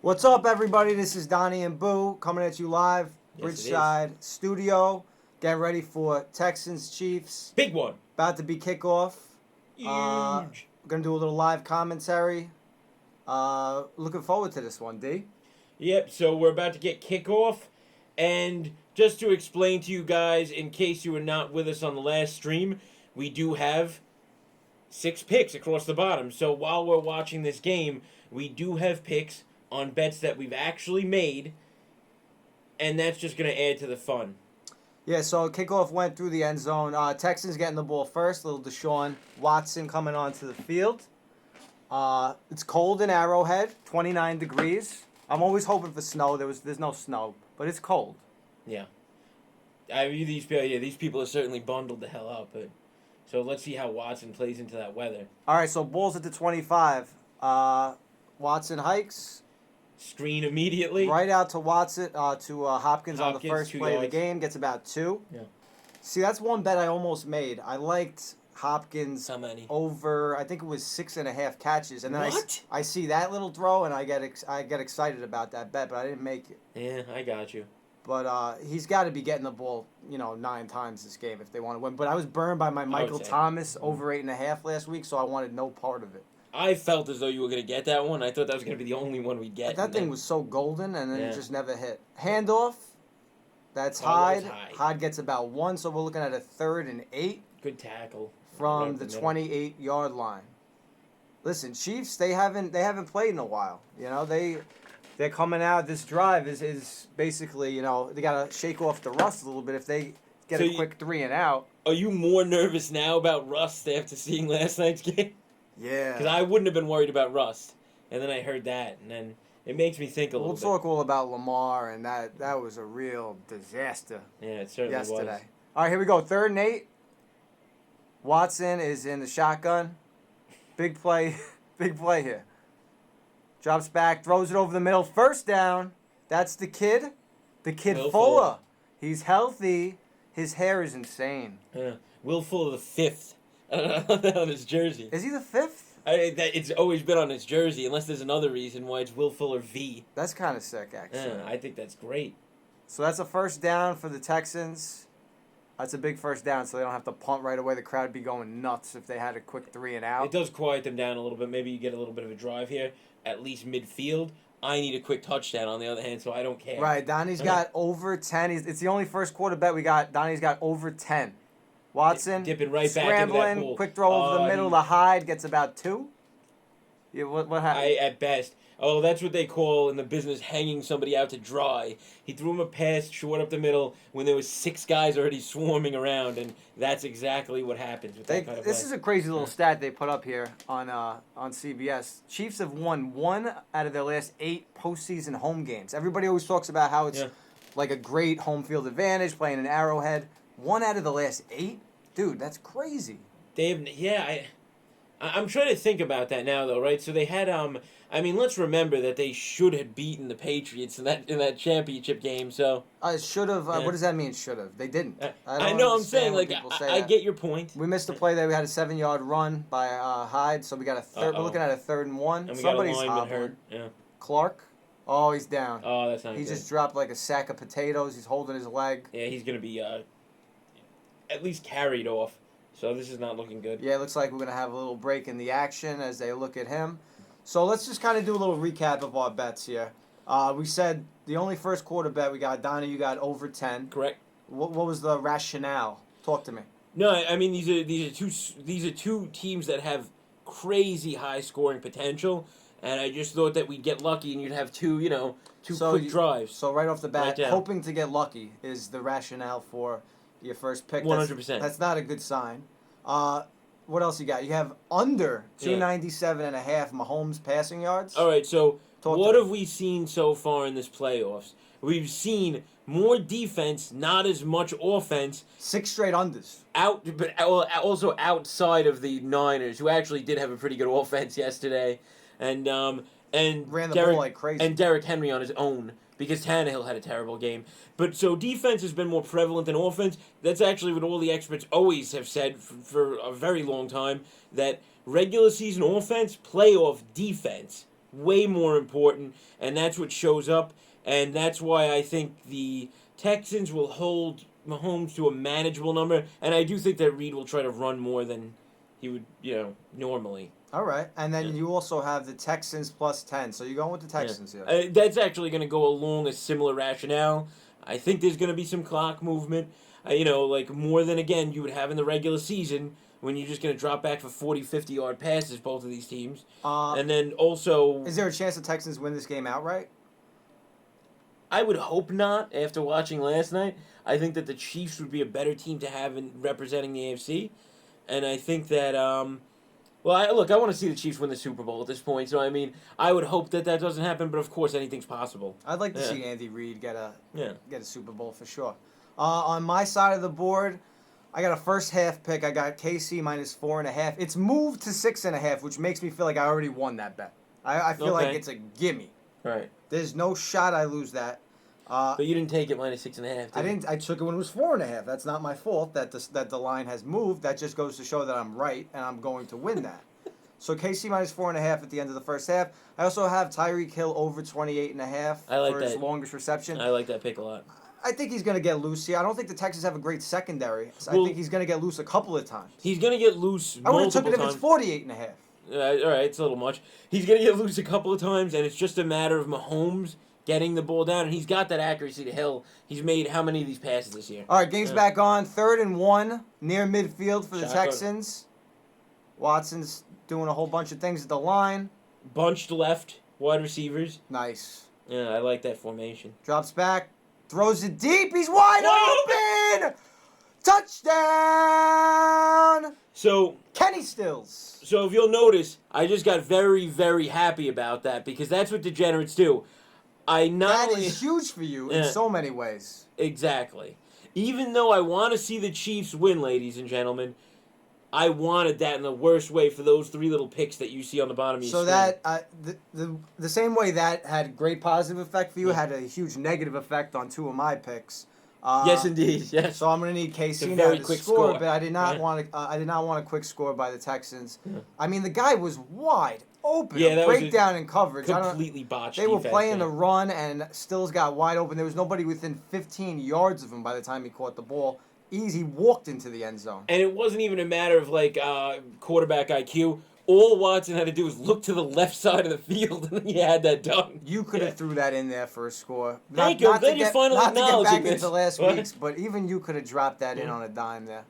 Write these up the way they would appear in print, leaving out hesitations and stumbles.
What's up, everybody? This is Donnie and Boo coming at you live, Yes, Bridgeside Studio. Get ready for Texans Chiefs. Big one. About to be kickoff. Huge. We're gonna do a little live commentary. Looking forward to this one, D. Yep, so we're about to get kickoff. And just to explain to you guys, in case you were not with us on the last stream, we do have 6 picks across the bottom. So while we're watching this game, we do have picks on bets that we've actually made. And that's just going to add to the fun. Yeah, so kickoff went through the end zone. Texans getting the ball first. Little Deshaun Watson coming onto the field. It's cold in Arrowhead, 29 degrees. I'm always hoping for snow. There's no snow, but it's cold. Yeah. These people are certainly bundled the hell up. But so let's see how Watson plays into that weather. All right, so ball's at the 25. Watson hikes. Screen immediately. Right out to Watson, Hopkins on the first play of the game. Gets about 2. Yeah. See, that's one bet I almost made. I liked Hopkins How many? over, I think it was 6.5 catches. And then What? I see that little throw, and I get excited about that bet, but I didn't make it. Yeah, I got you. But he's got to be getting the ball, 9 times this game if they want to win. But I was burned by my Michael Thomas over 8.5 last week, so I wanted no part of it. I felt as though you were going to get that one. I thought that was going to be the only one we'd get. That thing was so golden, and then it just never hit. Handoff. That's Hyde. Hyde gets about 1, so we're looking at a 3rd and 8. Good tackle. From the 28-yard line. Listen, Chiefs, they haven't played in a while. They're coming out. This drive is basically, they got to shake off the rust a little bit if they get a quick 3 and out. Are you more nervous now about rust after seeing last night's game? Yeah. Because I wouldn't have been worried about rust. And then I heard that, and then it makes me think a little bit. We'll talk all about Lamar, and that was a real disaster. Yeah, it certainly yesterday. was. All right, here we go. 3rd and 8. Watson is in the shotgun. Big play here. Drops back, throws it over the middle. First down. That's the kid. The kid Will Fuller. He's healthy. His hair is insane. Will Fuller the 5th. On his jersey. Is he the 5th? It's always been on his jersey, unless there's another reason why it's Will Fuller V. That's kind of sick, actually. Yeah, I think that's great. So that's a first down for the Texans. That's a big first down, so they don't have to punt right away. The crowd would be going nuts if they had a quick 3 and out. It does quiet them down a little bit. Maybe you get a little bit of a drive here, at least midfield. I need a quick touchdown, on the other hand, so I don't care. Right, Donnie's got over 10. It's the only first quarter bet we got. Donnie's got over 10. Watson dipping right back into that pool. Quick throw over the middle to Hyde, gets about 2. Yeah, what happened? At best. Oh, that's what they call in the business hanging somebody out to dry. He threw him a pass short up the middle when there was 6 guys already swarming around, and that's exactly what happens with that kind of play. This is a crazy little stat they put up here on CBS. Chiefs have won 1 out of their last 8 postseason home games. Everybody always talks about how it's like a great home field advantage playing in Arrowhead. 1 out of the last 8? Dude, that's crazy. I'm trying to think about that now, though, right? So they had, let's remember that they should have beaten the Patriots in that championship game. So should have. What does that mean? Should have? They didn't. I know. I'm saying, like, I get your point. We missed a play there. We had a 7-yard run by Hyde, so we got a third. We're looking at a 3rd and 1. And Somebody's got a lineman hurt. Yeah. Clark. Oh, he's down. Oh, that's not good. He just dropped like a sack of potatoes. He's holding his leg. Yeah, he's gonna be at least carried off. So this is not looking good. Yeah, it looks like we're going to have a little break in the action as they look at him. So let's just kind of do a little recap of our bets here. We said the only first quarter bet we got, Donnie, you got over 10. Correct. What was the rationale? Talk to me. No, I mean these are two teams that have crazy high scoring potential, and I just thought that we'd get lucky and you'd have two quick drives. So right off the bat, hoping to get lucky is the rationale for your first pick. 100%. That's not a good sign. What else you got? You have under 297.5 Mahomes passing yards. All right, so what have we seen so far in this playoffs? We've seen more defense, not as much offense. 6 straight unders. But also outside of the Niners, who actually did have a pretty good offense yesterday, and ran the ball like crazy. And Derrick Henry on his own, because Tannehill had a terrible game. But so defense has been more prevalent than offense. That's actually what all the experts always have said for a very long time, that regular season offense, playoff defense way more important, and that's what shows up, and that's why I think the Texans will hold Mahomes to a manageable number, and I do think that Reed will try to run more than he would, normally. All right, and then you also have the Texans plus 10, so you're going with the Texans here. That's actually going to go along a similar rationale. I think there's going to be some clock movement, like more than, again, you would have in the regular season when you're just going to drop back for 40, 50-yard passes, both of these teams. And then also... Is there a chance the Texans win this game outright? I would hope not after watching last night. I think that the Chiefs would be a better team to have in representing the AFC. And I think that... I want to see the Chiefs win the Super Bowl at this point. So, I would hope that doesn't happen, but of course anything's possible. I'd like to see Andy Reid get a Super Bowl for sure. On my side of the board, I got a first half pick. I got KC minus 4.5. It's moved to 6.5, which makes me feel like I already won that bet. I feel like it's a gimme. Right. There's no shot I lose that. But you didn't take it minus 6.5. I didn't. I took it when it was 4.5. That's not my fault that the line has moved. That just goes to show that I'm right and I'm going to win that. So KC minus 4.5 at the end of the first half. I also have Tyreek Hill over 28.5 for his longest reception. I like that pick a lot. I think he's going to get loose here. I don't think the Texans have a great secondary. So I think he's going to get loose a couple of times. He's going to get loose multiple times. I would have took it if it's 48.5. All right, it's a little much. He's going to get loose a couple of times, and it's just a matter of Mahomes getting the ball down, and he's got that accuracy to Hill. He's made how many of these passes this year? All right, game's back on. 3rd and 1, near midfield for the Texans. Watson's doing a whole bunch of things at the line. Bunched left, wide receivers. Nice. Yeah, I like that formation. Drops back, throws it deep. He's wide open! Touchdown! So Kenny Stills. So if you'll notice, I just got very, very happy about that because that's what degenerates do. That is huge for you in so many ways. Exactly. Even though I want to see the Chiefs win, ladies and gentlemen, I wanted that in the worst way for those 3 little picks that you see on the bottom of your screen. So that the same way that had great positive effect for you had a huge negative effect on 2 of my picks. Yes, indeed. Yes. So I'm going to need KC now to score, but I did not want a quick score by the Texans. Yeah. I mean, the guy was wide open. Yeah, that breakdown in coverage. Completely botched. They were playing the run, and Stills got wide open. There was nobody within 15 yards of him by the time he caught the ball. He walked into the end zone. And it wasn't even a matter of quarterback IQ. All Watson had to do was look to the left side of the field, and he had that done. You could have threw that in there for a score. Thank you. I'm glad you're finally acknowledging not to get back this. into last week's, but even you could have dropped that in on a dime there.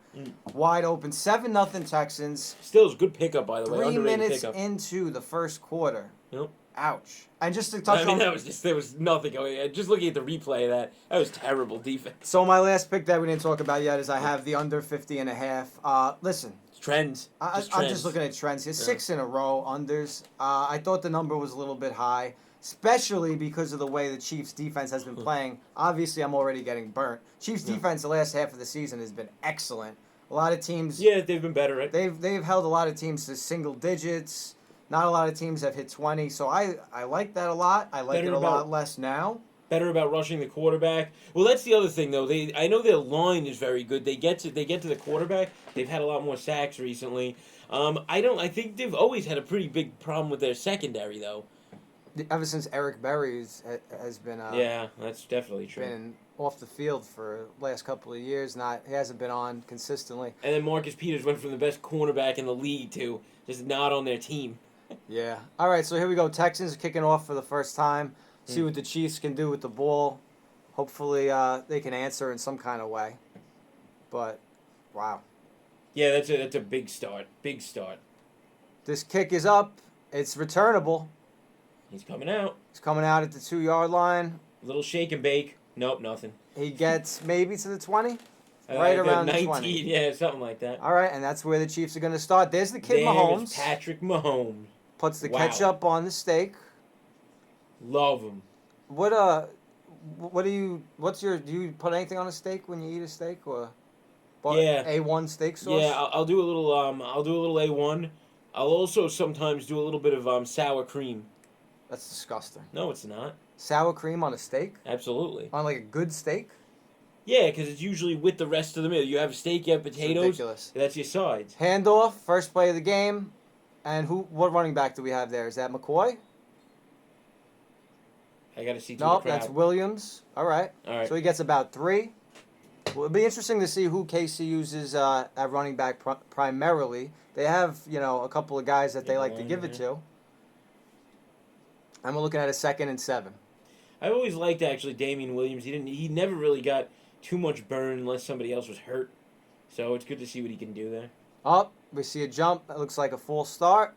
Wide open, 7-0 Texans. Still, good pickup, by the way. 3 minutes pickup. Into the first quarter. Yep. Ouch. And just to touch on... there was nothing going. Just looking at the replay of that was terrible defense. So my last pick that we didn't talk about yet is I have the under 50.5. Listen. Trends. I'm just looking at trends here. 6 in a row, unders. I thought the number was a little bit high, especially because of the way the Chiefs' defense has been playing. Obviously, I'm already getting burnt. Chiefs' defense the last half of the season has been excellent. A lot of teams... Yeah, they've been better, right? They've held a lot of teams to single digits. Not a lot of teams have hit 20, so I like that a lot. I like it a lot less now. Better about rushing the quarterback. Well, that's the other thing, though. I know their line is very good. They get to the quarterback. They've had a lot more sacks recently. I think they've always had a pretty big problem with their secondary, though. Ever since Eric Berry has been yeah, that's definitely true. Been off the field for the last couple of years. He hasn't been on consistently. And then Marcus Peters went from the best cornerback in the league to just not on their team. Yeah. All right, so here we go. Texans are kicking off for the first time. See what the Chiefs can do with the ball. Hopefully they can answer in some kind of way. But, wow. Yeah, that's a big start. Big start. This kick is up. It's returnable. He's coming out. He's coming out at the 2-yard line. A little shake and bake. Nope, nothing. He gets maybe to the 20? Right around 19, the 20. Yeah, something like that. All right, and that's where the Chiefs are going to start. There's the kid Mahomes. Patrick Mahomes. Puts the ketchup on the steak. Love him. Do you put anything on a steak when you eat a steak or A1 steak sauce? Yeah, I'll do a little A1. I'll also sometimes do a little bit of sour cream. That's disgusting. No, it's not. Sour cream on a steak? Absolutely. On like a good steak? Yeah, because it's usually with the rest of the meal. You have a steak, you have potatoes. It's ridiculous. That's your sides. Handoff, first play of the game. And what running back do we have there? Is that McCoy? I got to see through Nope, the crowd. that's Williams. All right. All right. So he gets about 3. Well, it'll be interesting to see who KC uses at running back primarily. They have, a couple of guys that they like to give it to. And we're looking at a 2nd and 7. I always liked actually Damian Williams. He never really got too much burn unless somebody else was hurt. So it's good to see what he can do there. Up, we see a jump. It looks like a full start.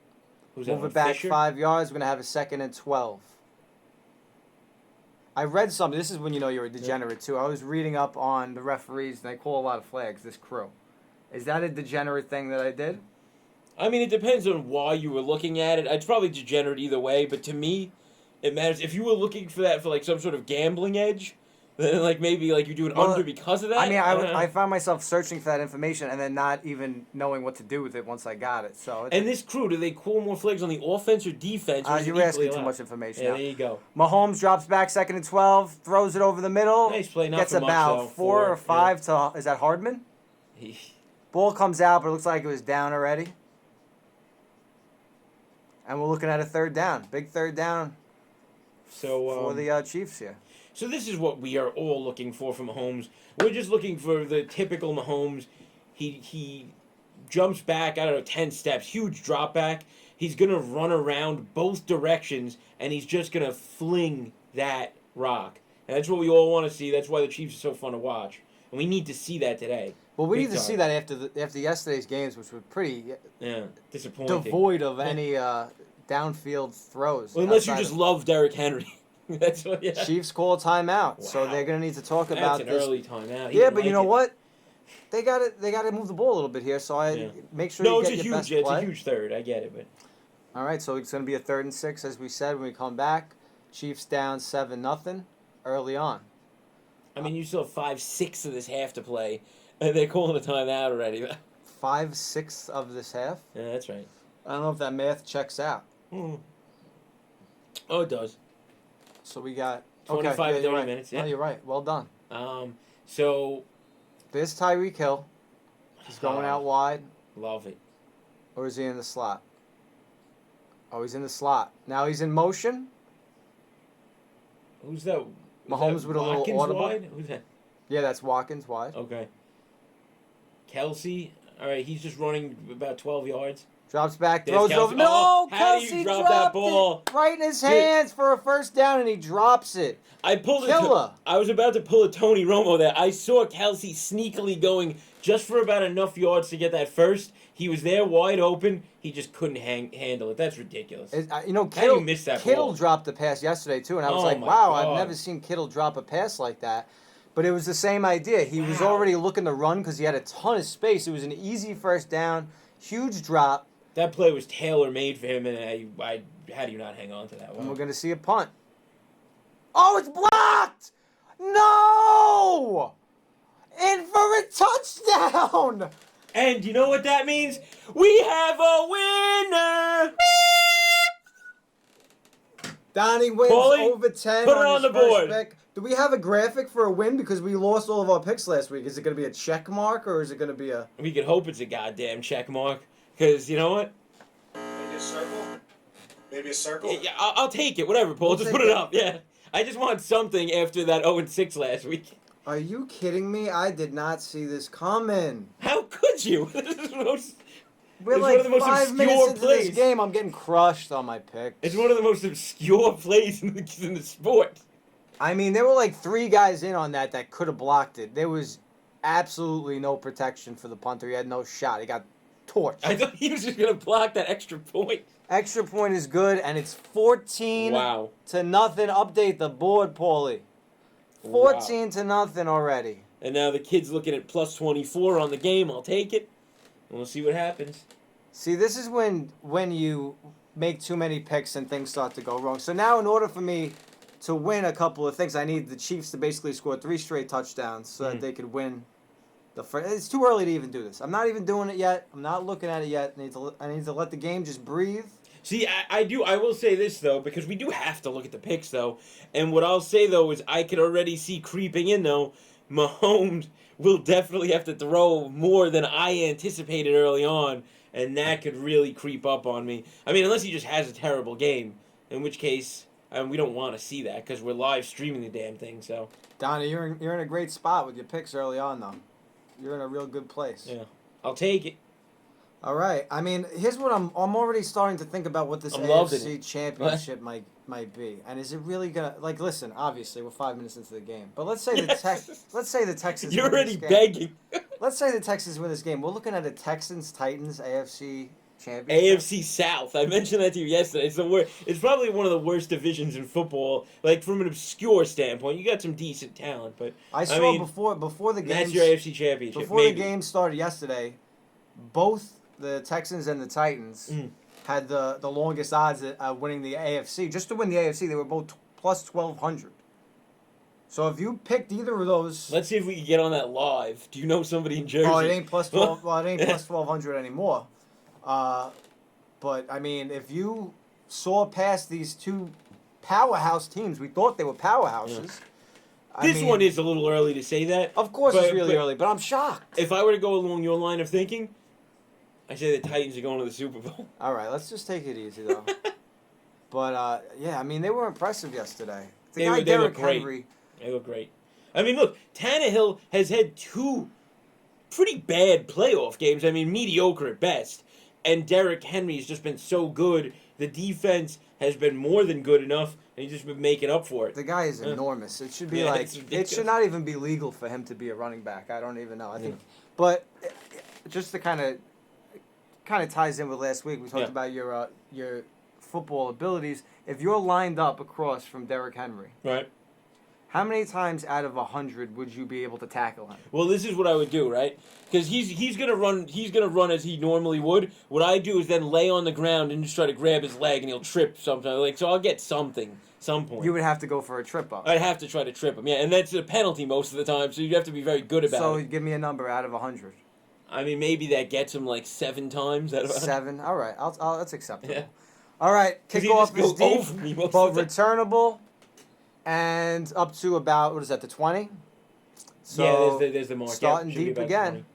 Who's Move that? it back Fisher? 5 yards. We're going to have a 2nd and 12. I read something. This is when you know you're a degenerate, too. I was reading up on the referees, and they call a lot of flags, this crew. Is that a degenerate thing that I did? I mean, it depends on why you were looking at it. It's probably degenerate either way, but to me, it matters. If you were looking for that for, like, some sort of gambling edge, then, like, maybe, like, you're doing under because of that. I mean, I found myself searching for that information and then not even knowing what to do with it once I got it. So. And this crew, do they call more flags on the offense or defense? Or You're asking too much information. Yeah, now. there you go. Mahomes drops back 2nd and 12, throws it over the middle. Nice play, not gets for much, about though. 4 or 5 to, is that Hardman? Ball comes out, but it looks like it was down already. And we're looking at a 3rd down. Big 3rd down for the Chiefs here. So this is what we are all looking for from Mahomes. We're just looking for the typical Mahomes. He jumps back, 10 steps, huge drop back. He's going to run around both directions, and he's just going to fling that rock. And that's what we all want to see. That's why the Chiefs are so fun to watch. And we need to see that today. Well, we need to see that after yesterday's games, which were pretty disappointing, devoid of any downfield throws. Well, unless you just love Derrick Henry. That's what, Chiefs call timeout, so they're going to need to talk about this. this. Early timeout. Yeah, but you know what? They got to move the ball a little bit here. So make sure you get your best play. It's a huge 3rd. I get it, but all right. So it's going to be a 3rd and 6, as we said when we come back. Chiefs down 7-0 early on. I mean, you still have 5/6 of this half to play, and they're calling a timeout already. 5/6 of this half. Yeah, that's right. I don't know if that math checks out. Oh, it does. So we got 25 to 30 right. minutes. Yeah, no, you're right. Well done. So there's Tyreek Hill. He's going out wide. Love it. Or is he in the slot? Oh, he's in the slot. Now he's in motion. Who's that? Mahomes with a little audible. Wide? Who's that? Yeah, that's Watkins wide. Okay. Kelsey. All right, he's just running about 12 yards. Drops back, throws it over. No, Kelsey dropped that ball right in his hands for a 1st down, and he drops it. I was about to pull a Tony Romo there. I saw Kelsey sneakily going just for about enough yards to get that first. He was there wide open. He just couldn't handle it. That's ridiculous. Kittle dropped the pass yesterday, too, and I was wow, God. I've never seen Kittle drop a pass like that. But it was the same idea. He was already looking to run because he had a ton of space. It was an easy 1st down, huge drop. That play was tailor-made for him, and how do you not hang on to that one? And we're going to see a punt. Oh, it's blocked! No! In for a touchdown! And you know what that means? We have a winner! Donnie wins over 10 put it on the board. Pick. Do we have a graphic for a win? Because we lost all of our picks last week. Is it going to be a check mark, or is it going to be a... We could hope it's a goddamn check mark. Because, you know what? Maybe a circle? Maybe a circle? Yeah, I'll take it. Whatever, Paul. Just put it up. Yeah. I just want something after that 0-6 last week. Are you kidding me? I did not see this coming. How could you? This is the most... We're like 5 minutes into this game. I'm getting crushed on my picks. It's one of the most obscure plays in the sport. I mean, there were like 3 guys in on that could have blocked it. There was absolutely no protection for the punter. He had no shot. He got torched. I thought he was just going to block that extra point. Extra point is good, and it's 14 to nothing. Update the board, Paulie. 14 to nothing already. And now the kid's looking at plus 24 on the game. I'll take it. And we'll see what happens. See, this is when you make too many picks and things start to go wrong. So now in order for me to win a couple of things, I need the Chiefs to basically score 3 straight touchdowns so that they could win the first. It's too early to even do this. I'm not even doing it yet. I'm not looking at it yet. I need to let the game just breathe. See, I will say this, though, because we do have to look at the picks, though. And what I'll say, though, is I could already see creeping in, though, Mahomes will definitely have to throw more than I anticipated early on, and that could really creep up on me. I mean, unless he just has a terrible game, in which case and we don't want to see that because we're live streaming the damn thing. So, Donnie, you're in a great spot with your picks early on, though. You're in a real good place. yeah, I'll take it. All right. I mean, here's what I'm already starting to think about what this I'm loving AFC it. championship might be. And is it really gonna listen, obviously we're 5 minutes into the game. But let's say the Texans You're win already this game. begging. Let's say the Texans win this game. We're looking at a Texans-Titans AFC championship. AFC South. I mentioned that to you yesterday. It's probably one of the worst divisions in football. Like from an obscure standpoint, you got some decent talent, but I saw before the game. That's your AFC championship. Before maybe. the game started yesterday, both the Texans and the Titans had the longest odds at winning the AFC. Just to win the AFC, they were both plus 1,200. So if you picked either of those, Let's see if we can get on that live. Do you know somebody in Jersey? oh, it ain't plus 12. Well, it ain't plus 1,200 anymore. But I mean, if you saw past these two powerhouse teams, we thought they were powerhouses. This one is a little early to say that. Of course, it's really early, but I'm shocked. If I were to go along your line of thinking, I say the Titans are going to the Super Bowl. All right, let's just take it easy though. But yeah, I mean, they were impressive yesterday. They look great. Henry. They look great. I mean, look, Tannehill has had two pretty bad playoff games. I mean, mediocre at best. And Derrick Henry has just been so good. The defense has been more than good enough, and he's just been making up for it. The guy is enormous. It should be it should not even be legal for him to be a running back. I don't even know. I think, but just to kind of ties in with last week. We talked about your football abilities. If you're lined up across from Derrick Henry, Right. how many times out of 100 would you be able to tackle him? Well, this is what I would do, right? Because he's gonna run. He's gonna run as he normally would. What I do is then lay on the ground and just try to grab his leg, and he'll trip sometime. Like so, I'll get something, some point. You would have to go for a trip up. I'd have to try to trip him, yeah, and that's a penalty most of the time. So you have to be very good about So it. give me a number out of 100. I mean, maybe that gets him like 7 times. Out of 7. All right, I'll that's acceptable. Yeah. All right, kickoff is deep, over me most but of the time. returnable, and up to about what is that, the 20? So Yeah, there's the mark. starting Should be deep about again.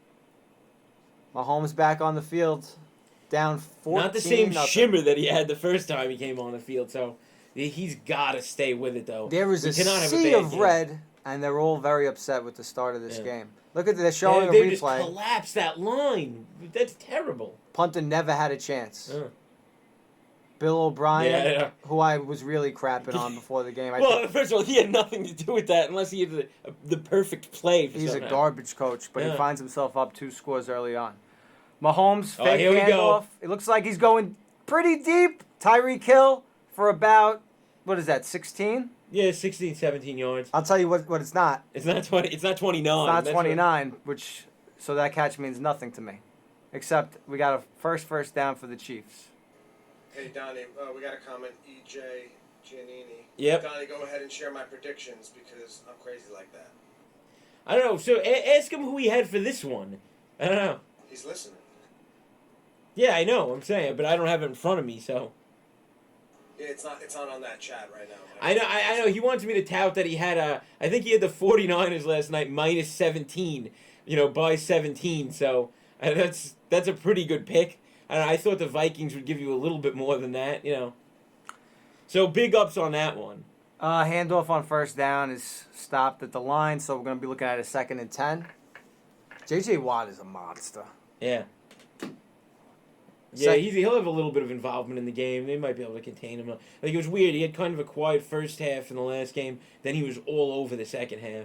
20. Mahomes back on the field, down 14. Not the same nothing. shimmer that he had the first time he came on the field. So he's got to stay with it, though. There was We a cannot have a sea bad of game. red, and they're all very upset with the start of this Yeah. game. Look at they're showing They a just replay. collapsed that line. That's terrible. Punter never had a chance. Uh. Bill O'Brien, Yeah. who I was really crapping on before the game. Well, first of all, he had nothing to do with that unless he had the perfect play. For He's a somehow. garbage coach, but he Yeah. finds himself up 2 scores early on. Mahomes, Oh, fake here we go. handoff. It looks like he's going pretty deep. Tyreek Hill for about, what is that, 16? Yeah, 16, 17 yards. I'll tell you what it's not. It's not 20. It's not 29. It's not That's 29, so that catch means nothing to me. Except we got a first down for the Chiefs. Hey, Donnie, we got a comment. EJ Giannini. Yep. Donnie, go ahead and share my predictions because I'm crazy like that. I don't know. So ask him who he had for this one. I don't know. He's listening. Yeah, I know. I'm saying, but I don't have it in front of me, so. Yeah, it's not on that chat right now. I know. He wants me to tout that he had I think he had the 49ers last night minus 17. By 17. So that's a pretty good pick. I thought the Vikings would give you a little bit more than that. So big ups on that one. Handoff on first down is stopped at the line, so we're going to be looking at a 2nd and 10. J.J. Watt is a monster. Yeah. Yeah, he'll have a little bit of involvement in the game. They might be able to contain him. Like, it was weird. He had kind of a quiet first half in the last game. Then he was all over the second half.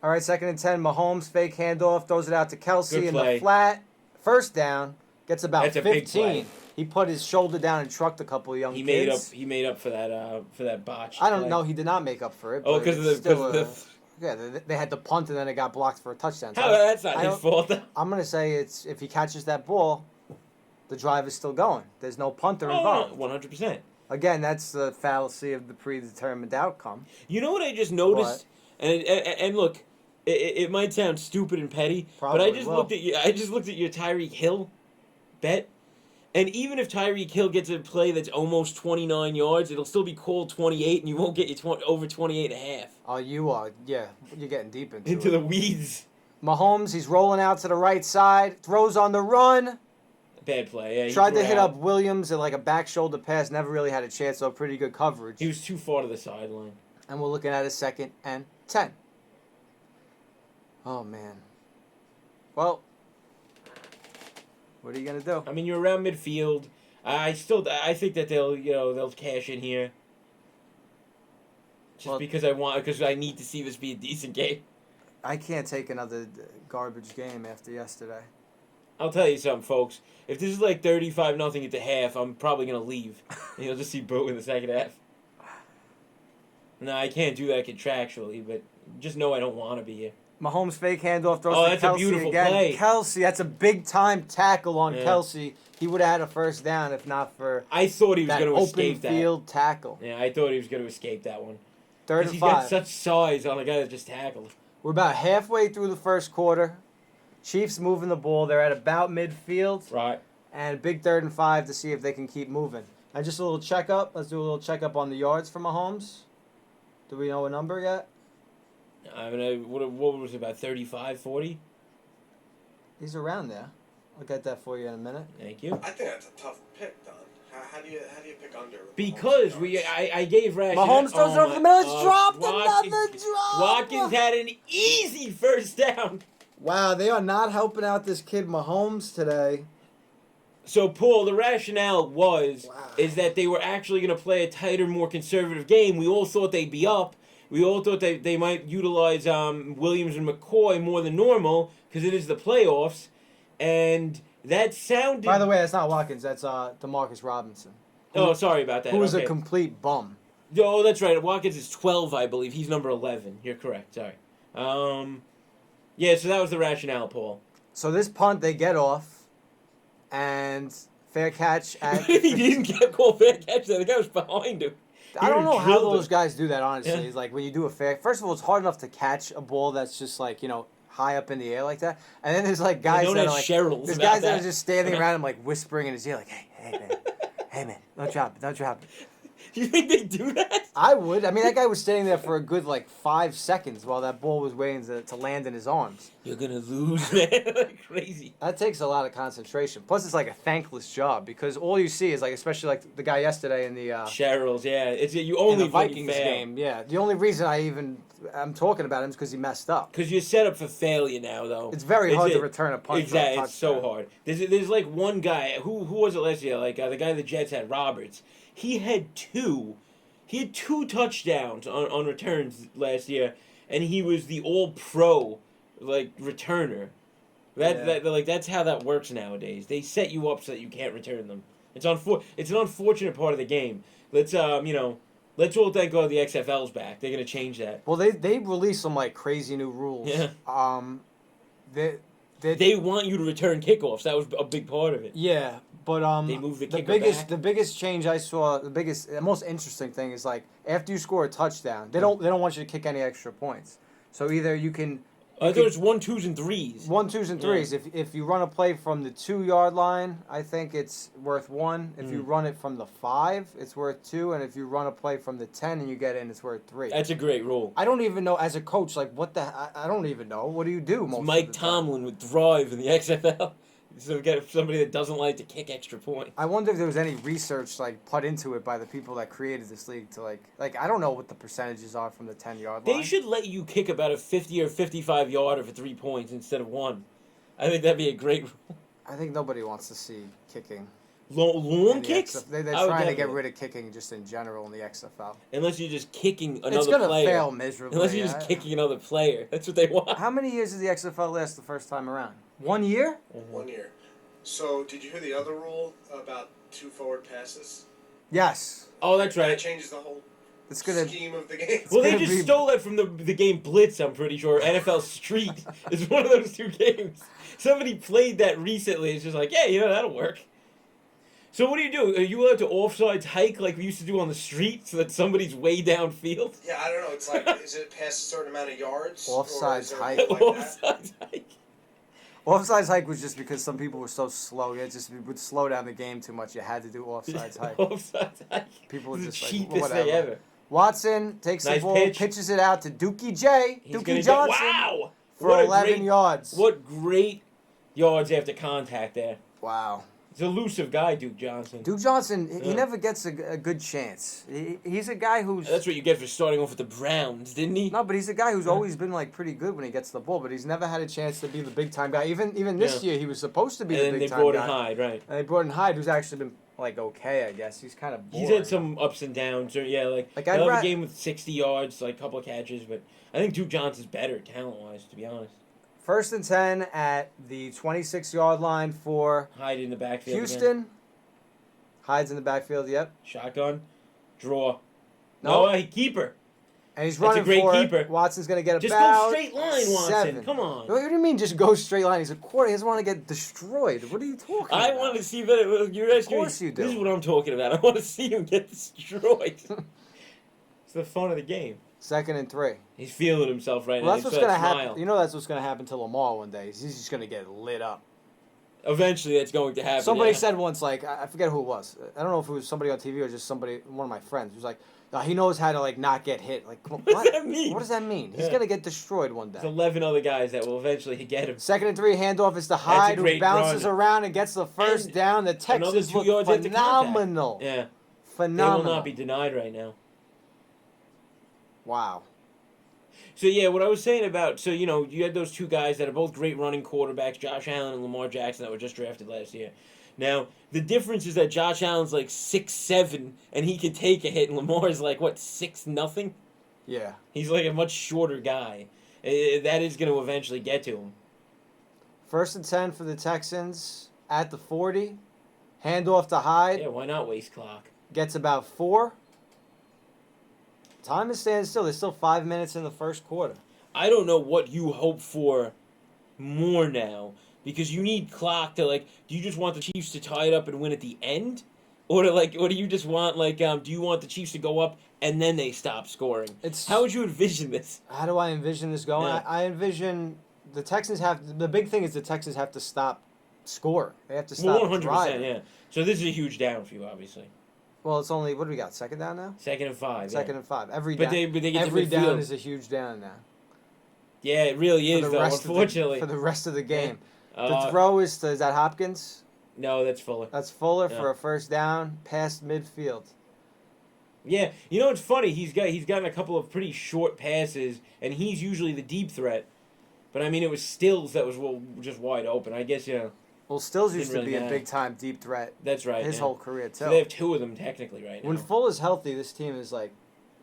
All right, 2nd and 10. Mahomes, fake handoff, throws it out to Kelsey in play. the flat. First down, gets about That's a big 15. play. He put his shoulder down and trucked a couple of young kids. He made up for that botch. I don't know. He did not make up for it. Oh, but because it's of the. yeah, they had the punt and then it got blocked for a touchdown. So That's not his fault. I'm gonna say it's if he catches that ball, the drive is still going. There's no punter involved. 100%. Again, that's the fallacy of the predetermined outcome. You know what I just noticed? And look, it might sound stupid and petty, but I just looked at your Tyreek Hill bet. And even if Tyreek Hill gets a play that's almost 29 yards, it'll still be called 28, and you won't get you over 28 and a half. Oh, you are. Yeah, you're getting deep into the it. weeds. Mahomes, he's rolling out to the right side, throws on the run. Bad play. Yeah, he Tried threw to it hit out. up Williams and like a back shoulder pass. Never really had a chance, so pretty good coverage. He was too far to the sideline. And we're looking at a 2nd and 10. Oh, man. Well, what are you going to do? I mean, you're around midfield. I think that they'll cash in here. Just because I need to see this be a decent game. I can't take another garbage game after yesterday. I'll tell you something, folks. If this is like 35-0 at the half, I'm probably going to leave. And you'll just see Boo in the second half. No, I can't do that contractually, but just know I don't want to be here. Mahomes fake handoff throws to that's Kelsey a beautiful again. play. Kelsey, that's a big time tackle on Kelsey. He would have had a first down if not for I thought he was that going to open escape that. field tackle. Yeah, I thought he was going to escape that one. 3rd and He's 5. got such size on a guy that just tackled. We're about halfway through the first quarter. Chiefs moving the ball. They're at about midfield. Right. And big 3rd and 5 to see if they can keep moving. And just a little checkup. Let's do a little checkup on the yards for Mahomes. Do we know a number yet? I mean, what was it, about 35, 40? He's around there. I'll get that for you in a minute. Thank you. I think that's a tough pick, Don. How do you pick under? With Because Mahomes I gave Rash. Mahomes throws it over the middle. It's dropped. Watkins, Another drop. Watkins had an easy first down. Wow, they are not helping out this kid Mahomes today. So, Paul, the rationale is that they were actually going to play a tighter, more conservative game. We all thought they'd be up. We all thought they might utilize Williams and McCoy more than normal because it is the playoffs. And that sounded... By the way, that's not Watkins. That's DeMarcus Robinson. Oh, sorry about that. Who was okay. a complete bum. Oh, that's right. Watkins is 12, I believe. He's number 11. You're correct. Sorry. Yeah, so that was the rationale, Paul. So this punt, they get off, and fair catch at... If he didn't get called fair catch, the guy was behind him. I don't know how drilled those him. guys do that, honestly. Yeah. It's like when you do a fair... First of all, it's hard enough to catch a ball that's just like, high up in the air like that. And then there's like guys known that as are like... Cheryls There's about guys that that. are just standing around him like whispering in his ear like, hey, man. Hey, man. Don't drop it. Don't drop it. You think they do that? I would. I mean, that guy was standing there for a good, 5 seconds while that ball was waiting to land in his arms. You're going to lose, man. Like crazy. That takes a lot of concentration. Plus, it's like a thankless job because all you see is, especially like the guy yesterday in the... Cheryls, yeah. You in only the Vikings game, yeah. The only reason I'm talking about him is because he messed up. Because you're set up for failure now, though. It's very hard to return a punt. Exactly, it's so hard. There's like one guy, who was it last year? Like the guy the Jets had, Roberts. He had two touchdowns on returns last year, and he was the all-pro returner. That's how that works nowadays. They set you up so that you can't return them. It's an unfortunate part of the game. Let's all thank God the XFL's back. They're gonna change that. Well, they released some crazy new rules. Yeah. They want you to return kickoffs. That was a big part of it. Yeah, but they moved the kicker biggest back. the biggest change I saw, the most interesting thing is after you score a touchdown, they don't want you to kick any extra points. So either you can. I thought it was 1, 2s, and 3s. 1, 2s, and 3s. Yeah. If you run a play from the 2-yard line, I think it's worth 1. If you run it from the 5, it's worth 2. And if you run a play from the 10 and you get in, it's worth 3. That's a great rule. I don't even know as a coach, what the I don't even know. What do you do most Mike of the time? Tomlin would thrive in the XFL. So get somebody that doesn't like to kick extra points. I wonder if there was any research put into it by the people that created this league to I don't know what the percentages are from the 10-yard line. They should let you kick about a 50 or 55 yarder for 3 points instead of 1. I think that'd be a great rule. I think nobody wants to see kicking. Long in the kicks? They're I would trying to get definitely. rid of kicking just in general in the XFL. Unless you're just kicking another It's going to player. fail miserably. Unless you're just kicking another player. That's what they want. How many years did the XFL last the first time around? 1 year? 1 year. So, did you hear the other rule about 2 forward passes? Yes. Oh, that's That right. changes the whole It's gonna. scheme of the game. Well, they gonna just be- stole that from the game Blitz, I'm pretty sure. NFL Street is one of those 2 games. Somebody played that recently. It's just like, yeah, that'll work. So what do? Are you allowed to offsides hike like we used to do on the street so that somebody's way downfield? Yeah, I don't know. It's like, is it past a certain amount of yards? Offsides or is there hike. like that? Offsides hike. Offsides hike was just because some people were so slow. It would slow down the game too much. You had to do offsides hike. Offsides hike. People were It's just the like, cheapest whatever. thing ever. Watson takes Nice the ball, pitch. pitches it out to Dookie J. He's Dookie gonna Johnson wow! for What a 11 great- yards. What great yards after contact there. Wow. He's an elusive guy, Duke Johnson. Duke Johnson, he never gets a good chance. He's a guy who's... That's what you get for starting off with the Browns, didn't he? No, but he's a guy who's always been like pretty good when he gets the ball, but he's never had a chance to be the big-time guy. Even this year, he was supposed to be the big-time guy. And then they brought in Hyde, right. And they brought in Hyde, who's actually been, like, okay, I guess. He's kind of boring. He's had some ups and downs. Or, yeah, like he'll have a game with 60 yards, like a couple of catches, but I think Duke Johnson's better talent-wise, to be honest. 1st and 10 at the 26-yard line for Hyde in the backfield Houston. Again. Hyde's in the backfield, yep. Shotgun. Draw. No. Keeper. And he's That's running a great for keeper. it. Watson's going to get Just about go straight line, Watson. 7. Come on. What do you mean just go straight line? He's a quarter. He doesn't want to get destroyed. What are you talking about? I want to see that. You're asking Of course you do. This is what I'm talking about. I want to see him get destroyed. It's the fun of the game. 2nd and 3. He's feeling himself right Well, now. that's what's going to happen. You know that's what's going to happen to Lamar one day. He's just going to get lit up. Eventually, that's going to happen. Somebody said once, like, I forget who it was. I don't know if it was somebody on TV or just one of my friends. Who was like, he knows how to, like, not get hit. Like, what does that mean? What does that mean? He's going to get destroyed one day. There's 11 other guys that will eventually get him. 2nd and 3, handoff is to Hyde, who bounces around and gets the first down. The Texans look phenomenal. Yeah. Phenomenal. They will not be denied right now. Wow. So, yeah, what I was saying about, you had those two guys that are both great running quarterbacks, Josh Allen and Lamar Jackson, that were just drafted last year. Now, the difference is that Josh Allen's like 6'7", and he can take a hit, and Lamar is like, 6-0? Yeah. He's like a much shorter guy. That is going to eventually get to him. 1st and 10 for the Texans at the 40. Handoff to Hyde. Yeah, why not waste clock? Gets about 4. Time is standing still. There's still 5 minutes in the first quarter. I don't know what you hope for more now, because you need clock to, do you just want the Chiefs to tie it up and win at the end? Or do you just want, do you want the Chiefs to go up and then they stop scoring? How would you envision this? How do I envision this going? Yeah. I envision the Texans the big thing is the Texans have to stop score. They have to stop 100%, driving. yeah. So this is a huge down for you, obviously. Well, it's only, what do we got, 2nd down now? 2nd and 5, 2nd and 5. Every but down, they get every to down midfield. is a huge down now. Yeah, it really is, though, unfortunately. For the rest of the game. The throw is that Hopkins? No, that's Fuller. That's Fuller for a first down, past midfield. Yeah, you know what's funny? He's gotten a couple of pretty short passes, and he's usually the deep threat. But, I mean, it was Stills that was just wide open. I guess, Well, Stills used really to be a matter. big-time deep threat. That's right. His whole career, too. So they have 2 of them, technically, right now. When Fuller's healthy, this team is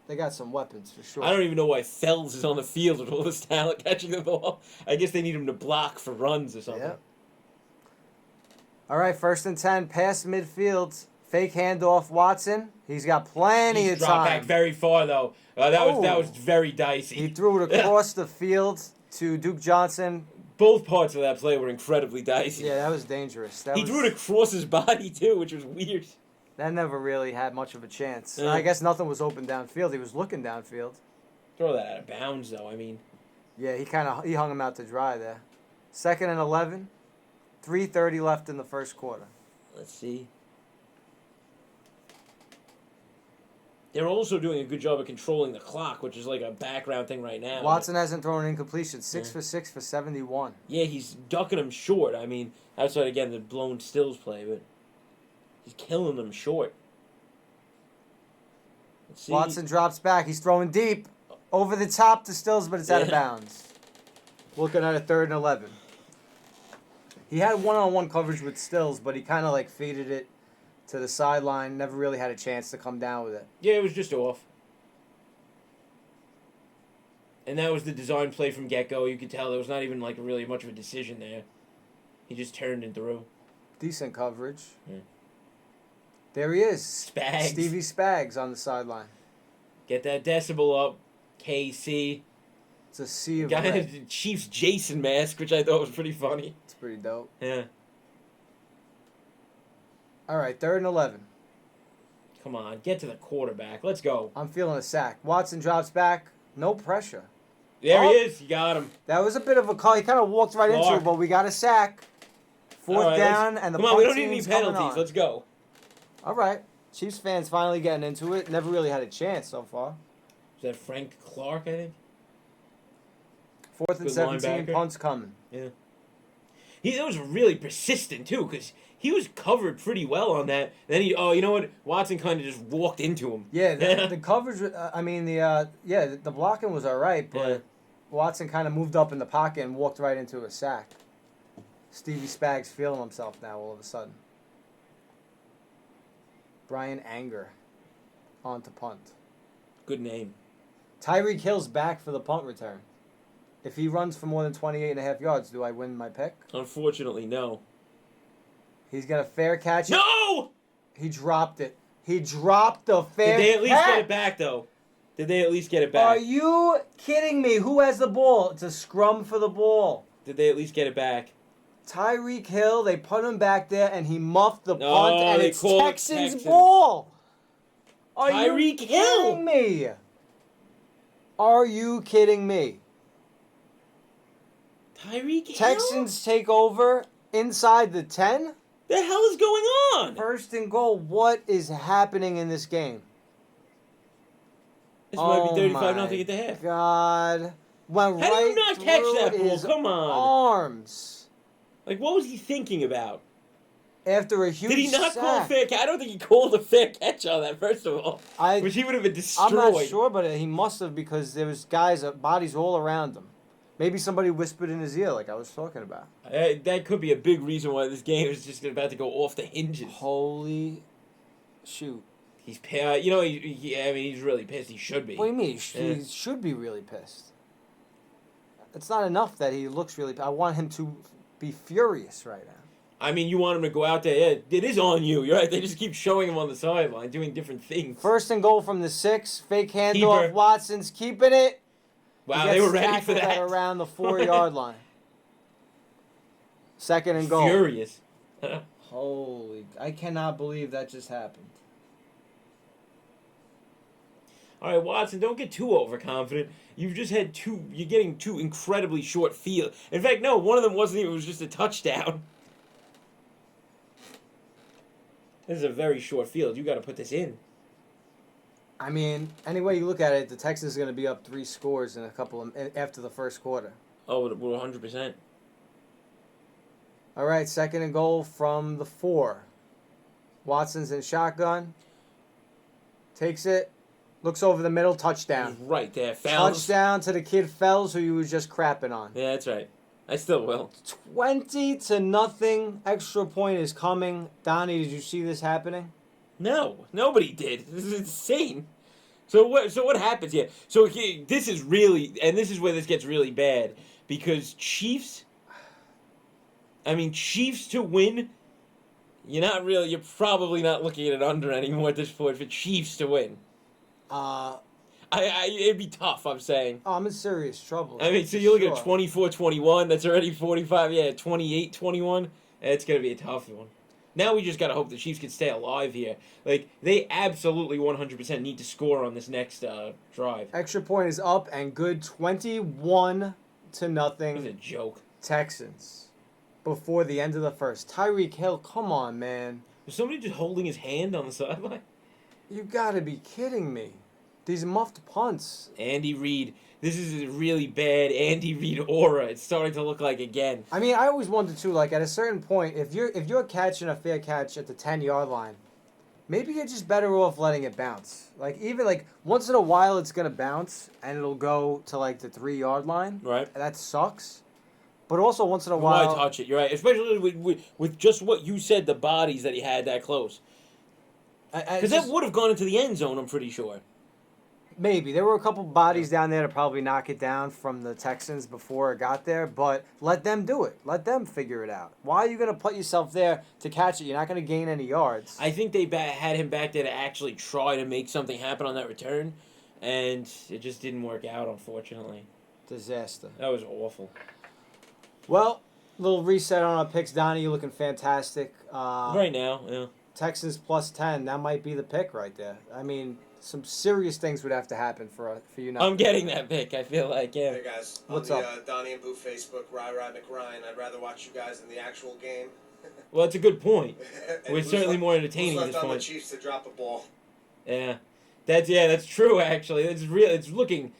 they got some weapons for sure. I don't even know why Fells is on the field with all this talent catching the ball. I guess they need him to block for runs or something. Yep. All right, 1st and 10, past midfield. Fake handoff, Watson. He's got plenty of time. Dropped back very far, though. That was very dicey. He threw it across the field to Duke Johnson. Both parts of that play were incredibly dicey. Yeah, that was dangerous. He threw it across his body, too, which was weird. That never really had much of a chance. I guess nothing was open downfield. He was looking downfield. Throw that out of bounds, though. I mean. Yeah, he hung him out to dry there. 2nd and 11. 3:30 left in the first quarter. Let's see. They're also doing a good job of controlling the clock, which is like a background thing right now. Watson hasn't thrown an incompletion. 6 for 6 for 71. Yeah, he's ducking them short. I mean, outside, again, the blown Stills play, but he's killing them short. Let's see. Watson drops back. He's throwing deep. Over the top to Stills, but it's out of bounds. Looking at a 3rd and 11. He had one-on-one coverage with Stills, but he kind of faded it to the sideline. Never really had a chance to come down with it. Yeah, it was just off. And that was the design play from get-go. You could tell there was not even really much of a decision there. He just turned and threw. Decent coverage. Yeah. There he is. Spags. Stevie Spags on the sideline. Get that decibel up, KC. It's a sea of Guy red. had the Chiefs Jason mask, which I thought was pretty funny. It's pretty dope. Yeah. All right, 3rd and 11. Come on, get to the quarterback. Let's go. I'm feeling a sack. Watson drops back. No pressure. There he is. You got him. That was a bit of a call. He kind of walked right into it, but we got a sack. 4th down, and the come on, we don't need any penalties. Let's go. All right. Chiefs fans finally getting into it. Never really had a chance so far. Is that Frank Clark, I think? 4th and 17, linebacker. punt's coming. Yeah. That was really persistent, too, because he was covered pretty well on that. Then you know what? Watson kind of just walked into him. Yeah, the coverage, the blocking was all right, but Watson kind of moved up in the pocket and walked right into a sack. Stevie Spags feeling himself now all of a sudden. Brian Anger on to punt. Good name. Tyreek Hill's back for the punt return. If he runs for more than 28.5 yards, do I win my pick? Unfortunately, no. He's got a fair catch. No! He dropped it. He dropped the fair catch. Did they at least get it back, though? Did they at least get it back? Are you kidding me? Who has the ball? It's a scrum for the ball. Did they at least get it back? Tyreek Hill, they put him back there, and he muffed the punt, and it's Texans ball. Are you kidding me? Are you kidding me? Tyreek Hill? Texans take over inside the 10? The hell is going on? First and goal. What is happening in this game? This might be 35-0 at the half. God. Went How right do you not catch that ball? Come on. Arms. Like, what was he thinking about? After a huge Did he not sack. call a fair catch? I don't think he called a fair catch on that, first of all. Which he would have been destroyed. I'm not sure, but he must have because there was bodies all around him. Maybe somebody whispered in his ear like I was talking about. That could be a big reason why this game is just about to go off the hinges. Holy shoot. He's he's really pissed. He should be. What do you mean? He should be really pissed. It's not enough that he looks really pissed. I want him to be furious right now. I mean, you want him to go out there. Yeah, it is on you. You're right. They just keep showing him on the sideline doing different things. First and goal from the 6. Fake handoff. Watson's keeping it. Wow, they were ready for that. Around the 4-yard line. Second and goal. Furious. Holy. I cannot believe that just happened. All right, Watson, don't get too overconfident. You've just had you're getting 2 incredibly short field. In fact, no, one of them wasn't even, it was just a touchdown. This is a very short field. You got to put this in. I mean, any way you look at it, the Texans are going to be up 3 scores in after the first quarter. Oh, we're 100%. All right, second and goal from the 4. Watson's in shotgun. Takes it. Looks over the middle. Touchdown. He's right there. Fells. Touchdown to the kid Fells, who you was just crapping on. Yeah, that's right. I still will. 20-0. Extra point is coming. Donnie, did you see this happening? No, nobody did. This is insane. So what happens here? So this is where this gets really bad because Chiefs to win. You're probably not looking at it under anymore at this point for Chiefs to win. It'd be tough, I'm saying. Oh, I'm in serious trouble. I mean, so you look at 24-21, that's already 45, 28-21. It's going to be a tough one. Now we just got to hope the Chiefs can stay alive here. Like, they absolutely 100% need to score on this next drive. Extra point is up and good. 21-0. This is a joke. Texans. Before the end of the first. Tyreek Hill, come on, man. Was somebody just holding his hand on the sideline? You got to be kidding me. These muffed punts. Andy Reid. This is a really bad Andy Reid aura. It's starting to look like again. I mean, I always wondered too. Like at a certain point, if you're catching a fair catch at the 10-yard line, maybe you're just better off letting it bounce. Like even like once in a while, it's gonna bounce and it'll go to like the 3-yard line. Right. And that sucks. But also once in a while, why touch it? You're right. Especially with just what you said, the bodies that he had that close. Because that would have gone into the end zone. I'm pretty sure. Maybe. There were a couple bodies down there to probably knock it down from the Texans before it got there, but let them do it. Let them figure it out. Why are you going to put yourself there to catch it? You're not going to gain any yards. I think they had him back there to actually try to make something happen on that return, and it just didn't work out, unfortunately. Disaster. That was awful. Well, little reset on our picks. Donnie, you're looking fantastic. Right now, yeah. Texans plus 10. That might be the pick right there. I mean... Some serious things would have to happen for you now. I'm getting that pick, I feel like, yeah. Hey guys, what's on up? Donnie and Boo Facebook, McRyan, I'd rather watch you guys in the actual game. Well, that's a good point. We're certainly more entertaining at who's this left on point. the Chiefs to drop a ball. Yeah, that's true. Actually, it's looking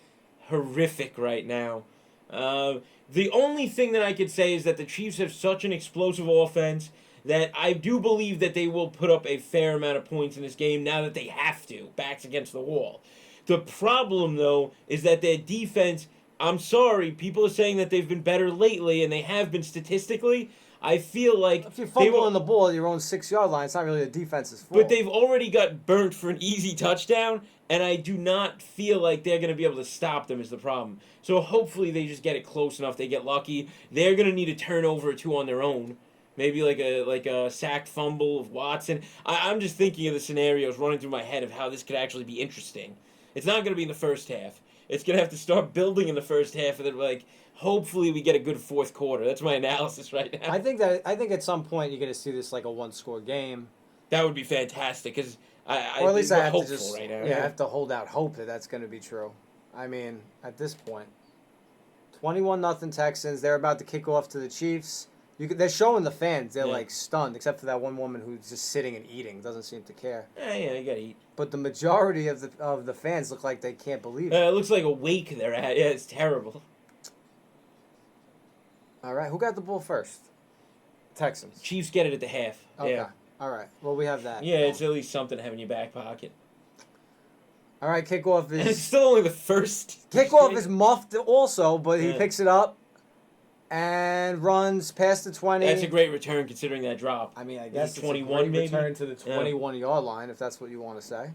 horrific right now. The only thing that I could say is that the Chiefs have such an explosive offense that I do believe that they will put up a fair amount of points in this game now that they have to, backs against the wall. The problem, though, is that their defense, I'm sorry, people are saying that they've been better lately, and they have been statistically. I feel like if you're fumbling the ball at your own 6-yard line, it's not really the defense's fault. But they've already got burnt for an easy touchdown, and I do not feel like they're going to be able to stop them is the problem. So hopefully they just get it close enough, they get lucky. They're going to need a turnover or two on their own. Maybe like a sacked fumble of Watson. I'm just thinking of the scenarios running through my head of how this could actually be interesting. It's not going to be in the first half. It's going to have to start building in the first half, and then hopefully we get a good fourth quarter. That's my analysis right now. I think at some point you're going to see this like a one-score game. That would be fantastic because or at least I have to just right now. I have to hold out hope that that's going to be true. I mean, at this point, 21-0 Texans. They're about to kick off to the Chiefs. They're showing the fans. They're like stunned, except for that one woman who's just sitting and eating. Doesn't seem to care. Yeah, you gotta eat. But the majority of the fans look like they can't believe it. It looks like a wake they're at. Yeah, it's terrible. All right, who got the ball first? Texans. Chiefs get it at the half. Okay. Yeah. All right. Well, we have that. Yeah, it's at least something to have in your back pocket. All right, kickoff is... And it's still only the first... Kickoff is muffed also, but he picks it up and runs past the 20. That's a great return considering that drop. I mean, I guess it's 21 a great maybe? return to the 21-yard line, if that's what you want to say.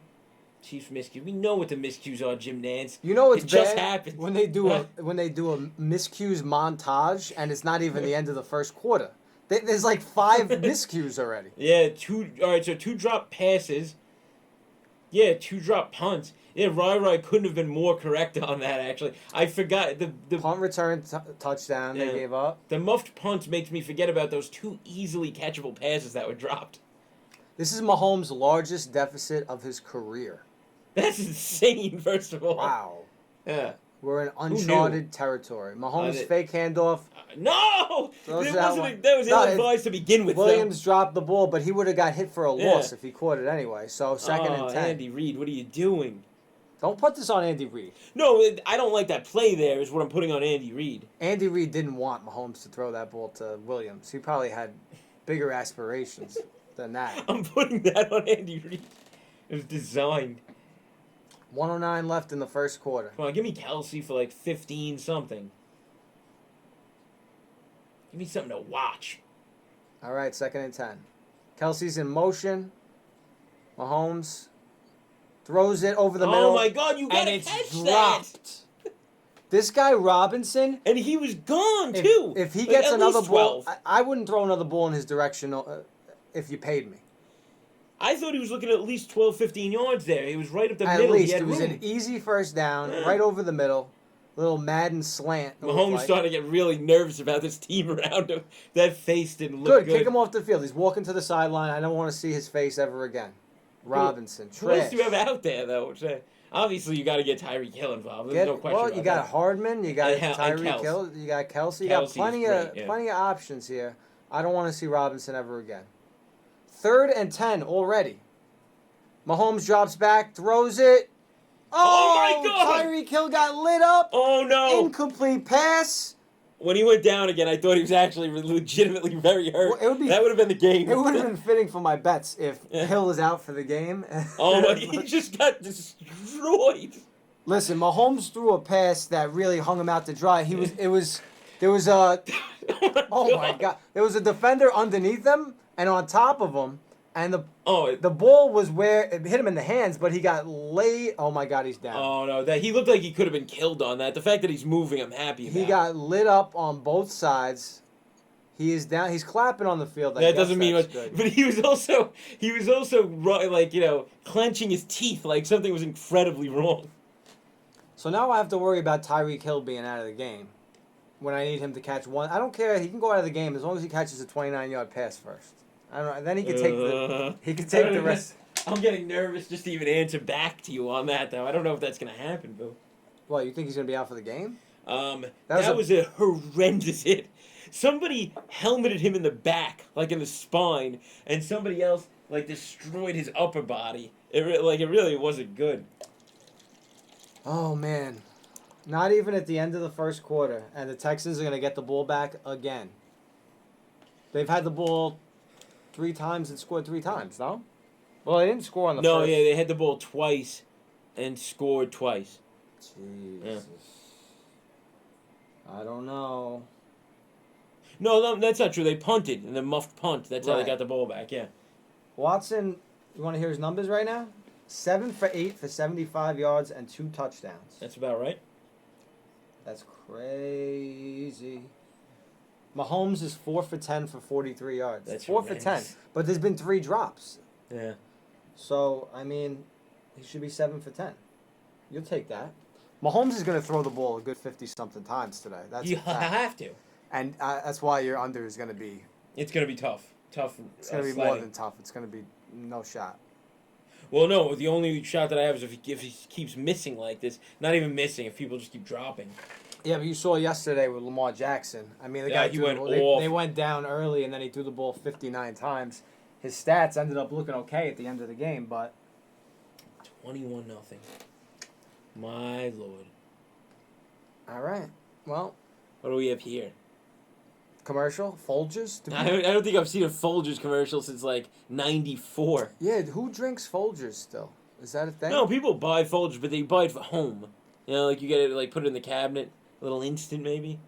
Chiefs miscues. We know what the miscues are, Jim Nance. You know it's it bad just happened. when they do a miscues montage, and it's not even the end of the first quarter. There's like 5 miscues already. Yeah, 2. All right, so 2 drop passes. Yeah, 2 drop punts. Yeah, Rai couldn't have been more correct on that, actually. I forgot. The punt return touchdown they gave up. The muffed punts makes me forget about those 2 easily catchable passes that were dropped. This is Mahomes' largest deficit of his career. That's insane, first of all. Wow. Yeah. We're in uncharted territory. Mahomes' fake handoff. No! That was ill-advised to begin with. Williams dropped the ball, but he would have got hit for a loss if he caught it anyway. So, second and 10. Andy Reid, what are you doing? Don't put this on Andy Reid. No, I don't like that play there is what I'm putting on Andy Reid. Andy Reid didn't want Mahomes to throw that ball to Williams. He probably had bigger aspirations than that. I'm putting that on Andy Reid. It was designed. 1:09 left in the first quarter. Come on, give me Kelsey for like 15 something. Give me something to watch. All right, second and 10. Kelsey's in motion. Mahomes throws it over the middle. Oh my God, you gotta catch that! This guy Robinson, and he was gone too. If he gets another ball, I wouldn't throw another ball in his direction if you paid me. I thought he was looking at least 12, 15 yards there. He was right up the middle. At least it was an easy first down, right over the middle. Little Madden slant. Mahomes starting to get really nervous about this team around him. That face didn't look good. Kick him off the field. He's walking to the sideline. I don't want to see his face ever again. Robinson, trash. What else do you have out there, though? Obviously, you got to get Tyreek Hill involved. There's no question about that. Well, you got Hardman. You got Tyreek Hill. You got Kelsey. You got plenty of options here. I don't want to see Robinson ever again. 3rd and 10 already. Mahomes drops back, throws it. Oh my God! Tyreek Hill got lit up. Oh no! Incomplete pass. When he went down again, I thought he was actually legitimately very hurt. Well, that would have been the game. It would have been fitting for my bets if Hill is out for the game. Oh my! He just got destroyed. Listen, Mahomes threw a pass that really hung him out to dry. There was a oh my God. There was a defender underneath him and on top of him. And the ball was where it hit him in the hands, but he got laid. Oh my God, he's down. Oh no, he looked like he could have been killed on that. The fact that he's moving, I'm happy about. He got lit up on both sides. He is down. He's clapping on the field. That doesn't mean much. Good. But he was also like clenching his teeth, like something was incredibly wrong. So now I have to worry about Tyreek Hill being out of the game when I need him to catch one. I don't care. He can go out of the game as long as he catches a 29-yard pass first. I don't know. Then he could take the rest. I'm getting nervous just to even answer back to you on that, though. I don't know if that's going to happen, Boo. Well, you think he's going to be out for the game? That was a horrendous hit. Somebody helmeted him in the back, like in the spine, and somebody else destroyed his upper body. It really wasn't good. Oh man, Not even at the end of the first quarter, and the Texans are going to get the ball back again. They've had the ball 3 times and scored 3 times, no? Well, they didn't score on the first. No, yeah, they had the ball twice and scored twice. Jesus. I don't know. No, that's not true. They punted, and the muffed punt. That's how they Right. got the ball back, yeah. Watson, you want to hear his numbers right now? 7 for 8 for 75 yards and 2 touchdowns. That's about right. That's crazy. Mahomes is 4 for 10 for 43 yards. That's 4 for 10. horrendous. But there's been 3 drops. Yeah. So, I mean, he should be 7 for 10. You'll take that. Mahomes is going to throw the ball a good 50-something times today. That's You a fact. have to. And that's why your under is going to be... It's going to be tough. It's going to be more than tough. It's going to be no shot. Well, no, the only shot that I have is if he keeps missing like this. Not even missing, if people just keep dropping. Yeah, but you saw yesterday with Lamar Jackson. I mean, the Yeah, guy he threw went the ball. off. They went down early, and then he threw the ball 59 times. His stats ended up looking okay at the end of the game, but 21-0. My Lord. all right. Well, What do we have here? commercial Folgers. I don't think I've seen a Folgers commercial since like '94. Yeah, who drinks Folgers still? Is that a thing? No, people buy Folgers, but they buy it for home. You know, like you get it, like put it in the cabinet, a little instant maybe.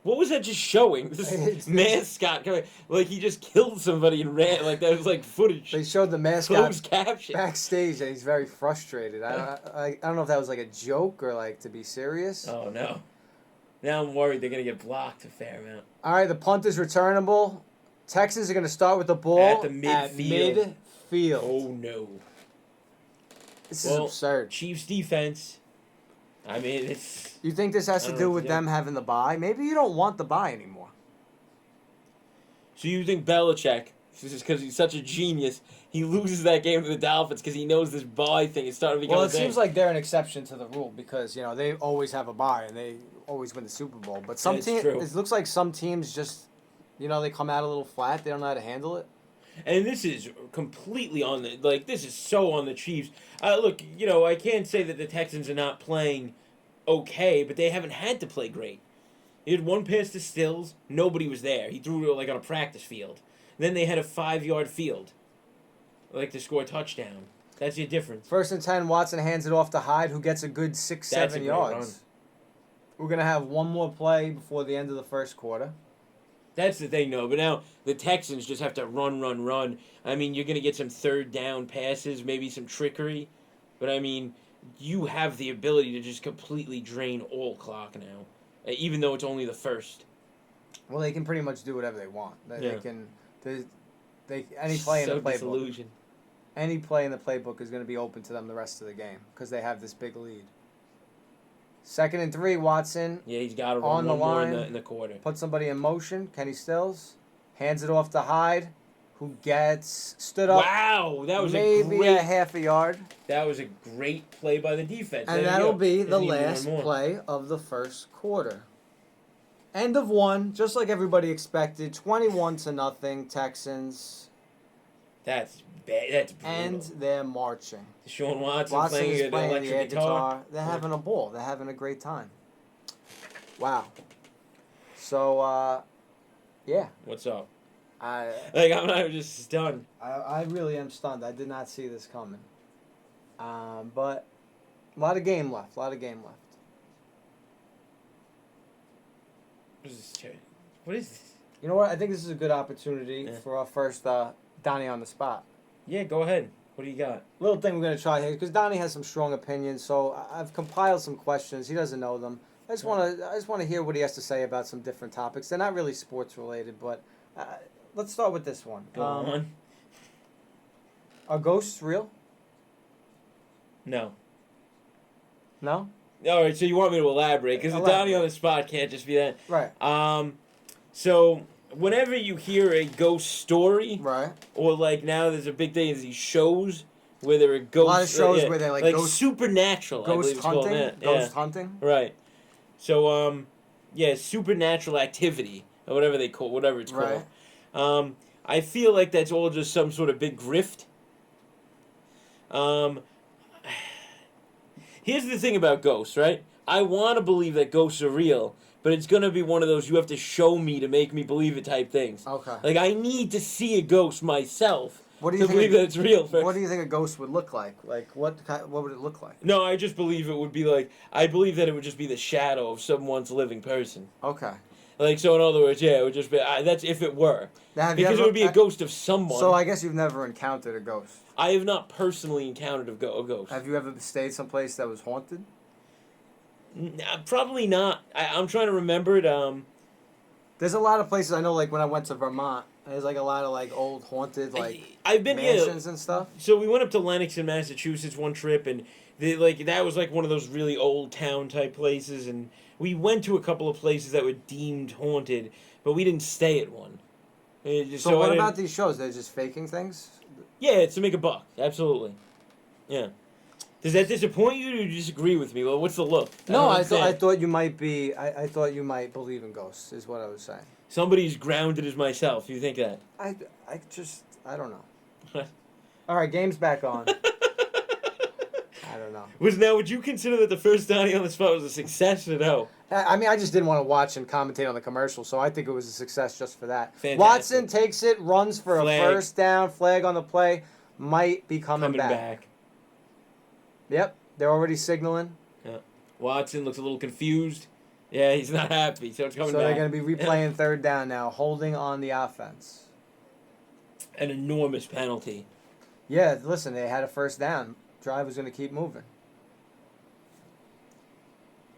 What was that just showing? This mascot coming, like he just killed somebody and ran. Like that was like footage. They showed the mascot Closed caption. backstage, and he's very frustrated. I don't know if that was like a joke or like to be serious. Oh no! Now I'm worried they're gonna get blocked a fair amount. All right, the punt is returnable. Texans are going to start with the ball At the midfield. midfield. Oh no! This is absurd. Chiefs defense. I mean, it's. You think this has I to don't do know with what to them having the bye? Maybe you don't want the bye anymore. So you think Belichick, just because he's such a genius, he loses that game to the Dolphins because he knows this bye thing is starting to become Well, a it thing? seems like they're an exception to the rule because, you know, they always have a bye and they always win the Super Bowl. But some That's teams, true. it looks like some teams just, you know, they come out a little flat. They don't know how to handle it. And this is completely on the, like, this is so on the Chiefs. Look, you know, I can't say that the Texans are not playing okay, but they haven't had to play great. He had one pass to Stills, nobody was there. He threw it like on a practice field. Then they had a 5-yard field, like to score a touchdown. That's your difference. 1st and 10, Watson hands it off to Hyde, who gets a good 6, That's 7 a great yards. run. We're going to have one more play before the end of the first quarter. That's the thing, though. But now the Texans just have to run. I mean, you're going to get some 3rd down passes, maybe some trickery. But, I mean, you have the ability to just completely drain all clock now, even though it's only the first. Well, they can pretty much do whatever they want. They Yeah. can... Any play in the playbook. Disillusioned. Any play in the playbook is going to be open to them the rest of the game because they have this big lead. 2nd and 3, Watson Yeah, he's got to On run the one more line. in the quarter. put somebody in motion. Kenny Stills hands it off to Hyde, who gets stood up Wow, that was maybe a great. a half a yard. That was a great play by the defense. And There you that'll go. be the Doesn't need one last more. play of the first quarter. End of one, just like everybody expected. 21-0 Texans, That's bad. That's brutal. and they're marching. Deshaun Watson, Watson playing is an playing the electric air guitar. guitar. They're having a ball. They're having a great time. Wow. So, yeah. What's up? I I'm just stunned. I really am stunned. I did not see this coming. But a lot of game left. What is this? What is this? You know what? I think this is a good opportunity Yeah. for our first Donnie on the spot. Yeah, go ahead. What do you got? Little thing we're going to try here, because Donnie has some strong opinions, so I've compiled some questions. He doesn't know them. I just want to hear what he has to say about some different topics. They're not really sports related, but let's start with this one. Go on. Are ghosts real? No. No? All right, so you want me to elaborate because the Elaborate. Donnie on the spot can't just be that. Right. So whenever you hear a ghost story, Right. or like now there's a big thing is these shows where there are ghosts. lot of shows where they're like ghost- supernatural. I believe Ghost it's called hunting? that. Ghost Yeah. hunting? Right. So yeah, supernatural activity or whatever it's Right. called. I feel like that's all just some sort of big grift. Here's the thing about ghosts, right? I want to believe that ghosts are real, but it's going to be one of those you have to show me to make me believe it type things. Okay. Like, I need to see a ghost myself What do you to believe that it's real. What do you think a ghost would look like? Like, what would it look like? No, I just believe it would be like, I believe that it would just be the shadow of someone's living person. Okay. Like, so in other words, yeah, it would just be, that's if it were. Now, because it would be a ghost of someone. So I guess you've never encountered a ghost. I have not personally encountered a ghost. Have you ever stayed someplace that was haunted? Probably not. I'm trying to remember it. There's a lot of places I know, like when I went to Vermont, there's like a lot of like old haunted I've been mansions and stuff. So we went up to Lenox in Massachusetts one trip, and that was like one of those really old town type places, and we went to a couple of places that were deemed haunted, but we didn't stay at one. So what about these shows? They're just faking things? Yeah, it's to make a buck. Absolutely. Yeah. Does that disappoint you, or do you disagree with me? Well, what's the look? No, I thought you might be. I thought you might believe in ghosts. Is what I was saying. Somebody as grounded as myself. You think that? I don't know. All right, game's back on. I don't know. Would you consider that the first Donnie on the spot was a success or no? I mean, I just didn't want to watch and commentate on the commercial, so I think it was a success just for that. Fantastic. Watson takes it, runs for Flag. a first down, flag on the play, might be coming back. Yep, they're already signaling. Yeah. Watson looks a little confused. Yeah, he's not happy, so it's coming back. So they're going to be replaying third down now, holding on the offense. An enormous penalty. Yeah, listen, they had a first down. Drive was going to keep moving.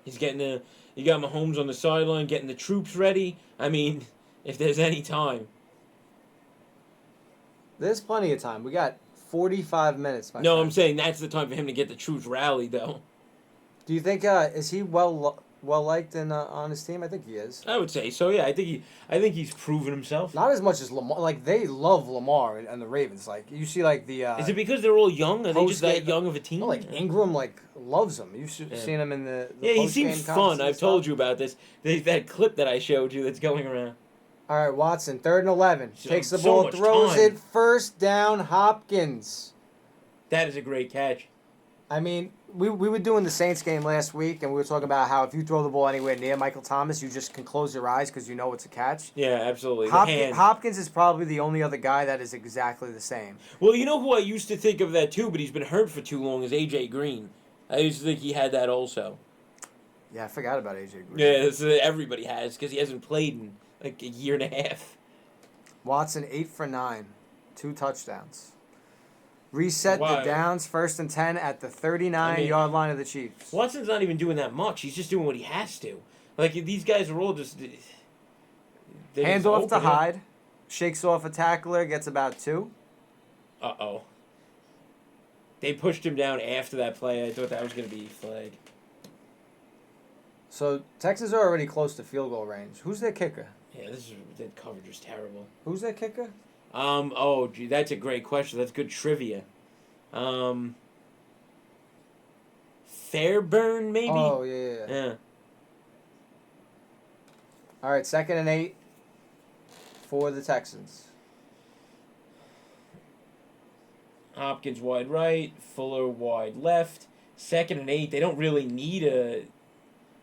He's you got Mahomes on the sideline, getting the troops ready. I mean, if there's any time. There's plenty of time. We got 45 minutes. No, I'm saying that's the time for him to get the troops rallied, though. Do you think is he well liked on his team? I think he is. I would say so. Yeah, I think he's proven himself. Not as much as Lamar. Like they love Lamar and the Ravens. Like you see, like the. Is it because they're all young? Are they just that young of a team? No, like Ingram, loves him. You've seen him in the yeah, he seems fun. I've told you about this. That clip that I showed you that's going around. All right, Watson, 3rd and 11. Takes the so ball, much throws time. it, first down, Hopkins. That is a great catch. I mean, we were doing the Saints game last week, and we were talking about how if you throw the ball anywhere near Michael Thomas, you just can close your eyes because you know it's a catch. Yeah, absolutely. Hopkins is probably the only other guy that is exactly the same. Well, you know who I used to think of that too, but he's been hurt for too long, is A.J. Green. I used to think he had that also. Yeah, I forgot about A.J. Green. Yeah, everybody has because he hasn't played in like a year and a half. Watson, 8 for 9. 2 touchdowns. Reset the downs, 1st and 10 at the 39-yard line of the Chiefs. Watson's not even doing that much. He's just doing what he has to. Like, these guys are all just... Hands off to Hyde. Shakes off a tackler, gets about 2. Uh-oh. They pushed him down after that play. I thought that was going to be flag. So, Texans are already close to field goal range. Who's their kicker? Yeah, that coverage is terrible. Who's their kicker? Oh, gee, that's a great question. That's good trivia. Fairburn, maybe? Oh, yeah. All right, 2nd and 8 for the Texans. Hopkins wide right, Fuller wide left. 2nd and 8. They don't really need a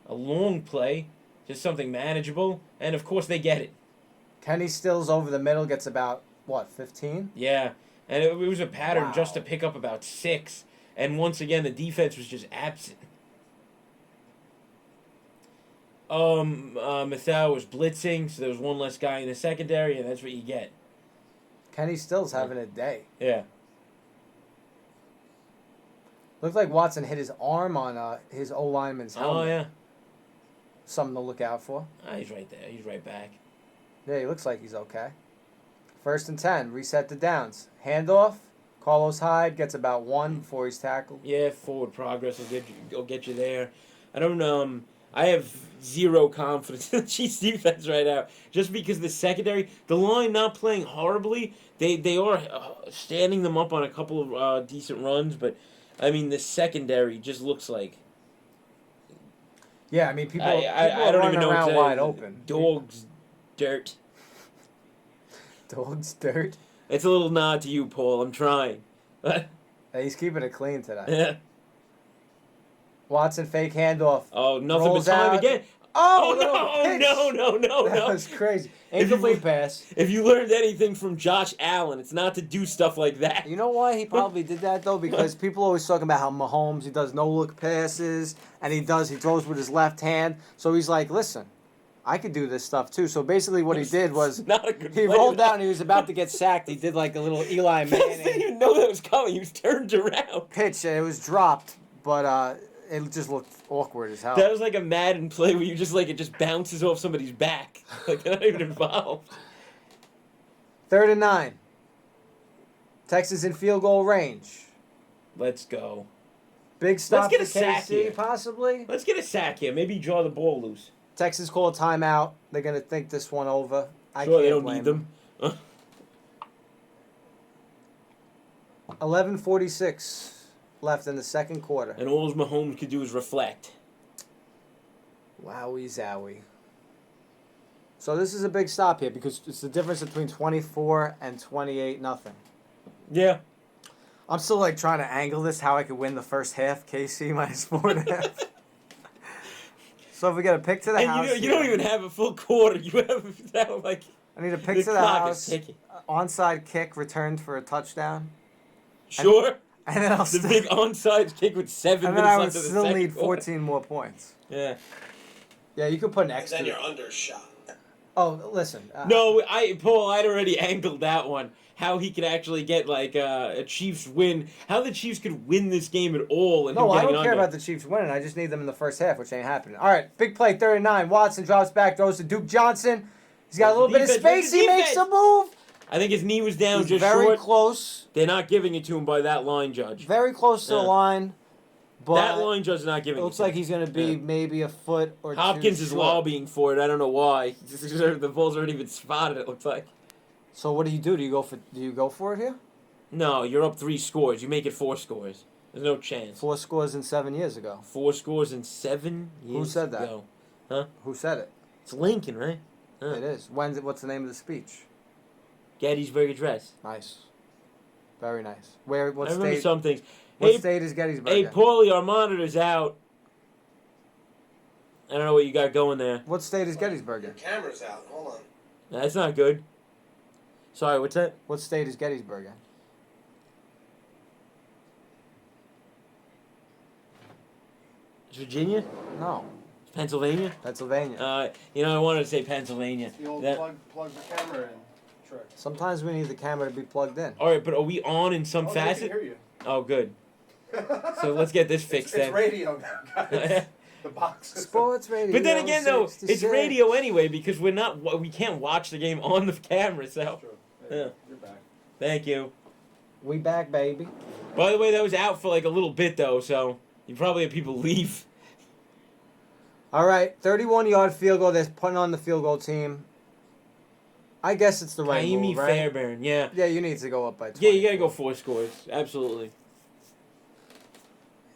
long play, just something manageable. And, of course, they get it. Kenny Stills over the middle, gets about, 15? Yeah, and it was a pattern just to Wow. pick up about 6. And once again, the defense was just absent. Mathau was blitzing, so there was one less guy in the secondary, and that's what you get. Kenny Stills having a day. Yeah. Looked like Watson hit his arm on his O-lineman's helmet. Oh, yeah. Something to look out for. He's right there. He's right back. Yeah, he looks like he's okay. 1st and 10. Reset the downs. Handoff. Carlos Hyde gets about 1 before he's tackled. Yeah, forward progress will get you there. I have zero confidence in the Chiefs defense right now. Just because the secondary, the line not playing horribly, they are standing them up on a couple of decent runs, but I mean the secondary just looks like. Yeah, I mean people I don't even know around what's wide open. Dog's dirt. Dog's dirt. It's a little nod to you, Paul. I'm trying. Hey, he's keeping it clean today. Yeah. Watson fake handoff. Oh, nothing Rolls but time out. again. Oh, No. That was crazy. Incomplete pass. If you learned anything from Josh Allen, it's not to do stuff like that. You know why he probably did that, though? Because people always talking about how Mahomes, he does no-look passes, and he throws with his left hand. So he's like, listen, I could do this stuff, too. So basically what he did was he rolled out and he was about to get sacked. He did like a little Eli He didn't Manning even know that was coming. He was turned around. pitch, and it was dropped, but it just looked awkward as hell. That was like a Madden play where you just it just bounces off somebody's back. Like they're not even involved. 3rd and 9. Texas in field goal range. Let's go. Big stop Let's get for a sack KC, here. possibly. Let's get a sack here. Maybe draw the ball loose. Texas call a timeout. They're going to think this one over. I Sure, can't they don't blame need them. 11:46 left in the second quarter. And all Mahomes could do is reflect. Wowie zowie. So this is a big stop here because it's the difference between 24 and 28-0. Yeah. I'm still trying to angle this how I could win the first half. KC minus 4.5. So if we get a pick to the house, you don't even have a full quarter. You have now I need a pick the to the clock house. is ticking. Onside kick returned for a touchdown. Sure. And then I'll The big onside kick with 7 and then minutes I would left of the still second need quarter. 14 more points. Yeah. Yeah, you could put an And extra. then you're undershot. Oh, listen. No, Paul, I'd already angled that one. How he could actually get a Chiefs win. How the Chiefs could win this game at all. And No, him I getting don't care under. about the Chiefs winning. I just need them in the first half, which ain't happening. All right, big play, 3rd and 9. Watson drops back, throws to Duke Johnson. He's got a little bit of Defense, space. He makes a move. I think his knee was down He's just very short. close. They're not giving it to him by that line judge. Very close to the Yeah. line. But That line judge is not giving it it looks to like him. he's going to be Yeah. maybe a foot or Hopkins two is short. lobbying for it. I don't know why. The ball's already been spotted, it looks like. So what do you do? Do you go for it here? No, you're up 3 scores. You make it 4 scores. There's no chance. 4 scores in 7 years ago. 4 scores in 7 years Who said that? ago. Huh? Who said it? It's Lincoln, right? Huh. It is. What's the name of the speech? Gettysburg Address. Nice. Very nice. What I remember state? some things. What Hey, state is Gettysburg hey, in? Paulie, our monitor's out. I don't know what you got going there. What state is Gettysburg Your in? camera's out. Hold on. That's not good. Sorry, what's that? What state is Gettysburg in? It's Virginia? No. Pennsylvania? Pennsylvania. I wanted to say Pennsylvania. The old That- plug the camera in trick. Sometimes we need the camera to be plugged in. All right, but are we on in some Oh, they can facet? hear you. Oh, good. So let's get this fixed It's then. radio now, guys. The box. Sports radio. But then again, though, 66. it's radio anyway because we can't watch the game on the camera. So, True. Yeah. You're back. thank you. We back, baby. By the way, that was out for a little bit though, so you probably have people leave. All right, 31-yard field goal. They're putting on the field goal team. I guess it's the right Taimi move, right? Fairbairn, yeah. Yeah, you need to go up by 20. Yeah, you gotta go 4 scores. Absolutely.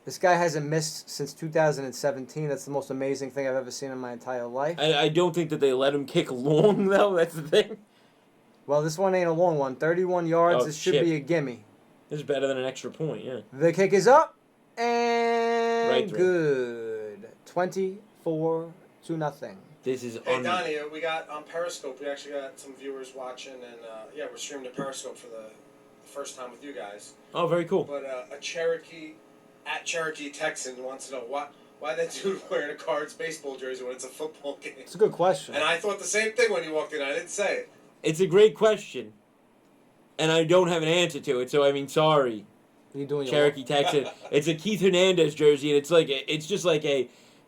This guy hasn't missed since 2017. That's the most amazing thing I've ever seen in my entire life. I don't think that they let him kick long though. That's the thing. Well, this one ain't a long one. 31 yards. Oh, This should shit. be a gimme. This is better than an extra point. Yeah. The kick is up and Right through. good. 24-0. This is Hey, Donnie, we got on Periscope. We actually got some viewers watching, and we're streaming to Periscope for the first time with you guys. Oh, very cool. But a Cherokee Texan wants to know why that dude wearing a Cards baseball jersey when it's a football game. It's a good question. And I thought the same thing when you walked in. I didn't say it. It's a great question, and I don't have an answer to it. So I mean, sorry, You doing your Cherokee Texan. It's a Keith Hernandez jersey, and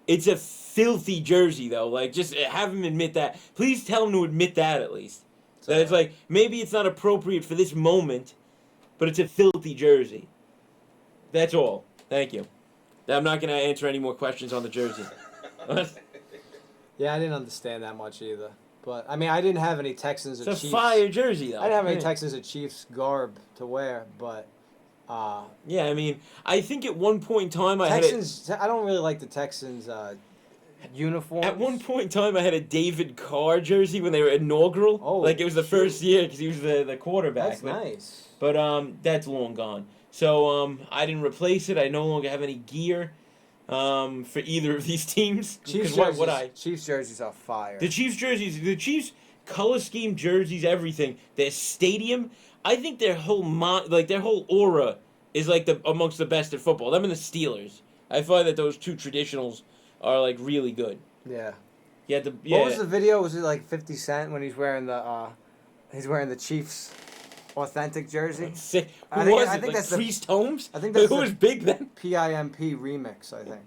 it's a filthy jersey though. Just have him admit that. Please tell him to admit that at least. That it's maybe it's not appropriate for this moment, but it's a filthy jersey. That's all. Thank you. I'm not gonna answer any more questions on the jersey. Yeah, I didn't understand that much either. But, I mean, I didn't have any Texans or It's a Chiefs. fire jersey though. I didn't have any Yeah. Texans or Chiefs garb to wear, but Yeah, I mean, I think at one point in time I Texans, I don't really like the Texans uniforms. At one point in time, I had a David Carr jersey when they were inaugural. Oh, it was the shoot. first year because he was the quarterback. That's nice. But that's long gone. So I didn't replace it. I no longer have any gear. for either of these teams. Chiefs Because why would I? Chiefs jerseys are fire. The Chiefs color scheme jerseys, everything. Their stadium, I think their whole their whole aura is like amongst the best at football. Them and the Steelers. I find that those two traditionals are like really good. Yeah. Yeah. What was the video? Was it like 50 Cent when he's wearing the Chiefs authentic jersey? Sick. I Who think- was I it? think Like that's the- Priest Holmes? I think that's Who the- was big then? PIMP remix, I think.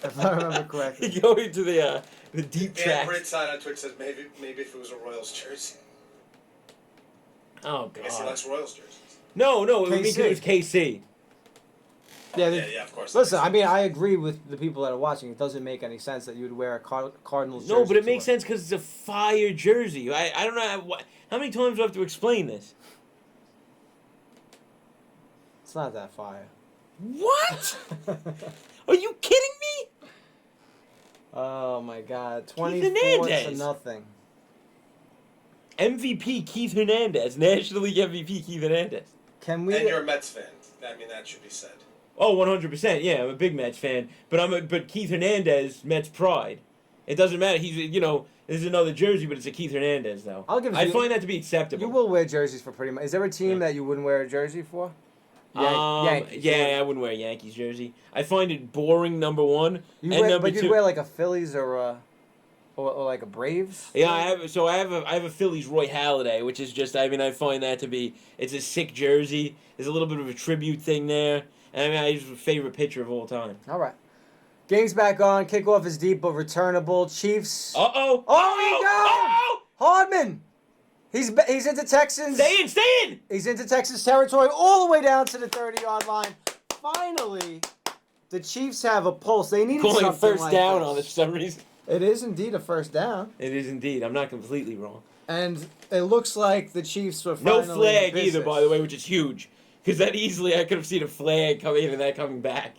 If I remember correctly. You go into the deep Dan tracks. Bridgeside on Twitch says maybe if it was a Royals jersey. Oh I guess he god. likes Royals jerseys. No, it would KC. it was KC. Yeah, Yeah, of course. Listen, I mean, I agree with the people that are watching. It doesn't make any sense that you would wear a Cardinals jersey. No, but it to makes sense because it's a fire jersey. I don't know how many times do I have to explain this. It's not that fire. What? Are you kidding me? Oh my God! Keith 24 to Hernandez. nothing. MVP Keith Hernandez, National League MVP Keith Hernandez. Can we? And you're a Mets fan. I mean, that should be said. Oh, 100%. Yeah, I'm a big Mets fan, but Keith Hernandez, Mets pride. It doesn't matter. He's this is another jersey, but it's a Keith Hernandez though. I'll give it to I you. find that to be acceptable. You will wear jerseys for pretty much. Is there a team that you wouldn't wear a jersey for? Yankees. Yeah, I wouldn't wear a Yankees jersey. I find it boring. Number one, You and wear, number but two. you'd wear like a Phillies or like a Braves. Yeah, I have a Phillies Roy Halladay, which is just I find that to be it's a sick jersey. There's a little bit of a tribute thing there. And he's my favorite pitcher of all time. All right. Game's back on. Kickoff is deep but returnable. Chiefs. Uh-oh. Oh, Hardman. He's into Texans. Stay in! He's into Texas territory all the way down to the 30-yard line. Finally, the Chiefs have a pulse. They needed Calling a something first like down this. on this for some reason. It is indeed a first down. It is indeed. I'm not completely wrong. And it looks like the Chiefs were No finally flag in business. either, by the way, which is huge. Because that easily I could have seen a flag coming back.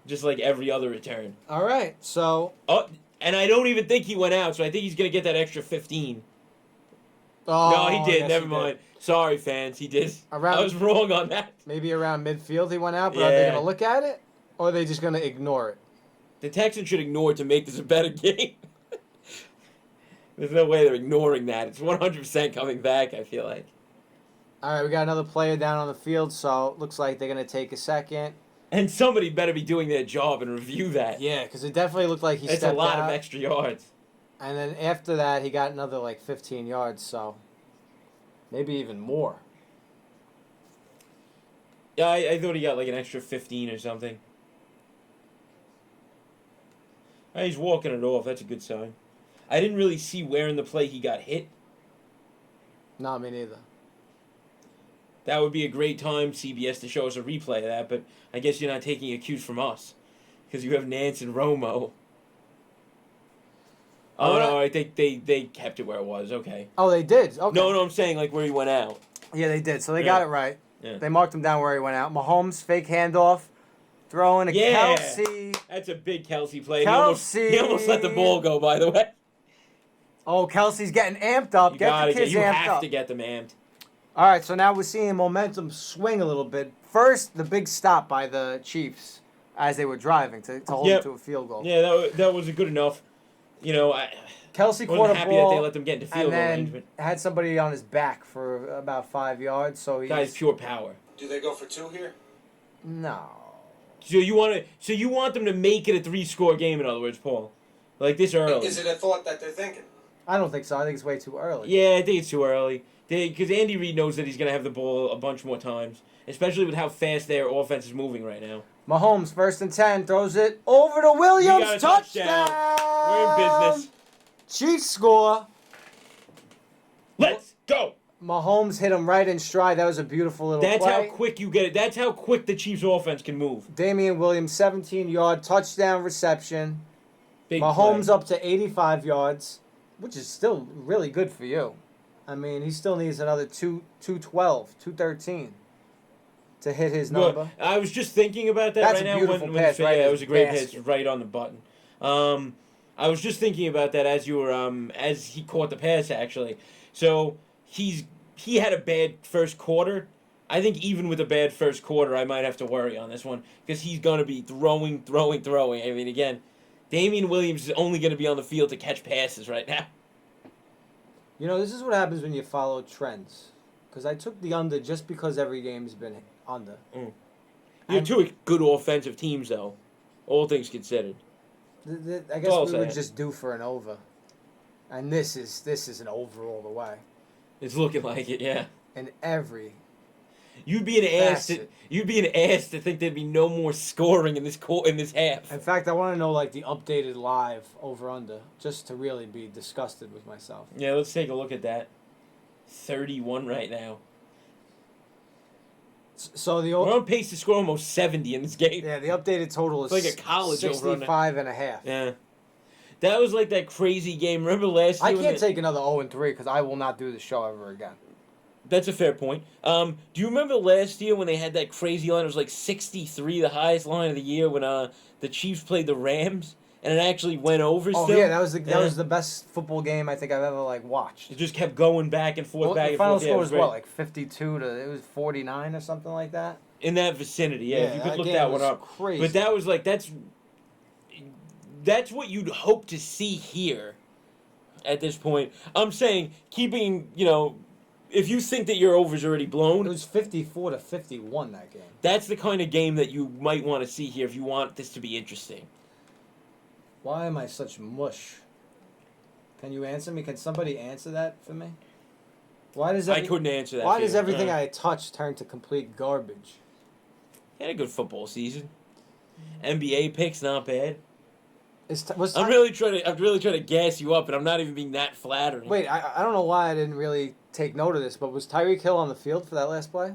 Just like every other return. All right, so... Oh, and I don't even think he went out, so I think he's going to get that extra 15. Oh, No, he did. yes, Never he mind. Sorry, fans. He did. Around- I was wrong on that. Maybe around midfield he went out, but are they Yeah. going to look at it? Or are they just going to ignore it? The Texans should ignore it to make this a better game. There's no way they're ignoring that. It's 100% coming back, I feel like. All right, we got another player down on the field, so it looks like they're going to take a second. And somebody better be doing their job and review that. Yeah, because it definitely looked like he It's stepped a lot out. of extra yards. And then after that, he got another, 15 yards, so maybe even more. Yeah, I thought he got like an extra 15 or something. He's walking it off. That's a good sign. I didn't really see where in the play he got hit. No, me neither. That would be a great time, CBS, to show us a replay of that, but I guess you're not taking a cue from us. Because you have Nance and Romo. Oh, no, I think they kept it where it was. Okay. Oh, they did? Okay. No, I'm saying like where he went out. Yeah, they did, so they Yeah. got it right. Yeah. They marked him down where he went out. Mahomes, fake handoff, throwing a Yeah. Kelsey. That's a big Kelsey play. Kelsey. He almost let the ball go, by the way. Oh, Kelsey's getting amped up. You Get the kids you amped have up. to get them amped. All right, so now we're seeing momentum swing a little bit. First, the big stop by the Chiefs as they were driving to hold Yep. it to a field goal. Yeah, that was a good enough. You know, I Kelsey caught wasn't a happy ball that they let them get into field and then range, but had somebody on his back for about 5 yards. So he's guy's pure power. Do they go for two here? no. So you want them to make it a 3-score game, in other words, Paul, like this early. Is it a thought that they're thinking? I don't think so. I think it's way too early. Yeah, I think it's too early. Because Andy Reid knows that he's gonna have the ball a bunch more times, especially with how fast their offense is moving right now. Mahomes, 1st and 10, throws it over to We Williams. got a Touchdown! We're in business. Chiefs score. Let's go. Mahomes hit him right in stride. That was a beautiful little That's play. how quick you get it. That's how quick the Chiefs' offense can move. Damian Williams, 17-yard touchdown reception. Big Mahomes play. up to 85 yards, which is still really good for you. I mean, he still needs another 212, 213 to hit his Well, number. I was just thinking about that That's right a now. beautiful when pass, right yeah, in it was a great basket. hit right on the button. I was just thinking about that as you were as he caught the pass actually. So he had a bad first quarter, I think even with a bad first quarter, I might have to worry on this one because he's going to be throwing. I mean, again, Damian Williams is only going to be on the field to catch passes right now. You know, this is what happens when you follow trends. Because I took the under just because every game's been under. You have two good offensive teams, though, all things considered. I guess we would just do for an over. And this is an over all the way. It's looking like it, yeah. In every You'd be an ass to think there'd be no more scoring in this half. In fact, I want to know like the updated live over under just to really be disgusted with myself. Yeah, let's take a look at that. 31 right now. So we're on pace to score almost 70 in this game. Yeah, the updated total is like a college 65 and a half. Yeah. That was like that crazy game. Remember last year? I can't take another 0-3 because I will not do the show ever again. That's a fair point. Do you remember last year when they had that crazy line? It was like 63, the highest line of the year, when the Chiefs played the Rams, and it actually went over. Oh still. yeah, that was the best football game I think I've ever watched. It just kept going back and forth, back and forth. The final score was what, like 52 to it was 49 or something like that. In that vicinity, yeah. If you could look that one up. Crazy. But that was like that's what you'd hope to see here. At this point, I'm saying keeping if you think that your over's already blown... It was 54 to 51 that game. That's the kind of game that you might want to see here if you want this to be interesting. Why am I such mush? Can you answer me? Can somebody answer that for me? I couldn't answer that. Why does everything I touch turn to complete garbage? He had a good football season. NBA picks, not bad. I'm really trying to gas you up, and I'm not even being that flattering. Wait, I don't know why I didn't really take note of this, but was Tyreek Hill on the field for that last play?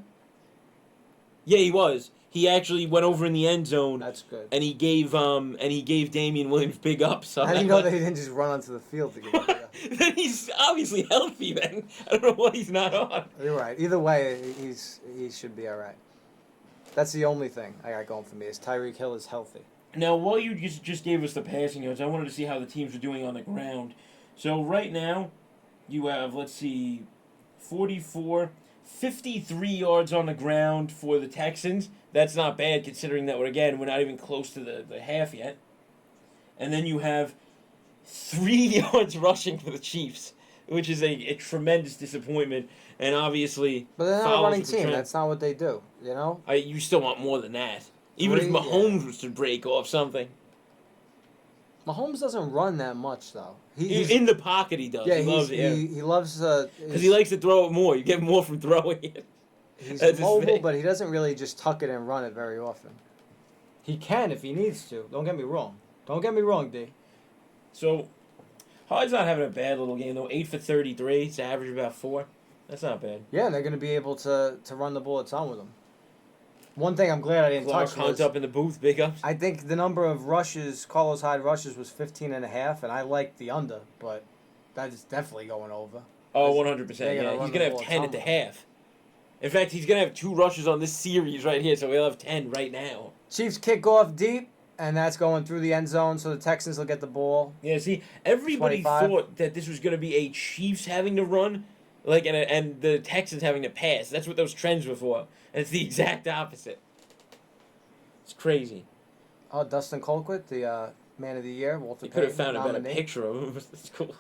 Yeah, he was. He actually went over in the end zone. That's good. And he gave Damian Williams big ups. How do you know that he didn't just run onto the field to get big up? Then he's obviously healthy. Then I don't know what he's not on. You're right. Either way, he should be all right. That's the only thing I got going for me is Tyreek Hill is healthy. Now, while you just gave us the passing yards, I wanted to see how the teams are doing on the ground. So right now, you have, let's see, 44, 53 yards on the ground for the Texans. That's not bad considering that, we're not even close to the half yet. And then you have 3 yards rushing for the Chiefs, which is a tremendous disappointment. And obviously, but they're not a running team. That's not what they do, you know? You still want more than that. Even if Mahomes was to break off something. Mahomes doesn't run that much, though. He's in the pocket, he does. Yeah, he loves it. Yeah. He loves... Because he likes to throw it more. You get more from throwing it. He's mobile, but he doesn't really just tuck it and run it very often. He can if he needs to. Don't get me wrong. Don't get me wrong, D. So, Hyde's not having a bad little game, though. 8 for 33. It's average about 4. That's not bad. Yeah, and they're going to be able to run the ball a ton with him. One thing I'm glad I didn't touch was... up in the booth, big ups. I think the number of rushes, Carlos Hyde rushes, was 15.5, and I like the under, but that is definitely going over. Oh, 100%. Yeah. He's going to have 10 at the half. In fact, he's going to have 2 rushes on this series right here, so he'll have 10 right now. Chiefs kick off deep, and that's going through the end zone, so the Texans will get the ball. Yeah, see, everybody 25. thought that this was going to be a Chiefs having to run, and the Texans having to pass. That's what those trends were for. And it's the exact opposite. It's crazy. Oh, Dustin Colquitt, the Man of the Year, Walter You could have Payton, found a better nominee. picture of him. That's cool.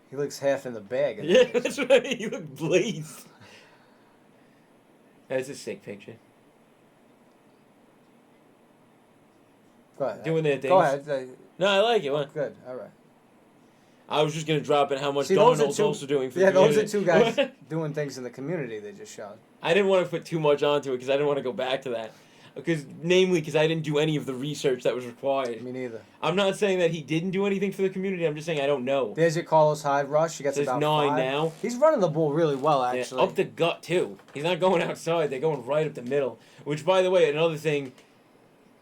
He looks half in the bag. Yeah, that's right. He looked blazed. That's a sick picture. Go ahead. Doing their things. Go ahead. No, I like it. What? Good. All right. I was just going to drop in how much Donald's also doing for the those community. are 2 guys doing things in the community they just showed. I didn't want to put too much onto it because I didn't want to go back to that. Namely, because I didn't do any of the research that was required. Me neither. I'm not saying that he didn't do anything for the community. I'm just saying I don't know. There's your Carlos Hyde rush. He gets There's about 9 5. now. He's running the ball really well, actually. Yeah, up the gut, too. He's not going outside. They're going right up the middle. Which, by the way, another thing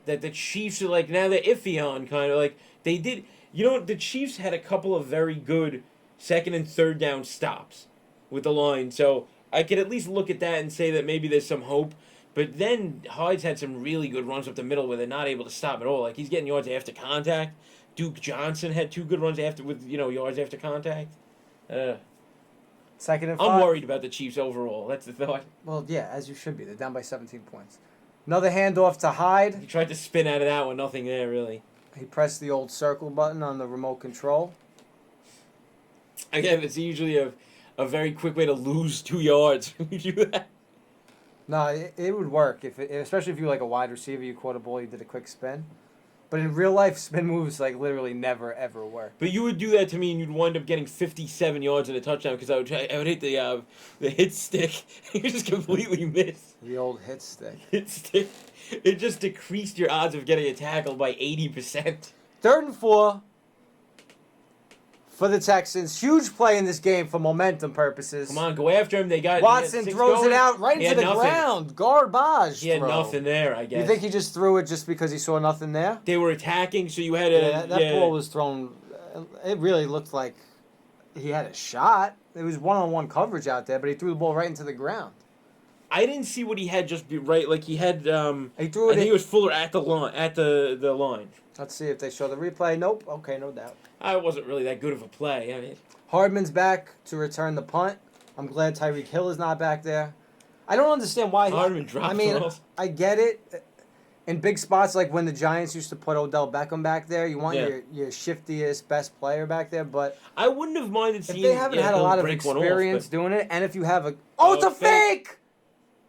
that the Chiefs are now they're iffy on, kind of they did. The Chiefs had a couple of very good 2nd and 3rd down stops with the line. So I could at least look at that and say that maybe there's some hope. But then Hyde's had some really good runs up the middle where they're not able to stop at all. He's getting yards after contact. Duke Johnson had 2 good runs with yards after contact. 2nd and 5. I'm worried about the Chiefs overall. That's the thought. Well, yeah, as you should be. They're down by 17 points. Another handoff to Hyde. He tried to spin out of that one. Nothing there, really. He pressed the old circle button on the remote control. Again, it's usually a very quick way to lose 2 yards when you do that. No, it would work, especially if you were like a wide receiver, you caught a ball, you did a quick spin. But in real life, spin moves like literally never, ever work. But you would do that to me, and you'd wind up getting 57 yards and a touchdown because I would hit the hit stick. You just completely miss. The old hit stick. Hit stick. It just decreased your odds of getting a tackle by 80%. 3rd and 4 for the Texans. Huge play in this game for momentum purposes. Come on, go after him. Watson throws it out right into the ground. Garbage. He had throw. nothing there, I guess. You think he just threw it just because he saw nothing there? They were attacking, so you had a... That ball was thrown... It really looked like he had a shot. It was one-on-one coverage out there, but he threw the ball right into the ground. I didn't see what he had just be right. Like, he had... He threw it I think it was Fuller at the line. At the line. Let's see if they show the replay. Nope. Okay, no doubt. I wasn't really that good of a play. I mean... Hardman's back to return the punt. I'm glad Tyreek Hill is not back there. I don't understand why. Hardman dropped I mean, balls. I get it. In big spots like when the Giants used to put Odell Beckham back there, you want your shiftiest, best player back there. But I wouldn't have minded seeing... If they haven't had a lot of experience doing it, and if you have a... Oh, it's a fake!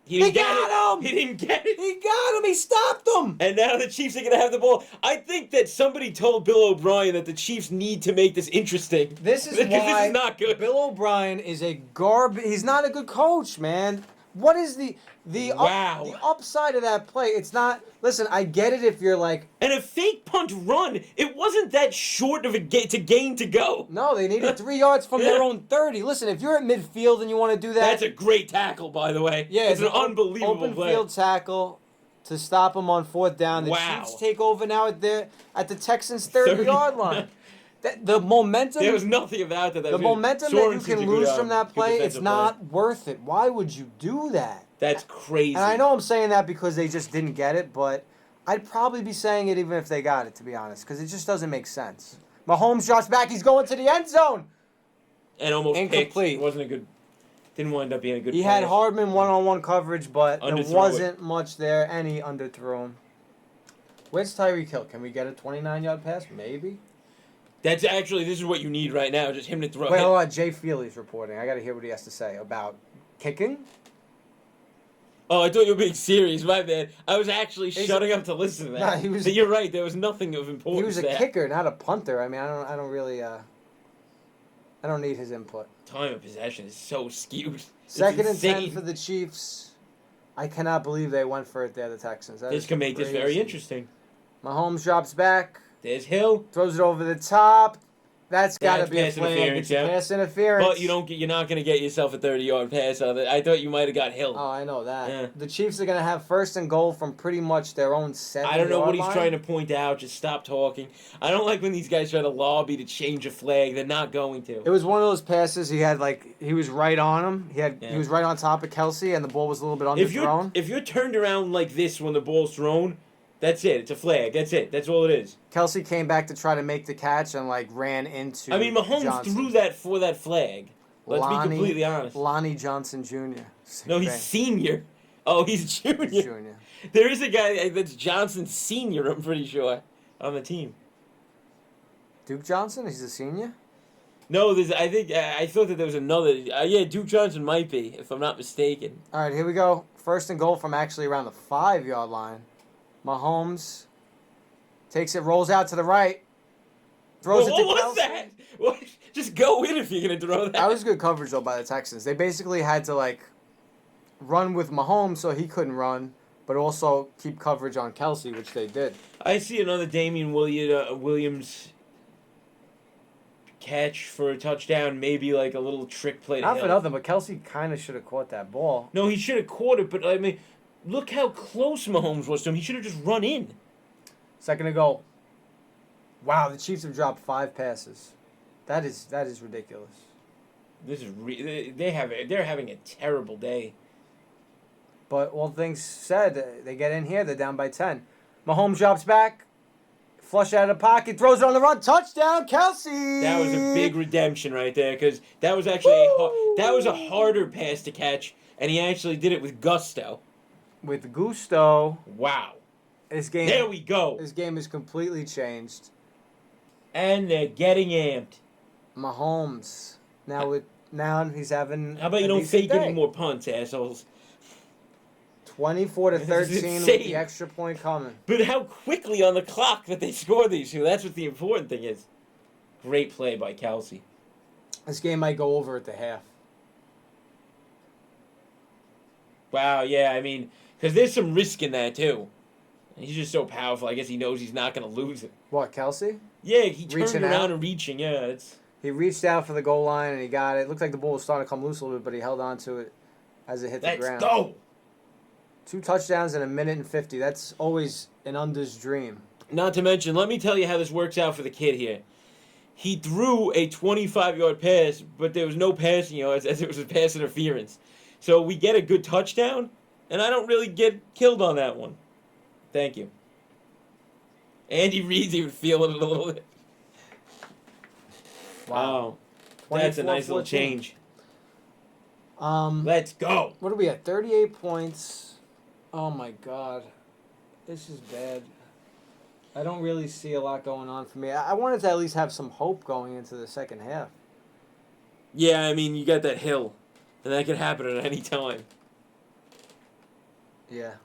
He got him! He didn't get it. He got him! He stopped him! And now the Chiefs are going to have the ball. I think that somebody told Bill O'Brien that the Chiefs need to make this interesting. This is why this is not good. Bill O'Brien is a He's not a good coach, man. What is the upside of that play? It's not... Listen, I get it if you're like... And a fake punt run, it wasn't that short of a to gain to go. No, they needed 3 yards from their own 30. Listen, if you're at midfield and you want to do that... That's a great tackle, by the way. Yeah, it's an unbelievable open play. Field tackle to stop them on 4th down. The Wow. Chiefs take over now at the Texans' 30-yard line. The momentum... There was nothing about that. The momentum that you can lose from that play, it's not worth it. Why would you do that? That's crazy. And I know I'm saying that because they just didn't get it, but I'd probably be saying it even if they got it, to be honest, because it just doesn't make sense. Mahomes drops back. He's going to the end zone. And almost incomplete. Picked. It wasn't a good... Didn't wind up being a good He pass. had Hardman one-on-one coverage, but there Underthrew wasn't much there, and he underthrew him. Where's Tyreek Hill? Can we get a 29-yard pass? Maybe. That's actually... This is what you need right now, just him to throw. Wait, hold on. Jay Feely's reporting. I got to hear what he has to say about kicking. Oh, I thought you were being serious. My bad. I was actually shutting up to listen to that. Nah, he was. But you're right. There was nothing of importance. He was a there. kicker, not a punter. I mean, I don't really. I don't need his input. Time of possession is so skewed. It's 2nd and 10 insane. for the Chiefs. I cannot believe they went for it there, the Texans. This can make this very crazy. interesting. Mahomes drops back. There's Hill. Throws it over the top. That's got to be a pass flag. interference, It's pass interference. But you're not going to get yourself a 30-yard pass out of it. I thought you might have got Hill. Oh, I know that. Yeah. The Chiefs are going to have 1st and goal from pretty much their own 7-yard I don't know what he's line. trying to point out. Just stop talking. I don't like when these guys try to lobby to change a flag. They're not going to. It was one of those passes he was right on him. He was right on top of Kelsey, and the ball was a little bit underthrown. If you're turned around like this when the ball's thrown, that's it. It's a flag. That's it. That's all it is. Kelsey came back to try to make the catch and ran into. I mean, Mahomes Johnson. threw that for that flag. Let's be completely honest. Lonnie Johnson Jr. No, he's senior. Oh, he's junior. He's junior. There is a guy that's Johnson senior, I'm pretty sure, on the team. Duke Johnson? He's a senior? No, I thought that there was another. Yeah, Duke Johnson might be, if I'm not mistaken. All right, here we go. 1st and goal from actually around the 5-yard line. Mahomes takes it, rolls out to the right, throws it to Kelsey. What was that? What? Just go in if you're going to throw that. That was good coverage, though, by the Texans. They basically had to, run with Mahomes so he couldn't run, but also keep coverage on Kelsey, which they did. I see another Damian Williams catch for a touchdown, maybe a little trick play to Not for Hill. nothing, but Kelsey kind of should have caught that ball. No, he should have caught it, but, I mean, look how close Mahomes was to him. He should have just run in. 2nd and goal. Wow, the Chiefs have dropped 5 passes. That is ridiculous. This is they're having a terrible day. But all things said, they get in here, they're down by 10. Mahomes drops back, flush out of the pocket, throws it on the run, touchdown, Kelsey. That was a big redemption right there because that was actually a harder pass to catch, and he actually did it with gusto. With gusto. Wow. This game. There we go. This game is completely changed. And they're getting amped. Mahomes. Now he's having. How about you don't fake any more punts, assholes? 24-13 with the extra point coming. But how quickly on the clock that they score these two. That's what the important thing is. Great play by Kelsey. This game might go over at the half. Wow, yeah, I mean, because there's some risk in that, too. He's just so powerful. I guess he knows he's not going to lose it. What, Kelsey? Yeah, he turned Reaching around out? and reaching, yeah. He reached out for the goal line and he got it. It looked like the ball was starting to come loose a little bit, but he held on to it as it hit the ground. Let's go! 2 touchdowns in a minute and 50. That's always an under's dream. Not to mention, let me tell you how this works out for the kid here. He threw a 25-yard pass, but there was no passing yards as it was a pass interference. So we get a good touchdown, and I don't really get killed on that one. Thank you. Andy Reid's even feeling it a little bit. Wow. That's a nice little change. Let's go. What are we at? 38 points. Oh, my God. This is bad. I don't really see a lot going on for me. I wanted to at least have some hope going into the second half. Yeah, I mean, you got that hill, and that could happen at any time. Yeah.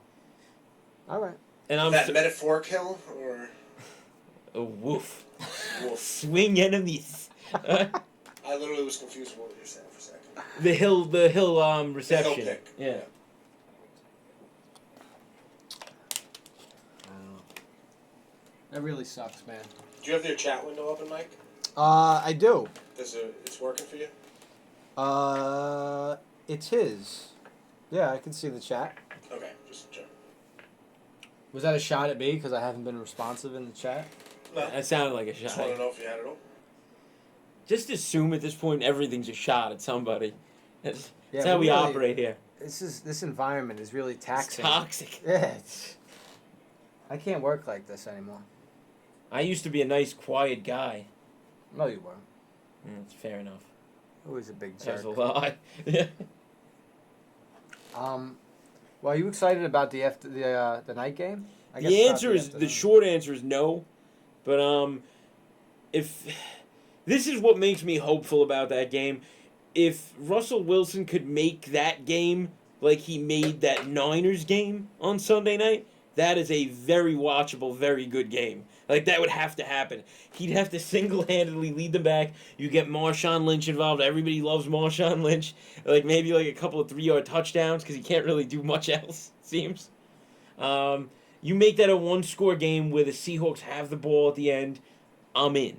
All right. And I'm that metaphoric hill or a woof. Woof. Swing enemies. I literally was confused with what you were saying for a second. The hill reception. The hill pick. Yeah. That really sucks, man. Do you have your chat window open, Mike? I do. It's working for you? It's his. Yeah, I can see the chat. Okay, just check. Was that a shot at me because I haven't been responsive in the chat? No. That sounded like a shot. Just want to know if you had it all. Just assume at this point everything's a shot at somebody. That's how we really operate here. This environment is really taxing. It's toxic. Yeah, I can't work like this anymore. I used to be a nice, quiet guy. No, you weren't. That's fair enough. Always a big jerk. That's a lie. Well, are you excited about the night game? I guess the short answer is no, but if this is what makes me hopeful about that game, if Russell Wilson could make that game like he made that Niners game on Sunday night, that is a very watchable, very good game. Like, that would have to happen. He'd have to single-handedly lead them back. You get Marshawn Lynch involved. Everybody loves Marshawn Lynch. Like, maybe like a couple of 3-yard touchdowns because he can't really do much else, it seems. You make that a one-score game where the Seahawks have the ball at the end, I'm in.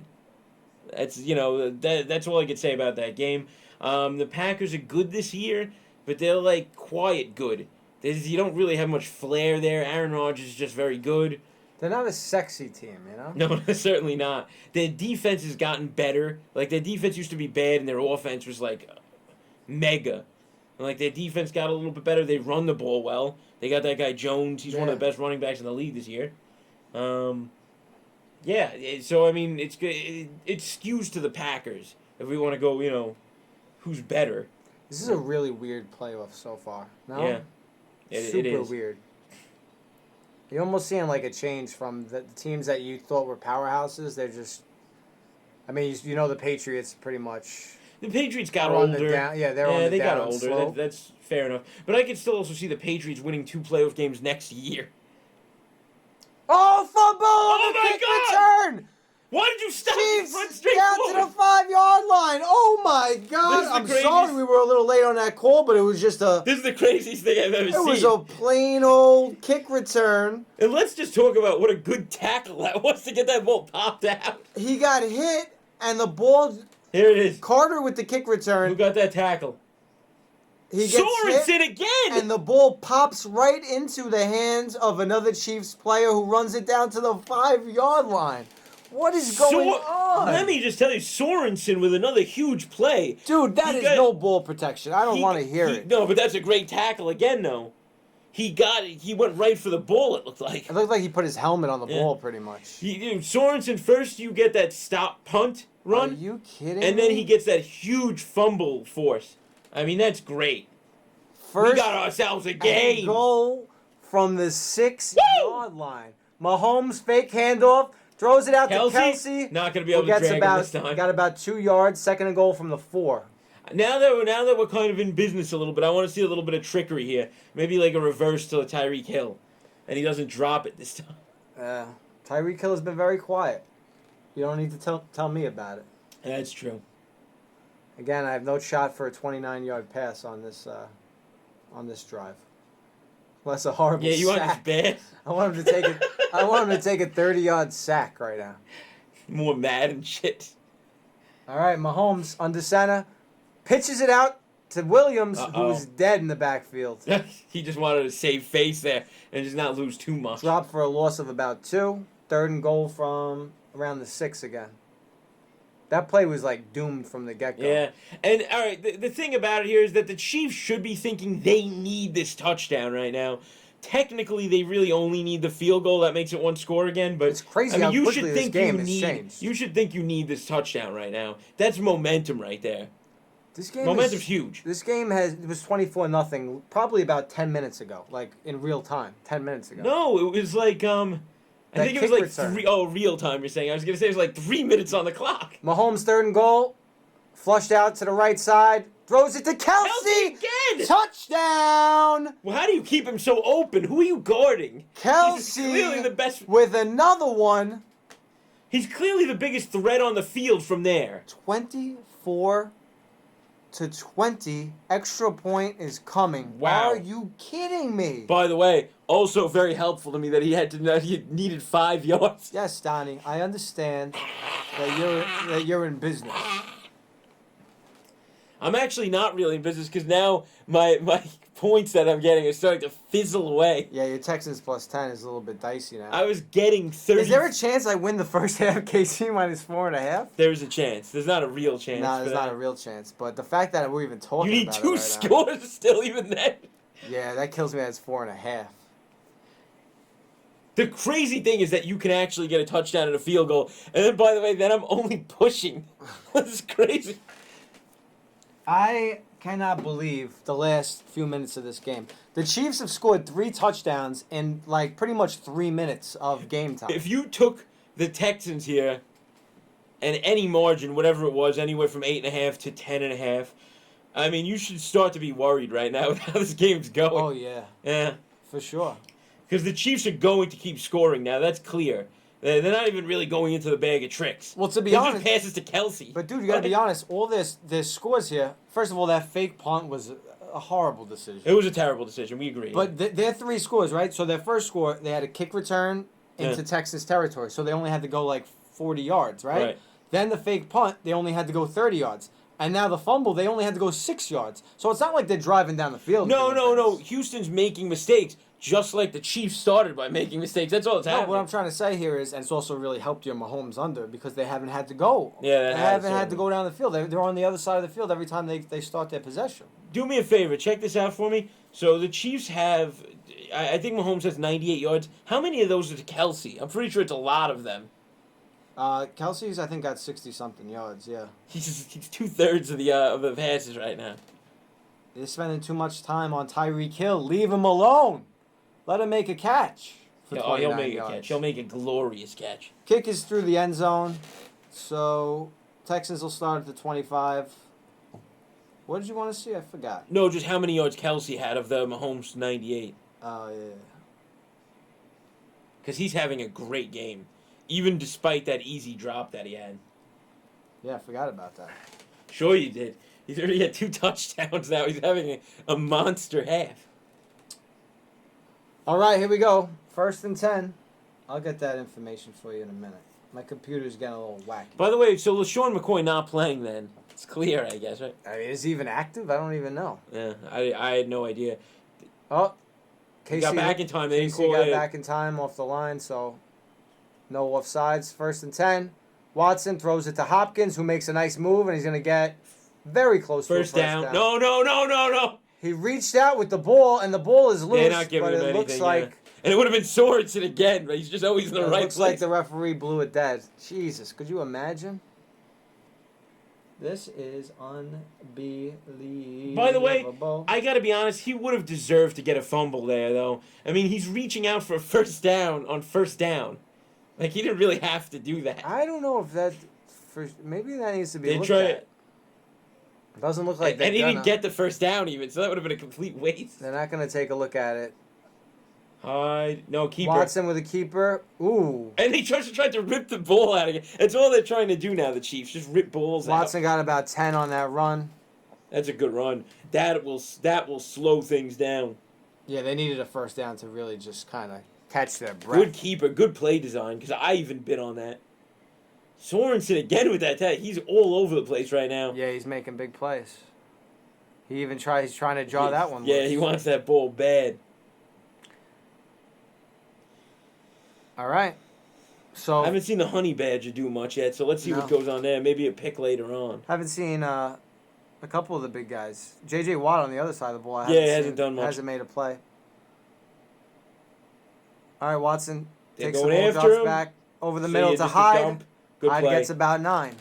That's all I could say about that game. The Packers are good this year, but they're like quiet good. You don't really have much flair there. Aaron Rodgers is just very good. They're not a sexy team, you know? No, certainly not. Their defense has gotten better. Like, their defense used to be bad, and their offense was, like, mega. And, like, their defense got a little bit better. They run the ball well. They got that guy Jones. He's one of the best running backs in the league this year. So, I mean, it's good. It skews to the Packers if we want to go, who's better. This is a really weird playoff so far. No? Yeah. Super it is. weird. You're almost seeing like a change from the teams that you thought were powerhouses. They're just, I mean, the Patriots pretty much. The Patriots got they're older. On the down, yeah, they're on the they down got older. slope. That's fair enough. But I could still also see the Patriots winning 2 playoff games next year. Oh, fumble! Oh my God! Return! Why did you stop? Chiefs Run straight down forward. to the 5-yard line. Oh my God! I'm sorry we were a little late on that call, but it was just a. This is the craziest thing I've ever seen. It was a plain old kick return. And let's just talk about what a good tackle that was to get that ball popped out. He got hit, and the ball. Here it is. Carter with the kick return. Who got that tackle? He gets Sorensen hit, again! and the ball pops right into the hands of another Chiefs player who runs it down to the 5-yard line. What is going on? Let me just tell you, Sorensen with another huge play. Dude, that is no ball protection. I don't want to hear it. No, but that's a great tackle again, though. He went right for the ball, it looked like. It looked like he put his helmet on the ball pretty much. Sorensen, first you get that stop punt run. Are you kidding And then me? he gets that huge fumble force. I mean, that's great. First We got ourselves a game. goal from the 6-yard line. Mahomes fake handoff, throws it out to Kelsey. Not going to be able to drag him this time. Got about 2 yards, second and goal from the 4. Now that we're kind of in business a little bit, I want to see a little bit of trickery here. Maybe like a reverse to Tyreek Hill. And he doesn't drop it this time. Tyreek Hill has been very quiet. You don't need to tell me about it. That's true. Again, I have no shot for a 29-yard pass on this drive. Well, that's a horrible Yeah, you sack. want this bad? I want him to take it. I want him to take a 30-yard sack right now. More mad and shit. All right, Mahomes under center, pitches it out to Williams, who's dead in the backfield. He just wanted to save face there and just not lose too much. Drop for a loss of about 2. Third and goal from around the 6 again. That play was like doomed from the get-go. Yeah, and all right, the thing about it here is that the Chiefs should be thinking they need this touchdown right now. Technically, they really only need the field goal that makes it one score again. But It's crazy I mean, how you quickly should this think game you has need. changed. You should think you need this touchdown right now. That's momentum right there. This game Momentum's huge. This game it was 24-0 probably about 10 minutes ago, like in real time, 10 minutes ago. No, it was like I think it was kick like return. real time. You're saying I was gonna say it was like 3 minutes on the clock. Mahomes third and goal, flushed out to the right side, throws it to Kelsey. Again. Touchdown. Well, how do you keep him so open? Who are you guarding? Kelsey He's clearly the best. with another one. He's clearly the biggest threat on the field from there. 24-20. Extra point is coming. Wow. Are you kidding me? By the way, also very helpful to me that he needed 5 yards. Yes, Donnie, I understand that you're in business. I'm actually not really in business because now my points that I'm getting are starting to fizzle away. Yeah, your Texans plus 10 is a little bit dicey now. I was getting 30. Is there a chance I win the first half KC minus 4.5? There's a chance. There's not a real chance. No, there's not a real chance. But the fact that we're even talking You need about 2 it right scores still, even then. now, yeah, that kills me that it's 4.5. The crazy thing is that you can actually get a touchdown and a field goal. And then, by the way, then I'm only pushing. This is crazy. I cannot believe the last few minutes of this game. The Chiefs have scored 3 touchdowns in like pretty much 3 minutes of game time. If you took the Texans here and any margin, whatever it was, anywhere from 8.5 to 10.5, I mean, you should start to be worried right now with how this game's going. Oh, yeah. Yeah. For sure. Because the Chiefs are going to keep scoring now. That's clear. They're not even really going into the bag of tricks. Well, to be They honest, just passes to Kelsey. but dude, you gotta be honest. All this scores here. First of all, that fake punt was a horrible decision. It was a terrible decision. We agree. But their 3 scores, right? So their first score, they had a kick return into Texas territory, so they only had to go like 40 yards, right? Right. Then the fake punt, they only had to go 30 yards. And now the fumble, they only had to go 6 yards. So it's not like they're driving down the field. No. Houston's making mistakes, just like the Chiefs started by making mistakes. That's all that's No, happening. what I'm trying to say here is, and it's also really helped your Mahomes under because they haven't had to go. Yeah, they haven't had to go down the field. They're on the other side of the field every time they start their possession. Do me a favor. Check this out for me. So the Chiefs have, I think Mahomes has 98 yards. How many of those are to Kelsey? I'm pretty sure it's a lot of them. Kelsey's, I think, got 60-something yards, yeah. He's 2/3 of the passes right now. They're spending too much time on Tyreek Hill. Leave him alone. Let him make a catch for 29 he'll make yards. a catch. He'll make a glorious catch. Kick is through the end zone, so Texans will start at the 25. What did you want to see? I forgot. No, just how many yards Kelsey had of the Mahomes 98. Oh, yeah. Because he's having a great game, even despite that easy drop that he had. Yeah, I forgot about that. Sure you did. He's already had 2 touchdowns now. He's having a monster half. All right, here we go. 1st and 10. I'll get that information for you in a minute. My computer's getting a little wacky. By the way, so LaShawn McCoy not playing then. It's clear, I guess, right? I mean, is he even active? I don't even know. Yeah, I had no idea. Oh, He got back in time. They didn't Casey call got it. back in time off the line, so no offsides. 1st and 10. Watson throws it to Hopkins, who makes a nice move, and he's going to get very close First to a down. No. He reached out with the ball, and the ball is loose. They're not giving but him it anything. looks like And it would have been Sorensen again, but he's just always in the right looks place. like the referee blew it dead. Jesus, could you imagine? This is unbelievable. By the way, I got to be honest, he would have deserved to get a fumble there, though. I mean, he's reaching out for a first down on first down. Like, he didn't really have to do that. I don't know if that... maybe that needs to be looked at. It doesn't look like and he didn't get the first down even, so that would have been a complete waste. They're not going to take a look at it. No, keeper. Watson with a keeper. Ooh. And he tried to rip the ball out again. That's all they're trying to do now, the Chiefs. Just rip balls out. Watson got about 10 on that run. That's a good run. That will slow things down. Yeah, they needed a first down to really just kind of catch their breath. Good keeper, good play design, because I even bid on that. Sorensen again with that tag. He's all over the place right now. Yeah, he's making big plays. He's trying to draw that one. Yeah, loose. he wants that ball bad. All right. So I haven't seen the Honey Badger do much yet, so let's see what goes on there. Maybe a pick later on. Haven't seen a couple of the big guys. J.J. Watt on the other side of the ball. Hasn't done much. Hasn't made a play. All right, Watson They're takes the going ball, after drops him. back over the See middle you, to just a Hyde. dump. Good Hyde play. gets about 9.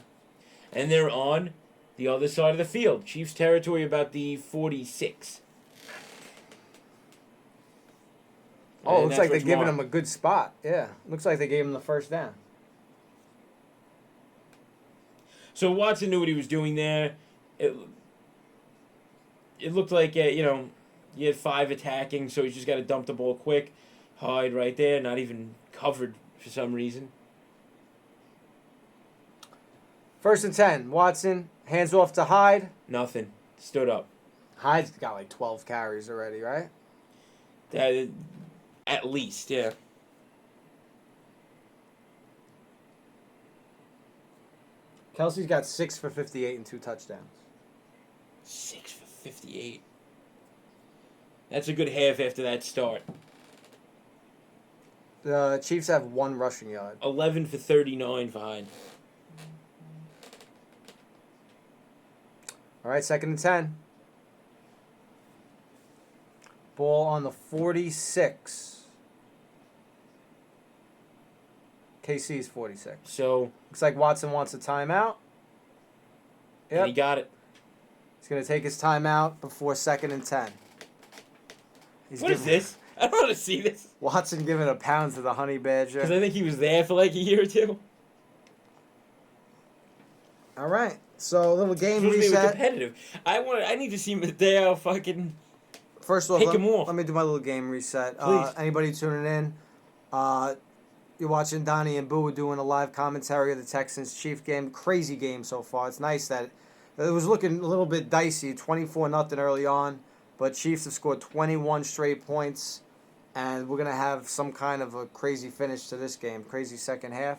And they're on the other side of the field. Chiefs territory about the 46. Oh, And looks that's like they're what's giving marked. him a good spot. Yeah, looks like they gave him the first down. So Watson knew what he was doing there. It looked like, you had 5 attacking, so he's just got to dump the ball quick. Hyde right there, not even covered for some reason. 1st and 10. Watson hands off to Hyde. Nothing. Stood up. Hyde's got like 12 carries already, right? At least, yeah. Kelsey's got 6 for 58 and 2 touchdowns. 6 for 58. That's a good half after that start. The Chiefs have 1 rushing yard. 11 for 39 for Hyde. All right, 2nd and 10. Ball on the 46. KC's 46. So, Looks like Watson wants a timeout. and he Yep. got it. He's going to take his timeout before 2nd and 10. What is this? I don't want to see this. Watson giving a pound to the Honey Badger. Because I think he was there for like a year or two. All right. So a little game Supposed to be reset. competitive. I need to see Mateo fucking. First off, Pick him off. let me do my little game reset. Please. Anybody tuning in, you're watching Donnie and Boo doing a live commentary of the Texans Chief game. Crazy game so far. It's nice that it was looking a little bit dicey, 24-0 early on, but Chiefs have scored 21 straight points, and we're gonna have some kind of a crazy finish to this game. Crazy second half.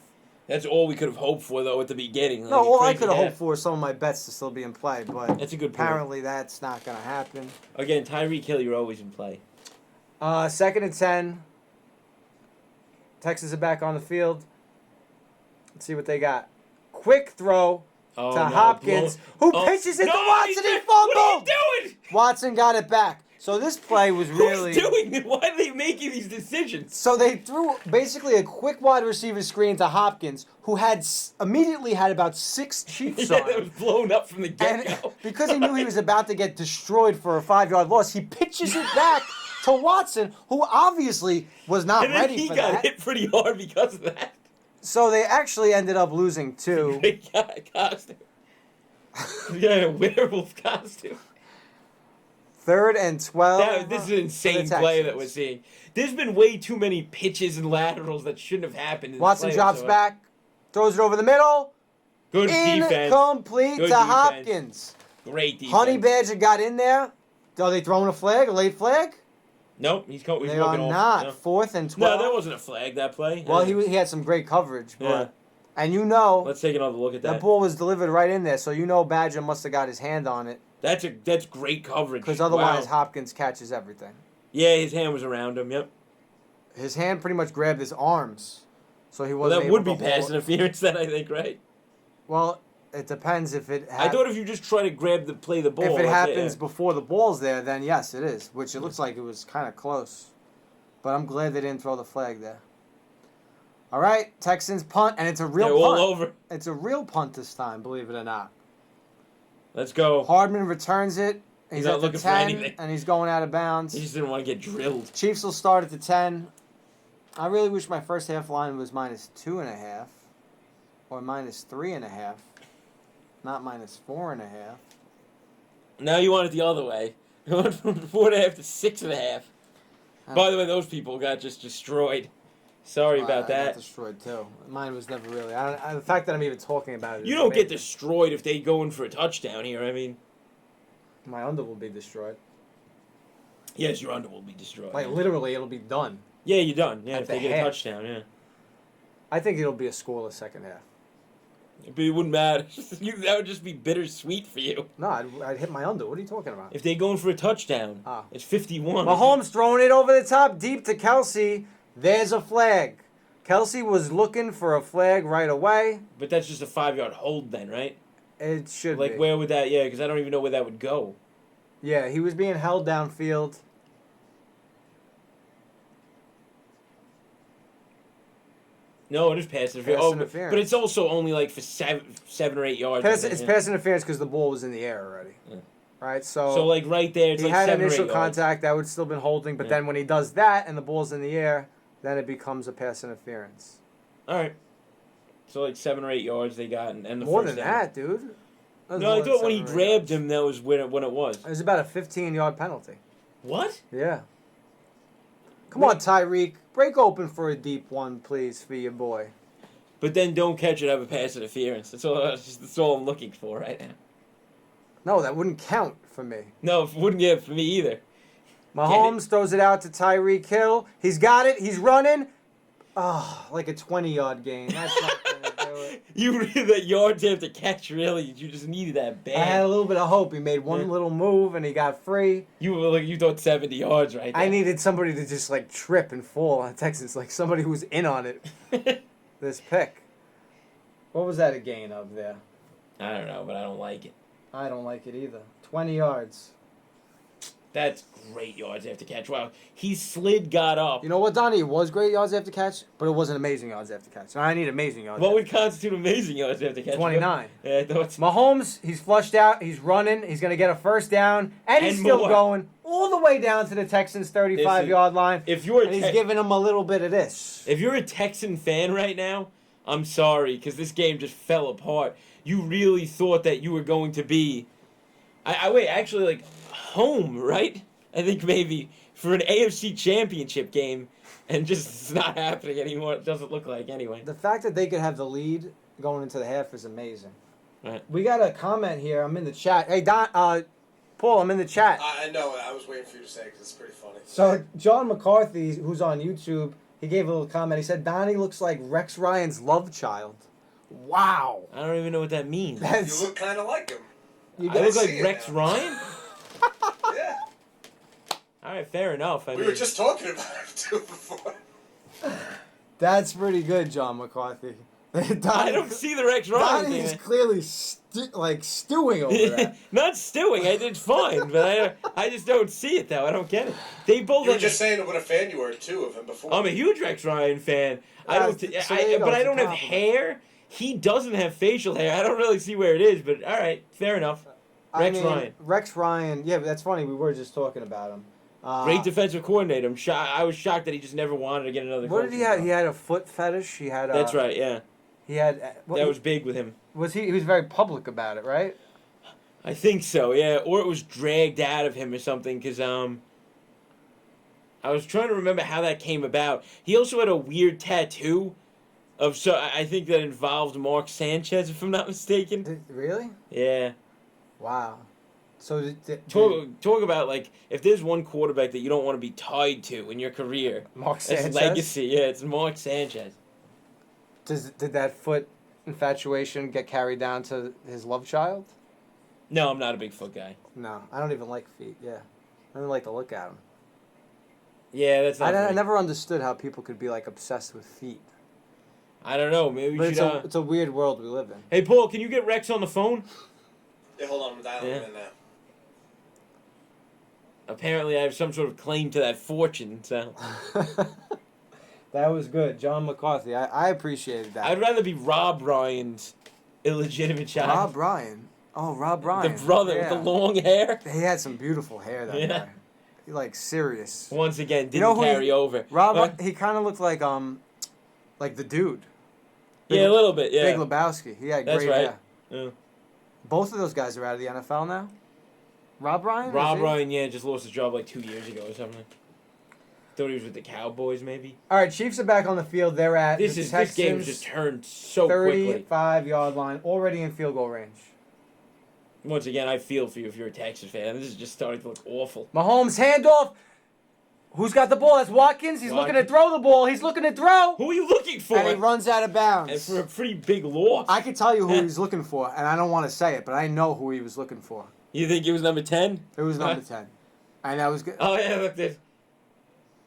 That's all we could have hoped for, though, at the beginning. No, all I crazy could have half. hoped for is some of my bets to still be in play, but That's a good point. apparently that's not gonna happen. Again, Tyreek Hill, you're always in play. 2nd and 10. Texans are back on the field. Let's see what they got. Quick throw Oh, to no, Hopkins, who pitches it to Watson and fumbled. What are you doing? Watson got it back. So this play was really... Who's doing it? Why are they making these decisions? So they threw basically a quick wide receiver screen to Hopkins, who had immediately had about 6 Chiefs Yeah, on that him. was blown up from the And get-go. because he knew he was about to get destroyed for a 5-yard loss, he pitches it back to Watson, who obviously was not And then ready he for got that. hit pretty hard because of that. So they actually ended up losing 2. Great costume. He got a werewolf costume. 3rd and 12. This is an insane for the play that Texans. we're seeing. There's been way too many pitches and laterals that shouldn't have happened. In Watson this play drops whatsoever. back, throws it over the middle. Good defense. Incomplete Good to defense. Hopkins. Great defense. Honey Badger got in there. Are they throwing a flag, a late flag? Nope, he's They walking are off. not. No. 4th and 12. No, that wasn't a flag, that play. Well, he had some great coverage, but Yeah. and you know Let's take another look at that that. ball was delivered right in there, so you know Badger must have got his hand on it That's great coverage. because otherwise Wow. Hopkins catches everything. Yeah, his hand was around him. Yep. His hand pretty much grabbed his arms, so he Well, wasn't that able would be to pass hold- interference, then I think, right? Well, It depends if it. I thought if you just try to play the ball. If it that's happens before the ball's there, then yes, it is. Which it looks like it was kind of close, but I'm glad they didn't throw the flag there. All right, Texans punt, and it's a real They're punt. all over. It's a real punt this time, believe it or not. Let's go. Hardman returns it. He's at not the looking for 10, anything. and he's going out of bounds. He just didn't want to get drilled. Chiefs will start at the 10. I really wish my first half line was -2.5 or -3.5, not -4.5. Now you want it the other way. You went from 4.5 to 6.5. By the way, those people got just destroyed. Sorry about I that. got destroyed too. Mine was never really. The fact that I'm even talking about it. You is don't get amazing. destroyed if they go in for a touchdown here. I mean, My under will be destroyed. yes, your under will be destroyed. Like literally, it'll be done. Yeah, you're done. Yeah, At if they the get a half. touchdown, yeah. I think it'll be a scoreless second half. But it wouldn't matter. That would just be bittersweet for you. No, I'd hit my under. What are you talking about? If they go in for a touchdown, Ah. it's 51. Mahomes throwing it over the top, deep to Kelsey. There's a flag. Kelsey was looking for a flag right away. But that's just a 5-yard hold then, right? It should Like, be. where would that... Yeah, because I don't even know where that would go. Yeah, he was being held downfield. No, it is pass interference. Pass Oh, interference. but it's also only like for 7 or 8 yards. Pass, I think, it's yeah. pass interference because the ball was in the air already. Yeah. Right, so... So, like, right there, it's he like had 7 or 8 initial yards. contact, that would still been holding, but Yeah. then when he does that and the ball's in the air, then it becomes a pass interference. All right. So, like, 7 or 8 yards they got, and the More first than down. that, dude. That was No, more I than thought when he 7 or 8 grabbed yards. him, that was when it was. It was about a 15-yard penalty. What? Yeah. Come on, Tyreek. Break open for a deep one, please, for your boy. But then don't catch it, have a pass interference. That's all I'm looking for right now. No, that wouldn't count for me. No, it wouldn't get it for me either. Mahomes throws it out to Tyreek Hill. He's got it. He's running. Oh, like a 20-yard gain. That's not going to do it. You really that yards after catch, really? You just needed that bad. I had a little bit of hope. He made one Yeah. little move, and he got free. You were like you thought 70 yards right there. I needed somebody to just, like, trip and fall on Texas. Like, somebody who was in on it. This pick. What was that a gain of there? I don't know, but I don't like it. I don't like it either. 20 yards. That's great yards after catch. Wow, he slid, got up. You know what, Donnie? It was great yards after catch, but it wasn't amazing yards after catch. And I need amazing yards. What would constitute amazing yards after catch? 29. Yeah, I thought. Mahomes, he's flushed out. He's running. He's going to get a first down. And he's And still more. going all the way down to the Texans' 35-yard line. If you're And he's giving them a little bit of this. If you're a Texan fan right now, I'm sorry, because this game just fell apart. You really thought that you were going to be... wait, actually, like, home, right? I think maybe for an AFC championship game, and just it's not happening anymore. It doesn't look like, anyway. The fact that they could have the lead going into the half is amazing. Right. We got a comment here. I'm in the chat. Hey, Paul, I'm in the chat. I know. I was waiting for you to say because it's pretty funny. So, John McCarthy, who's on YouTube, he gave a little comment. He said, Donnie looks like Rex Ryan's love child. Wow. I don't even know what that means. That's, You look kind of like him. you I guys look see like it Rex now. Ryan? Yeah. All right, fair enough. We were just talking about him too before. That's pretty good, John McCarthy. I don't see the Rex Ryan Donnie's thing. clearly stewing over that. Not stewing. I did fine, but I just don't see it though. I don't get it. They both. You were have- just saying what a fan you were too of him before. I'm a huge Rex Ryan fan. I don't. so there you go, But I it's a don't have compliment. hair. He doesn't have facial hair. I don't really see where it is. But all right, fair enough. Rex Ryan. Rex Ryan. Yeah, but that's funny. We were just talking about him. Great defensive coordinator. I was shocked that he just never wanted to get another. What did he coaching have? job. He had a foot fetish. He had. That's right. Yeah, He had. that was big with him. Was he? He was very public about it, right? I think so. Yeah, or it was dragged out of him or something. Because I was trying to remember how that came about. He also had a weird tattoo. I think that involved Mark Sanchez, if I'm not mistaken. Really? Yeah. Wow. So Talk about, like, if there's one quarterback that you don't want to be tied to in your career, Mark that's Sanchez. legacy. Yeah, it's Mark Sanchez. Did that foot infatuation get carried down to his love child? No, I'm not a big foot guy. No, I don't even like feet. Yeah, I don't like to look at them. Yeah, that's not I for me. never understood how people could be like obsessed with feet. I don't know. Maybe we But should. it's a weird world we live in. Hey, Paul, can you get Rex on the phone? Yeah, hold on, I'm dialing him in now. Apparently, I have some sort of claim to that fortune, so. That was good. John McCarthy. I appreciated that. I'd rather be Rob Ryan's illegitimate child. Rob Ryan. Oh, Rob Ryan. The brother with the long hair. He had some beautiful hair, that guy. He, like, serious. Once again, didn't carry over. Rob, he kind of looked like the dude. Yeah, a little bit, yeah. Big Lebowski. He had That's great right. hair. Yeah. Both of those guys are out of the NFL now. Rob Ryan? Rob Ryan, yeah, just lost his job like 2 years ago or something. Thought he was with the Cowboys, maybe. All right, Chiefs are back on the field. They're at the This Texans, game just turned so quickly. 35-yard line, already in field goal range. Once again, I feel for you if you're a Texas fan. This is just starting to look awful. Mahomes handoff. Who's got the ball? That's Watkins. He's looking to throw the ball. He's looking to throw. Who are you looking for? And he runs out of bounds. And for a pretty big loss. I can tell you who he was looking for, and I don't want to say it, but I know who he was looking for. You think it was number 10? It was number 10. And that was good. Oh, yeah, look this.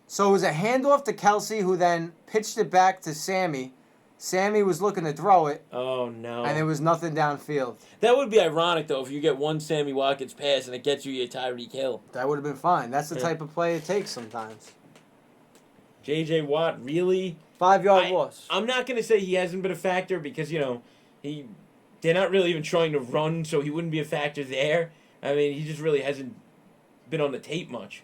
So it was a handoff to Kelsey, who then pitched it back to Sammy. Sammy was looking to throw it. Oh, no. And there was nothing downfield. That would be ironic, though, if you get one Sammy Watkins pass and it gets you your Tyreek Hill. That would have been fine. That's the type of play it takes sometimes. J.J. Watt, really? 5-yard loss. I'm not going to say he hasn't been a factor because, they're not really even trying to run, so he wouldn't be a factor there. I mean, he just really hasn't been on the tape much.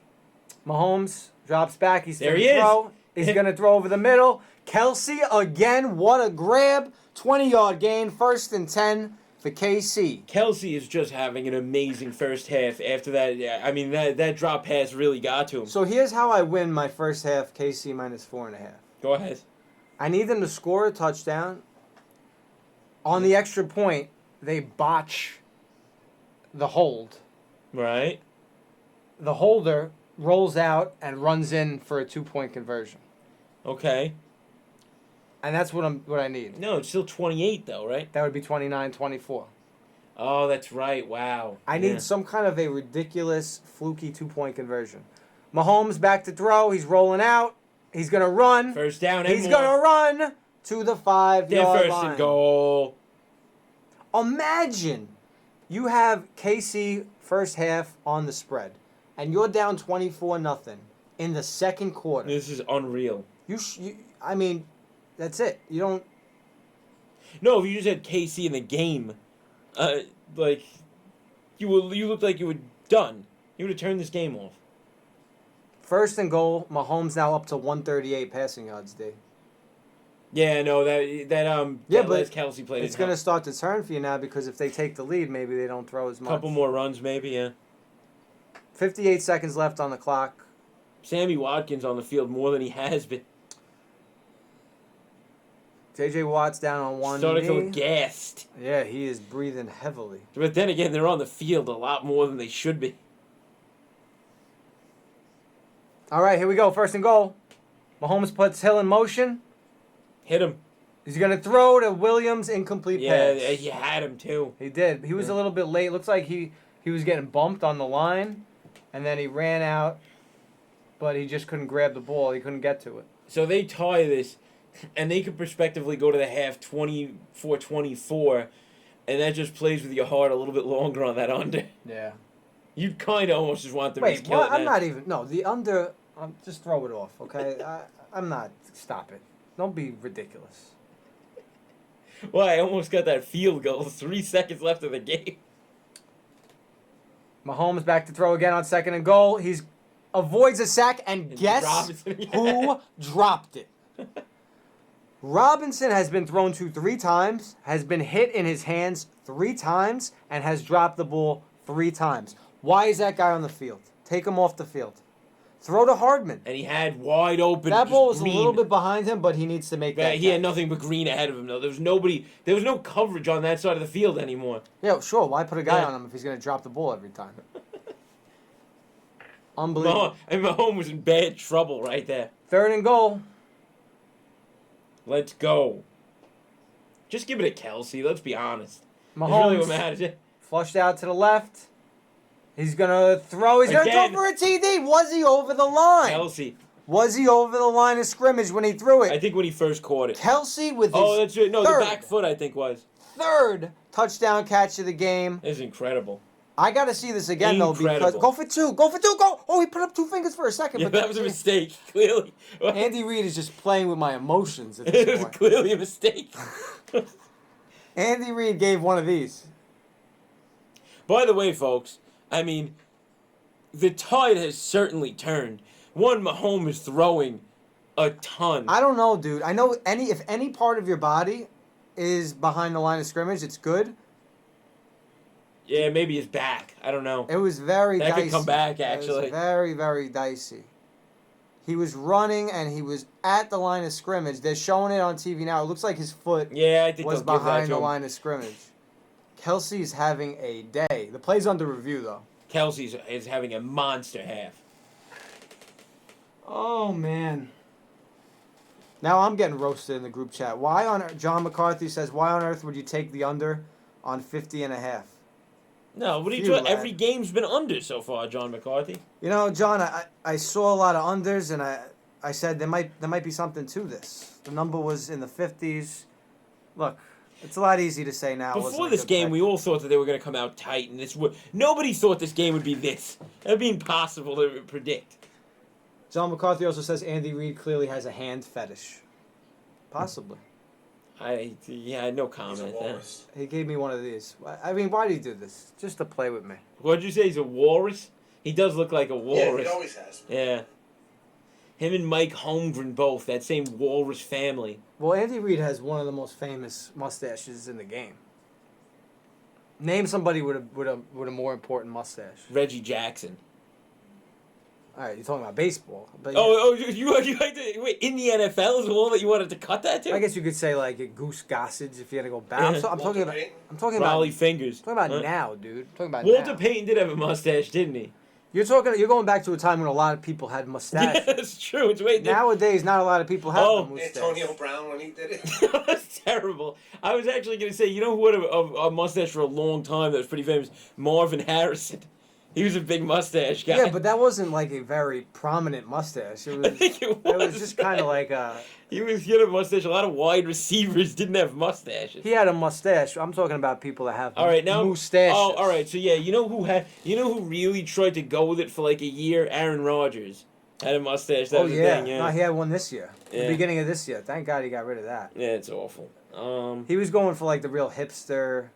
Mahomes drops back. He's there. He throw. He's going to throw over the middle. Kelsey again. What a grab. 20-yard gain. 1st and 10 for KC. Kelsey is just having an amazing first half. After that, I mean, that drop pass really got to him. So here's how I win my first half. KC minus 4.5. Go ahead. I need them to score a touchdown. On the extra point, they botch the hold. Right. The holder rolls out and runs in for a 2-point conversion. Okay. And that's what I need. No, it's still 28 though, right? That would be 29-24. Oh, that's right. Wow. I need some kind of a ridiculous, fluky 2-point conversion. Mahomes back to throw. He's rolling out. He's going to run. First down and He's going to run to the 5-yard line. First and goal. Imagine you have KC first half on the spread, and you're down 24-0 in the second quarter. This is unreal. I mean, that's it. You don't. No, if you just had KC in the game, you looked like you were done. You would have turned this game off. 1st and goal. Mahomes now up to 138 passing yards, D. Yeah, no, that last Kelsey played. It's going to start to turn for you now because if they take the lead, maybe they don't throw as much. Couple more runs, maybe, yeah. 58 seconds left on the clock. Sammy Watkins on the field more than he has been. J.J. Watt's down on one Starting knee. to look gassed. Yeah, he is breathing heavily. But then again, they're on the field a lot more than they should be. All right, here we go. 1st and goal. Mahomes puts Hill in motion. Hit him. He's going to throw to Williams, incomplete pass. Yeah, he had him too. He did. He was a little bit late. Looks like he was getting bumped on the line, and then he ran out, but he just couldn't grab the ball. He couldn't get to it. So they tie this, and they could prospectively go to the half 24-24, and that just plays with your heart a little bit longer on that under. Yeah. You kind of almost just want them to Wait, kill well, it. I'm not even. No, the under. Just throw it off, okay? I'm not. Stop it. Don't be ridiculous. Well, I almost got that field goal. 3 seconds left of the game. Mahomes back to throw again on 2nd and goal. He avoids a sack, and guess Robinson, who dropped it? Robinson has been thrown to 3 times, has been hit in his hands 3 times, and has dropped the ball 3 times. Why is that guy on the field? Take him off the field. Throw to Hardman. And he had wide open. That ball was green. a little bit behind him, but he needs to make that. He had nothing but green ahead of him, though. There was no coverage on that side of the field anymore. Yeah, sure. Why put a guy on him if he's going to drop the ball every time? Unbelievable. And Mahomes was in bad trouble right there. 3rd and goal. Let's go. Just give it to Kelsey. Let's be honest. Mahomes That's really what matters. flushed out to the left. He's going to throw. He's going to Again. go for a TD. Was he over the line? Kelsey. Was he over the line of scrimmage when he threw it? I think when he first caught it. Kelsey with his That's right. No, third, the back foot, I think, was. third touchdown catch of the game. It's incredible. I got to see this again, though, because Incredible. go for two. Go. Oh, he put up 2 fingers for a second. Yeah, but that was a mistake, clearly. Andy Reid is just playing with my emotions at It this was point. clearly a mistake. Andy Reid gave one of these. By the way, folks, I mean, the tide has certainly turned. Mahomes is throwing a ton. I don't know, dude. I know if any part of your body is behind the line of scrimmage, it's good. Yeah, maybe his back. I don't know. It was very That dicey. could come back, It actually. was very, very dicey. He was running, and he was at the line of scrimmage. They're showing it on TV now. It looks like his foot Yeah, I think was they'll give that behind to the him. line of scrimmage. Kelsey's having a day. The play's under review, though. Kelsey is having a monster half. Oh, man. Now I'm getting roasted in the group chat. John McCarthy says, why on earth would you take the under on 50.5? No, what are you Phew, talking? lad. Every game's been under so far, John McCarthy. You know, John, I saw a lot of unders, and I said there might be something to this. The number was in the 50s. Look, it's a lot easy to say now. Before this game, we all thought that they were going to come out tight, and nobody thought this game would be this. That would be impossible to predict. John McCarthy also says Andy Reid clearly has a hand fetish. Possibly. No comment. He's a walrus. He gave me one of these. I mean, why did he do this? Just to play with me. What'd you say? He's a walrus? He does look like a Yeah, walrus. he always has. Yeah. Him and Mike Holmgren both, that same walrus family. Well, Andy Reid has one of the most famous mustaches in the game. Name somebody with a more important mustache. Reggie Jackson. All right, you're talking about baseball. But You like to, wait, in the NFL is all that you wanted to cut that to? I guess you could say like a Goose Gossage if you had to go back. Yeah. I'm talking about. Payton? I'm talking Raleigh about. Fingers. I'm talking about Huh? now, dude. I'm talking about Walter now. Payton did have a mustache, didn't he? You're going back to a time when a lot of people had mustaches. Yeah, that's true. It's way different. Nowadays, not a lot of people have Oh. the mustache. Antonio Brown when he did it. That's terrible. I was actually going to say, you know who had a mustache for a long time that was pretty famous? Marvin Harrison. He was a big mustache guy. Yeah, but that wasn't like a very prominent mustache. It was. I think it was. It was just kind of like a. He had a mustache. A lot of wide receivers didn't have mustaches. He had a mustache. I'm talking about people that have. All right, now mustaches. Oh, all right. So yeah, you know who really tried to go with it for like a year? Aaron Rodgers had a mustache. That was Oh the yeah. thing. Yeah. No, he had one this year. Yeah. The beginning of this year. Thank God he got rid of that. Yeah, it's awful. He was going for like the real hipster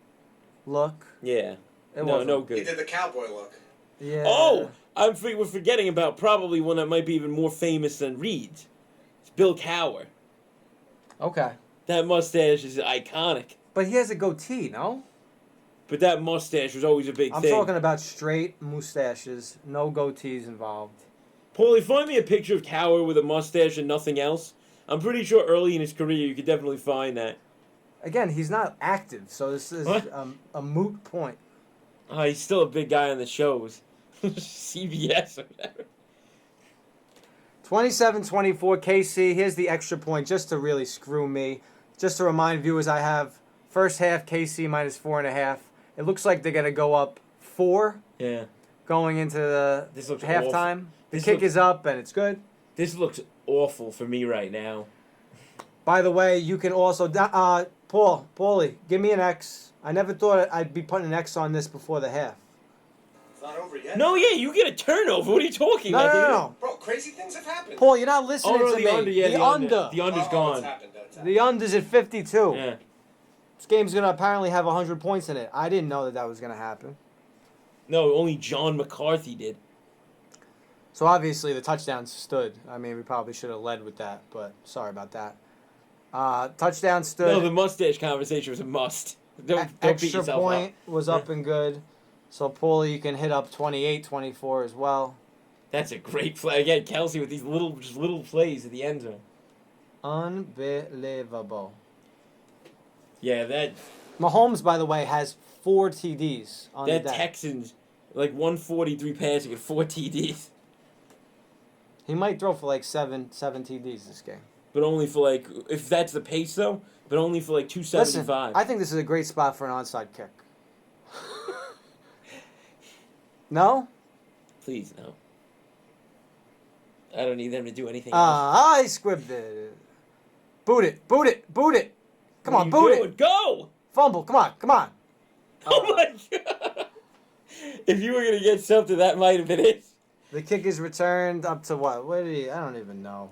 look. Yeah. It No wasn't. He good. did the cowboy look. Yeah. Oh, we're forgetting about probably one that might be even more famous than Reed's. It's Bill Cowher. Okay. That mustache is iconic. But he has a goatee, no? But that mustache was always a big I'm thing. talking about straight mustaches, no goatees involved. Paulie, find me a picture of Cowher with a mustache and nothing else. I'm pretty sure early in his career you could definitely find that. Again, he's not active, so this is What? a moot point. He's still a big guy on the shows. CBS or whatever. 27-24 KC. Here's the extra point just to really screw me. Just to remind viewers, I have first half KC minus 4.5. It looks like they're going to go up 4 Yeah. going into the This looks halftime. The This kick looks- is up, and it's good. This looks awful for me right now. By the way, you can also... Paulie, give me an X. I never thought I'd be putting an X on this before the half. It's not over yet. No, yeah, you get a turnover. What are you talking No, about? no, dude? no. Bro, crazy things have happened. Paul, you're not listening Oh, no, to the me. under, yeah, the under. The under's It's gone. happened. It's happened. The under's at 52. Yeah. This game's going to apparently have 100 points in it. I didn't know that was going to happen. No, only John McCarthy did. So obviously the touchdown stood. I mean, we probably should have led with that, but sorry about that. Touchdown stood. No, the mustache conversation was a must. Don't beat Extra yourself point up. was up and good. So Paulie, you can hit up 28-24 as well. That's a great play. Again, Kelsey with these little plays at the end zone. Unbelievable. Yeah, that Mahomes, by the way, has 4 TDs on the day. Texans, like 143 passing and 4 TDs. He might throw for like 7 TDs this game. But only for like, if that's the pace though, but only for like Listen, 275. I think this is a great spot for an onside kick. No? Please, no. I don't need them to do anything else. I squibbed it. Boot it. Boot it. Boot it. Come What on, are boot you doing? it. Go! Fumble. Come on. Come on. Oh my god! If you were gonna get something, that might have been it. The kick is returned up to what? What did he? I don't even know.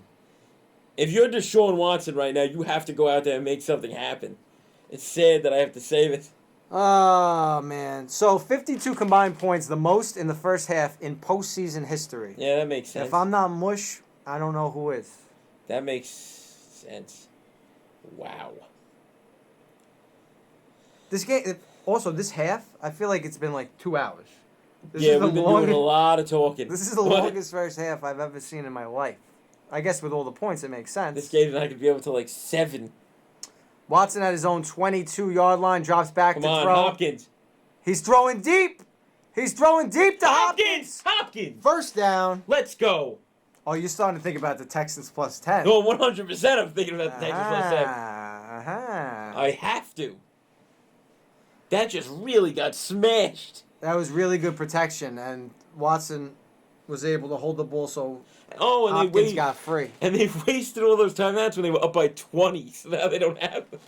If you're Deshaun Watson right now, you have to go out there and make something happen. It's sad that I have to say this. Oh, man. So, 52 combined points, the most in the first half in postseason history. Yeah, that makes sense. If I'm not mush, I don't know who is. That makes sense. Wow. This game, also, this half, I feel like it's been like 2 hours. This Yeah, is the we've been doing a lot of talking. This is the What? longest first half I've ever seen in my life. I guess with all the points, it makes sense. This game's not going to be able to like 7. Watson at his own 22-yard line, drops back Come to on, throw. Hopkins. He's throwing deep. He's throwing deep to Hopkins. Hopkins! First down. Let's go. Oh, you're starting to think about the Texans plus 10. No, 100% I'm thinking about the Texans plus 7. Uh-huh. I have to. That just really got smashed. That was really good protection, and Watson was able to hold the ball so Oh, and Hopkins they got free. And they wasted all those timeouts when they were up by 20, so now they don't have them.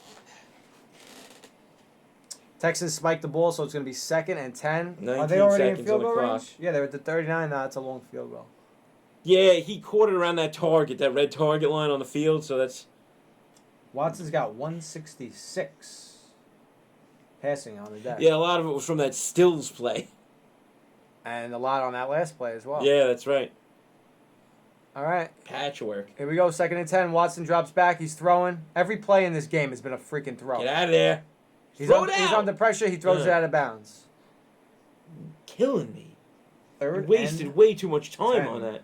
Texans spiked the ball, so it's going to be 2nd and 10. 19 Are they already in seconds field on the goal clock. range? Yeah, they're at the 39 now. It's a long field goal. Yeah, he caught it around that target, that red target line on the field, so that's... Watson's got 166 passing on the day. Yeah, a lot of it was from that Stills play. And a lot on that last play as well. Yeah, that's right. All right. Patchwork. Here we go, 2nd and 10. Watson drops back. He's throwing. Every play in this game has been a freaking throw. Get out of there. He's Throw it he's out. under pressure. He throws it out of bounds. Killing me. You 3rd wasted and way too much time 10. on that.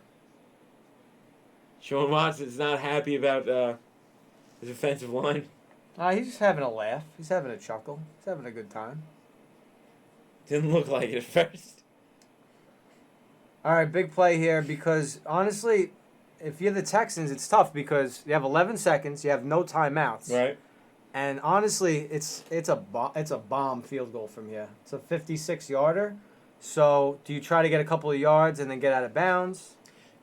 Sean Watson's not happy about his offensive line. He's just having a laugh. He's having a chuckle. He's having a good time. Didn't look like it at first. All right, big play here because, honestly, if you're the Texans, it's tough because you have 11 seconds, you have no timeouts. Right. And, honestly, it's a bomb field goal from here. It's a 56-yarder. So, do you try to get a couple of yards and then get out of bounds?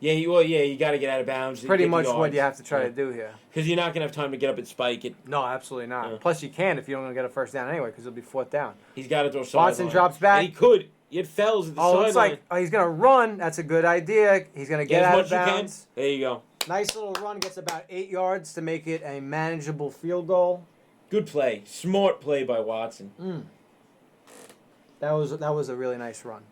Yeah, you got to get out of bounds. Pretty much what you have to try to do here. Because you're not going to have time to get up and spike it. No, absolutely not. Yeah. Plus, you can if you don't get a first down anyway because it'll be 4th down. He's got to throw sideline. Watson drops back. And he could. He had Fells at the sideline. It's like he's going to run. That's a good idea. He's going to get as out much of as you can. bounds. There you go. Nice little run. Gets about 8 yards to make it a manageable field goal. Good play. Smart play by Watson. That was a really nice run.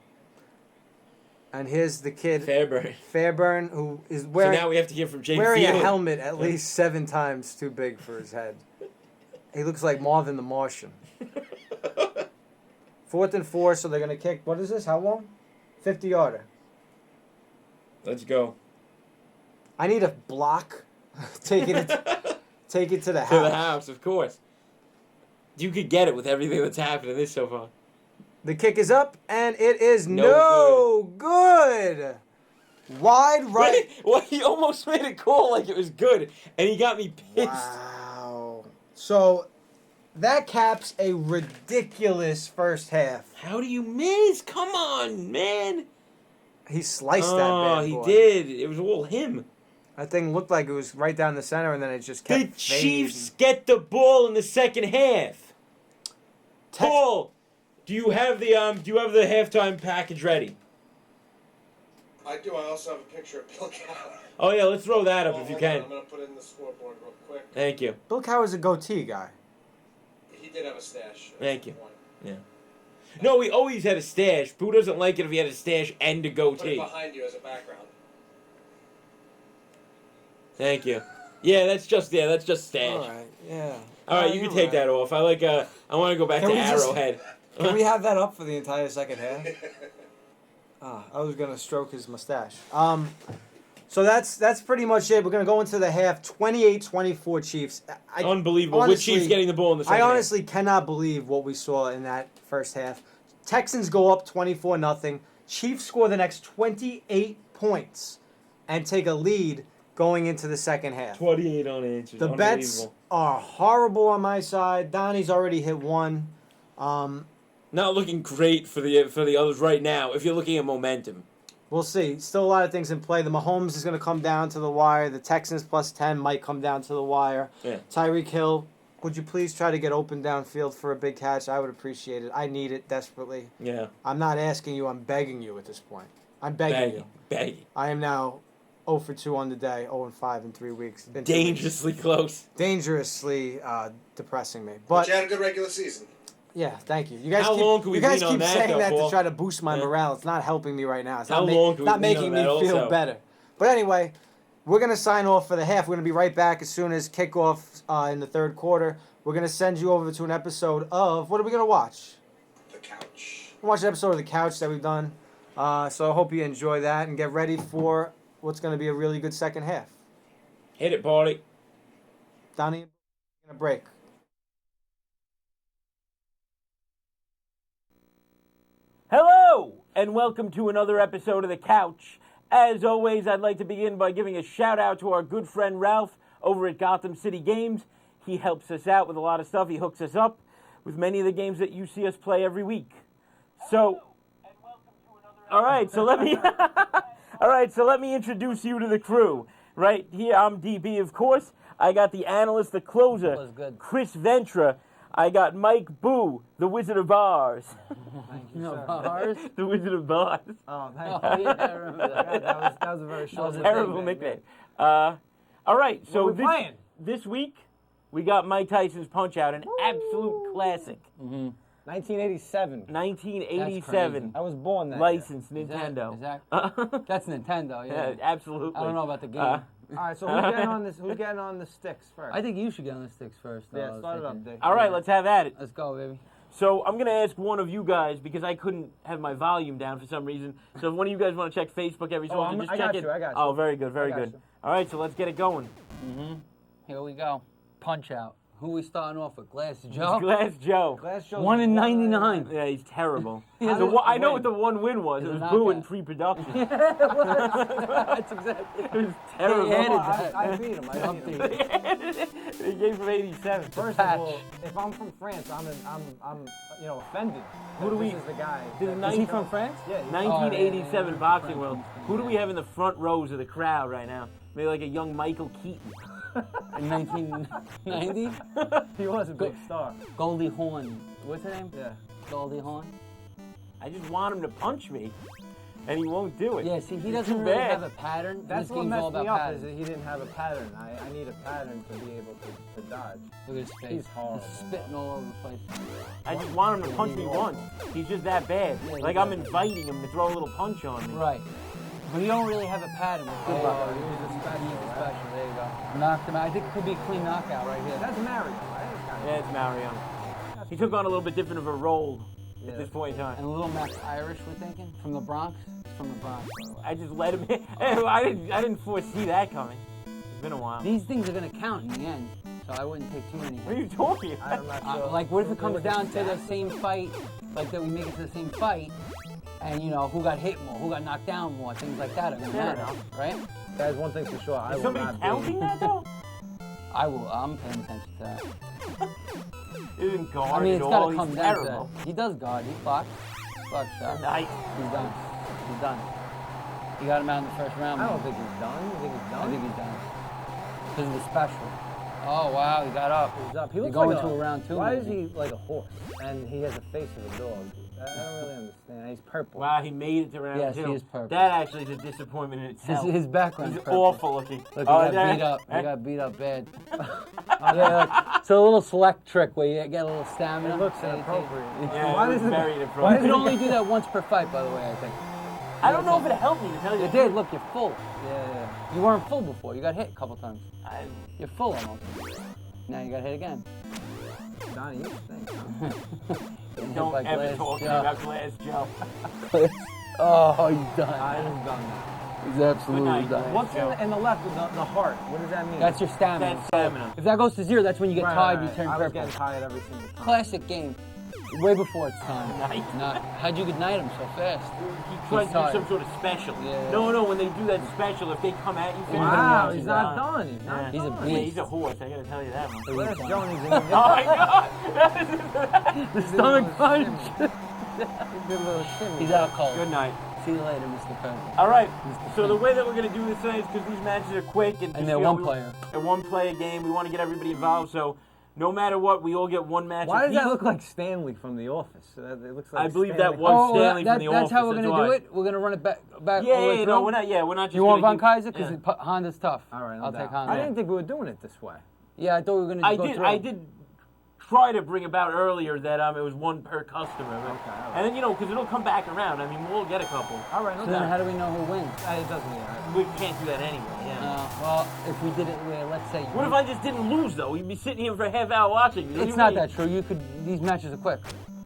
And here's the kid, Fairburn. who is So wearing, now we have to hear from Jake wearing a Field. helmet at least 7 times too big for his head. He looks like Marvin the Martian. 4th and 4, so they're going to kick. What is this? How long? 50-yarder. Let's go. I need a block. Take it to the house. To the house, of course. You could get it with everything that's happened in this so far. The kick is up, and it is no good. Wide right. Well, he almost made it call like it was good, and he got me pissed. Wow. So that caps a ridiculous first half. How do you miss? Come on, man. He sliced that Oh, bad he boy. did. It was all him. That thing looked like it was right down the center, and then it just kept The Chiefs fading. get the ball in the second half. Paul, do you have the halftime package ready? I do. I also have a picture of Bill Cowher. Oh yeah, let's throw that up if you Hold can. on, I'm going to put it in the scoreboard real quick. Thank you. Bill Cowher's a goatee guy. He did have a stash. Thank you. Yeah. No, he always had a stash. Boo doesn't like it if he had a stash and a Put it goatee. behind you as a background. Thank you. Yeah, that's just stash. All right, yeah. All right, you can take that off. I want to go back Can to we just- Arrowhead. Can we have that up for the entire second half? I was gonna stroke his mustache. So that's pretty much it. We're gonna go into the half. 28-24 Chiefs. Unbelievable. With honestly, Chiefs getting the ball in the second I half. honestly cannot believe what we saw in that first half. Texans go up 24-0. Chiefs score the next 28 points and take a lead going into the second half. 28 unanswered. The bets are horrible on my side. Donnie's already hit one. Not looking great for the others right now. If you're looking at momentum. We'll see. Still a lot of things in play. The Mahomes is going to come down to the wire. The Texans plus 10 might come down to the wire. Yeah. Tyreek Hill, would you please try to get open downfield for a big catch? I would appreciate it. I need it desperately. Yeah. I'm not asking you. I'm begging you at this point. I'm begging you. Begging. I am now 0 for 2 on the day, 0 and 5 in 3 weeks. Dangerously close. Dangerously depressing me. But you had a good regular season. Yeah, thank you. You guys How long can we lean on keep that, saying though, that Paul? to try to boost my morale. It's not helping me right now. It's How not, long can we not lean making on me that feel also? better. But anyway, we're going to sign off for the half. We're going to be right back as soon as kickoff in the third quarter. We're going to send you over to an episode of, what are we going to watch? The Couch. We'll watch an episode of The Couch that we've done. So I hope you enjoy that and get ready for what's going to be a really good second half. Hit it, party. Donnie, going to break. Hello, and welcome to another episode of The Couch. As always, I'd like to begin by giving a shout out to our good friend Ralph over at Gotham City Games. He helps us out with a lot of stuff. He hooks us up with many of the games that you see us play every week. So, all right, so let me introduce you to the crew. Right here, I'm DB, of course. I got the analyst, the closer, Chris Ventra. I got Mike Boo, the Wizard of Bars. Thank you, sir. The Wizard of Bars. Oh, thank you. Yeah, I remember that. that was a very short Terrible nickname. All right, so What we playing? this week we got Mike Tyson's Punch-Out, an absolute classic. 1987. 1987. I was born that Licensed Is that- Nintendo. is that- that's Nintendo, yeah. Yeah, absolutely. I don't know about the game. year. All right, so who's getting on this? Who's getting on the sticks first? I think you should get on the sticks first. though, I Yeah, was start it up, thinking. Dick. All right, let's have at it. Let's go, baby. So I'm going to ask one of you guys, because I couldn't have my volume down for some reason. So if one of you guys want to check Facebook every so often, just I check got it. you, I got you. Oh, very good, very I got good. you. All right, so let's get it going. Here we go. Punch out. Who we starting off with? Glass Joe? Glass Joe. Glass Joe's 1 in 99. Yeah, he's terrible. has The a one- I know win. what the one win was. It's It a was Boo in knockout. pre-production. That's exactly. It was terrible. added I beat him. I beat him. He gave from 87. First Patch. of all, if I'm from France, I'm offended. Who do we- This is the guy. This is that- Is he from France? Yeah. he's- 1987 yeah. boxing world. Who do we have in the front rows of the crowd right now? Maybe like a young Michael Keaton. In 1990? He was a big star. Goldie Hawn. What's her name? Yeah. Goldie Hawn? I just want him to punch me, and he won't do it. Yeah, see, he It's doesn't too really bad. have a pattern. That's this what game's all messed about me up is patterns. that he didn't have a pattern. I need a pattern to be able to dodge. Look at his face. He's horrible. spitting all over the place. I just want him to punch me once. He's just that bad. Yeah, Like yeah. I'm inviting him to throw a little punch on me. Right. But you don't really have a pattern. Good luck. he was a special, He's a right? special. There you go. Knocked him out. I think it could be a clean knockout right here. That's Mario, right? Yeah, it's Mario. He took on a little bit different of a role at this point in time. And Little Mac's Irish, we're thinking? From the Bronx? He's from the Bronx, by the way. I just let him in. I didn't foresee that coming. It's been a while. These things are going to count in the end, so I wouldn't take too many What are hits. you talking I'm about? not sure. Like, what if it comes down to the same fight, like that we make it to the same fight, and, you know, who got hit more, who got knocked down more, things like that are going to Fair matter, enough. right? Guys, one thing's for sure. I Is will somebody not counting be. that though? I'm paying attention to that. It didn't guard I mean, at it's all. got to He's come down to terrible. that. He does guard. He blocks. Block shot. Nice. He's done. He's done. You got him out in the first round. I man. don't think he's done. You think he's I done? think he's done. Because of the special. Oh, wow, he got up. He's up. He You're looks going like to a round two, Why is maybe. he like a horse? And he has the face of a dog. I don't really understand. He's purple. Wow, he made it to round Yes, two. he is purple. That actually is a disappointment in itself. His background's He's purple. awful looking. Look, he Oh, got beat up. eh? He got beat up bad. Yeah, it's a little select trick where you get a little stamina. It looks So you take- inappropriate. Yeah, Why it was does it- very You inappropriate. can only do that once per fight, by the way, I think. I don't know if it helped me to tell you. It the did. truth. Look, you're full. Yeah. You weren't full before. You got hit a couple times. I- You're full almost. Now you got hit again. Donnie, you stink. Huh? Getting hit Don't by ever Glass talk to me Joe. about Glass Joe. Oh, he's done. I'm done. He's Good absolutely night. done. What's in the left? The heart. What does that mean? That's your stamina. That's stamina. If that goes to zero, that's when you get Right, tired. right, You turn I was purple. getting tired every single time. Classic game. Way before its time. Night. Not. How'd you ignite him so fast? He tried to do tired. some sort of special. Yeah. No, when they do that special, if they come at you, finish Wow, them, he's not done. He's not Yeah. He's a done. Yeah, beast. he's a horse. I gotta tell you that one. Glass Jones in Oh my God! The stomach punch. Good little shimmy. He's out cold. Good night. See you later, Mr. President. All right. Mr. So the Fink. way that we're gonna do this tonight is because these matches are quick and they're one player. A one-player game. We want to get everybody involved. So no matter what, we all get one match. Why does apiece. that look like Stanley from The Office? It looks like I believe Stanley. that was Stanley from The That's Office. how we're gonna do it. We're gonna run it back all the way Yeah, no, through? we're not. Yeah, we're not just. You want gonna Von do- Kaiser? Because yeah. Honda's tough. All right, I'll take Honda. I didn't think we were doing it this way. Yeah, I thought we were gonna go through. I did try to bring about earlier that it was one per customer. Okay, all right. And then because it'll come back around. I mean, we'll get a couple. All right, So then how do we know who wins? It doesn't matter. We can't do that anyway. Yeah. Well, if we did it where, let's say... What if I just didn't lose though? We'd be sitting here for a half hour watching. It's not that true. These matches are quick.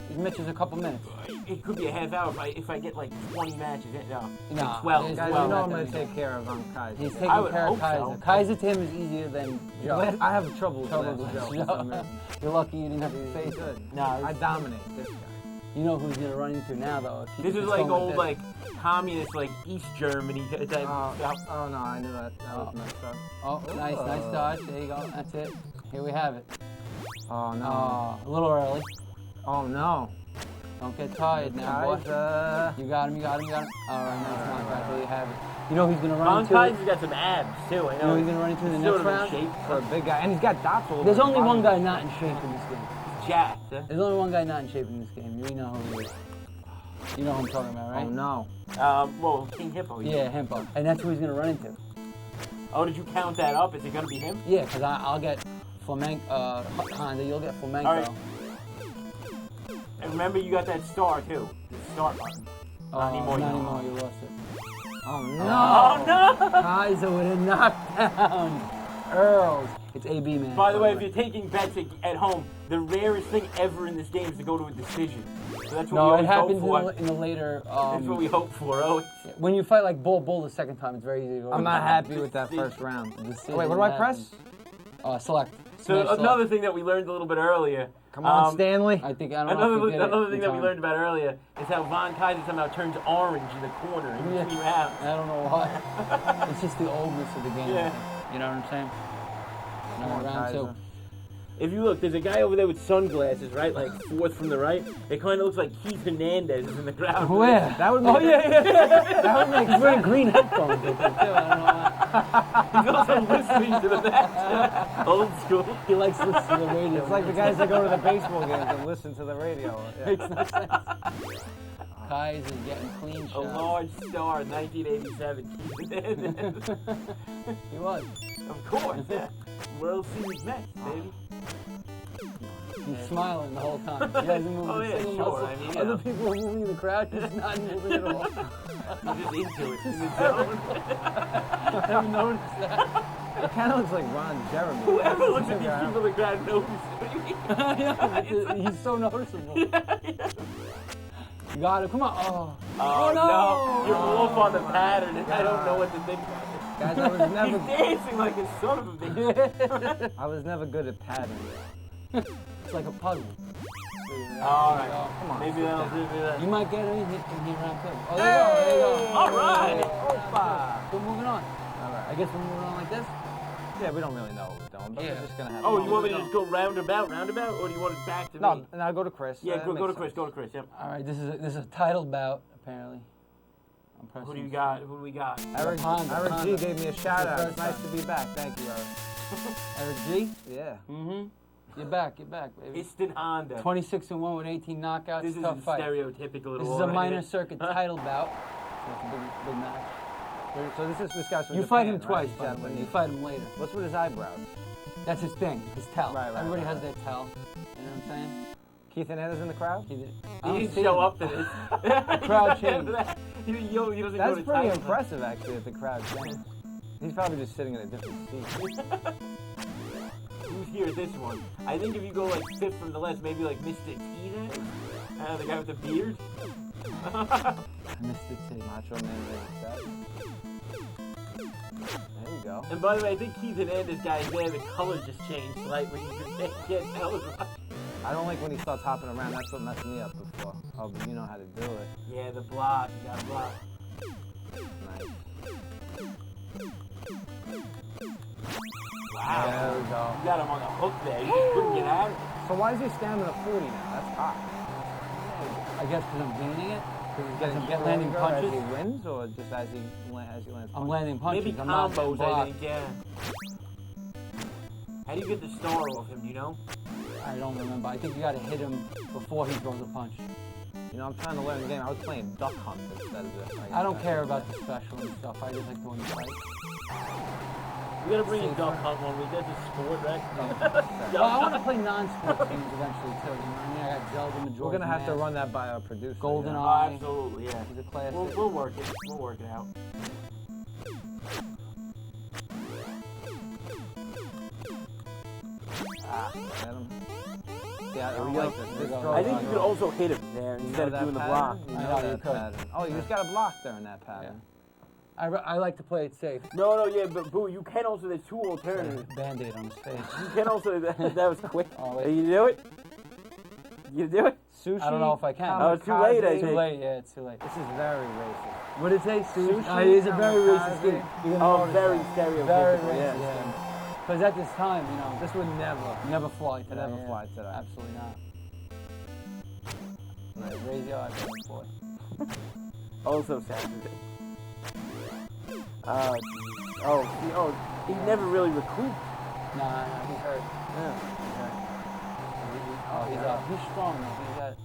These matches are a couple minutes. It could be a half hour if I get like 20 matches. No, Nah, 12. there's Guys, 12. you know I'm not going to gonna take care of Kaiser. He's I taking would care of hope Kaiser. so. Kaiser to him is easier than Joe. I have trouble with Trouble Joe. with for Joe. some reason. You're lucky you didn't have to face Good. it. Nah, I dominate this guy. You know who's gonna run into now, though. If he this is keeps like going old this. like communist like East Germany type stuff. Oh no, I knew that. That was messed up. Oh, nice dodge. There you go. That's it. Here we have it. Oh no. A little early. Oh no. Don't get tired now, boy. Kaiser. You got him. All right, nice knock back. There you have it. You know who he's gonna run Von into? Kaiser's got some abs too. I You know who he's gonna run into in the Still next in round? shape. For a big guy, and he's got dots all over. There's his only body. one guy not in shape in this game. Jacked. Huh? There's only one guy not in shape in this game. You know who he is. You know who I'm talking about, right? Oh no. Well, King Hippo. Yeah, Hempo. And that's who he's gonna run into. Oh, did you count that up? Is it gonna be him? Yeah, because I'll get Flamenco, Honda, you'll get Flamenco. All right. And remember, you got that star too. The start button. Not anymore. Not anymore, you lost it. Oh no. Oh no! Kaiser with a knockdown. Earls. It's AB, man. By the way, if you're taking bets at home, the rarest thing ever in this game is to go to a decision. So that's what we No, it always hope happens for. in the later. That's what we hope for. Oh, When you fight like Bull the second time, it's very easy to go. I'm not happy with that first round. Decision Wait, what do I press? happens. Select. so Smash another select. thing that we learned a little bit earlier. Come on, Stanley. I think I don't know. If you did Another it thing in that we time. learned about earlier is how Von Kaiser somehow turns orange in the corner in between rounds. I don't know why. It's just the oldness of the game. Yeah. I think. You know what I'm saying? Come on, round Kaiser. 2. If you look, there's a guy over there with sunglasses, right? Like fourth from the right. It kind of looks like Keith Hernandez is in the crowd. Where? That would make. Oh yeah. That would make. He's wearing green headphones. I think, too. I don't know why. He's also listening to the match. Old school. He likes listening to the radio. It's like the guys that go to the baseball games and listen to the radio. Yeah. Makes no sense. Kaiser's getting clean A shots. large star, 1987. Keith Hernandez. He was. Of course, yeah. World Series Mets, baby. He's smiling the whole time. He hasn't moved Oh, a yeah, single sure. muscle. I mean, Other yeah. people are moving in the crowd. He's not moving at all. He's just into it. In the zone. I haven't noticed that. It kind of looks like Ron Jeremy. Whoever looks at these people in the crowd knows. Yeah, he's so noticeable. You got it. Come on. Oh. Oh, no. You're off on the pattern, and I don't know what to think about it. Guys, I was He's never. dancing like a son of a bitch. I was never good at patterns. It's like a puzzle. All right. Come on. Maybe that'll do that. You might get him in here round 2. Oh, there you go. There you go. All right. We're moving on. All right. I guess we're moving on like this. Yeah, we don't really know what we're doing, but Yeah. we're just gonna have. Oh, fun. you want me to just go roundabout, or do you want it back to No, me? now go to Chris. Yeah, That go makes to Chris. sense. Go to Chris. Yep. All right. This is a title bout apparently. I'm Who pressing. do you got? Who do we got? Eric Honda. G gave me a shout out. first It's nice time. to be back. Thank you, Eric. Eric G. Yeah. Mm-hmm. You're back, baby. Instant Honda. 26-1 with 18 knockouts. This is Tough fight. stereotypical. This is a minor circuit title bout. So it's a big match. So this guy's from You Japan, fight him right? twice, by the way. Japanese. You fight him later. What's with his eyebrows? That's his thing. His tell. Right, Everybody right, has right. their tell. You know what I'm saying? Keith Hernandez in the crowd? He did. I He don't didn't see show him. up to this. The crowd changed. He doesn't go That's to pretty title. impressive, actually, that the crowd changed. He's probably just sitting in a different seat. Who's here at this one? I think if you go like fifth from the left, maybe like Mr. T then? The guy with the beard? Mr. T. Macho Man Ray. There you go. And by the way, I think Keith Hernandez guy's there, the color just changed slightly. You can't tell as much. I don't like when he starts hopping around. That's what messed me up before. Oh, but you know how to do it. Yeah, the block. You got a block. Nice. Wow. There we go. You got him on the hook there. You just couldn't get out of it. So why is he stamina 40 now? That's hot. I guess because I'm gaining it. He's getting Get landing stronger punches? as he wins, or just as he lands punches? I'm landing punches. Maybe I'm not combos, I blocked. think, yeah. How do you get the star off him, do you know? I don't remember. I think you got to hit him before he throws a punch. You know, I'm trying to learn the game. I was playing Duck Hunt instead of this. I don't care about the special and stuff. I just like doing the fight. We gotta bring in Duck Hunt when we get to sport, right? Well, I want to play non-sport games eventually too. You know what I mean? I got Zelda Majora. We're gonna have to run that by our producer. Golden yeah. Oh, Eye. absolutely, yeah. He's a classic. We'll work it. We'll work it out. Get him. Yeah, I There we don't go. like this. There we go. throw I think is you on could the- also hit him there You instead know of doing the that block. pattern? You I know know you that could. pattern. Oh, you just gotta block during that pattern. I like to play it safe. No, yeah, but Boo, you can also, there's two alternatives. Band-aid on his face. You can also, that was quick. Oh, wait. Are you do it? You do it? Sushi. I don't know if I can. Oh, it's too late, I Too think. late. Yeah, it's too late. This is very racist. What did it say? Sushi, He is a very racist kamikaze. kid. You're gonna Oh, notice very that. stereotypical. Very yeah. racist. Yeah. Because at this time, you know, This would never fly today. Never fly today. Absolutely not. Right, raise your eyebrows, boy. Also Saturday. He never really recouped. Nah, he's hurt. Yeah. He's strong though.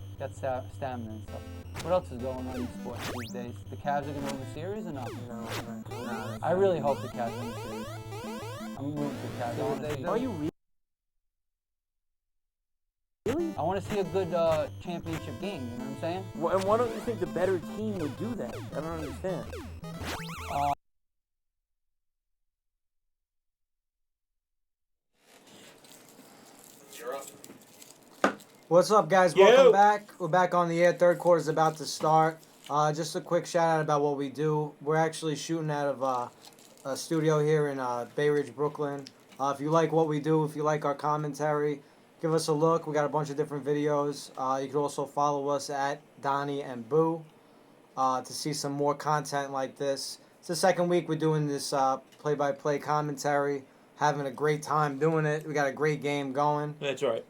He's got stamina and stuff. What else is going on in sports these days? The Cavs are going to win the series or no? No. I really hope the Cavs win the series. I'm rooting for the Cavs. I wanna see- Are you really? I want to see a good championship game. You know what I'm saying? Well, and why don't you think the better team would do that? I don't understand. You're up. What's up, guys? Yo. Welcome back. We're back on the air. Third quarter's about to start. Just a quick shout out about what we do. We're actually shooting out of a studio here in Bay Ridge, Brooklyn. If you like what we do, if you like our commentary, give us a look. We got a bunch of different videos. You can also follow us at Donnie and Boo to see some more content like this. It's the second week we're doing this play-by-play commentary. Having a great time doing it. We got a great game going. That's right.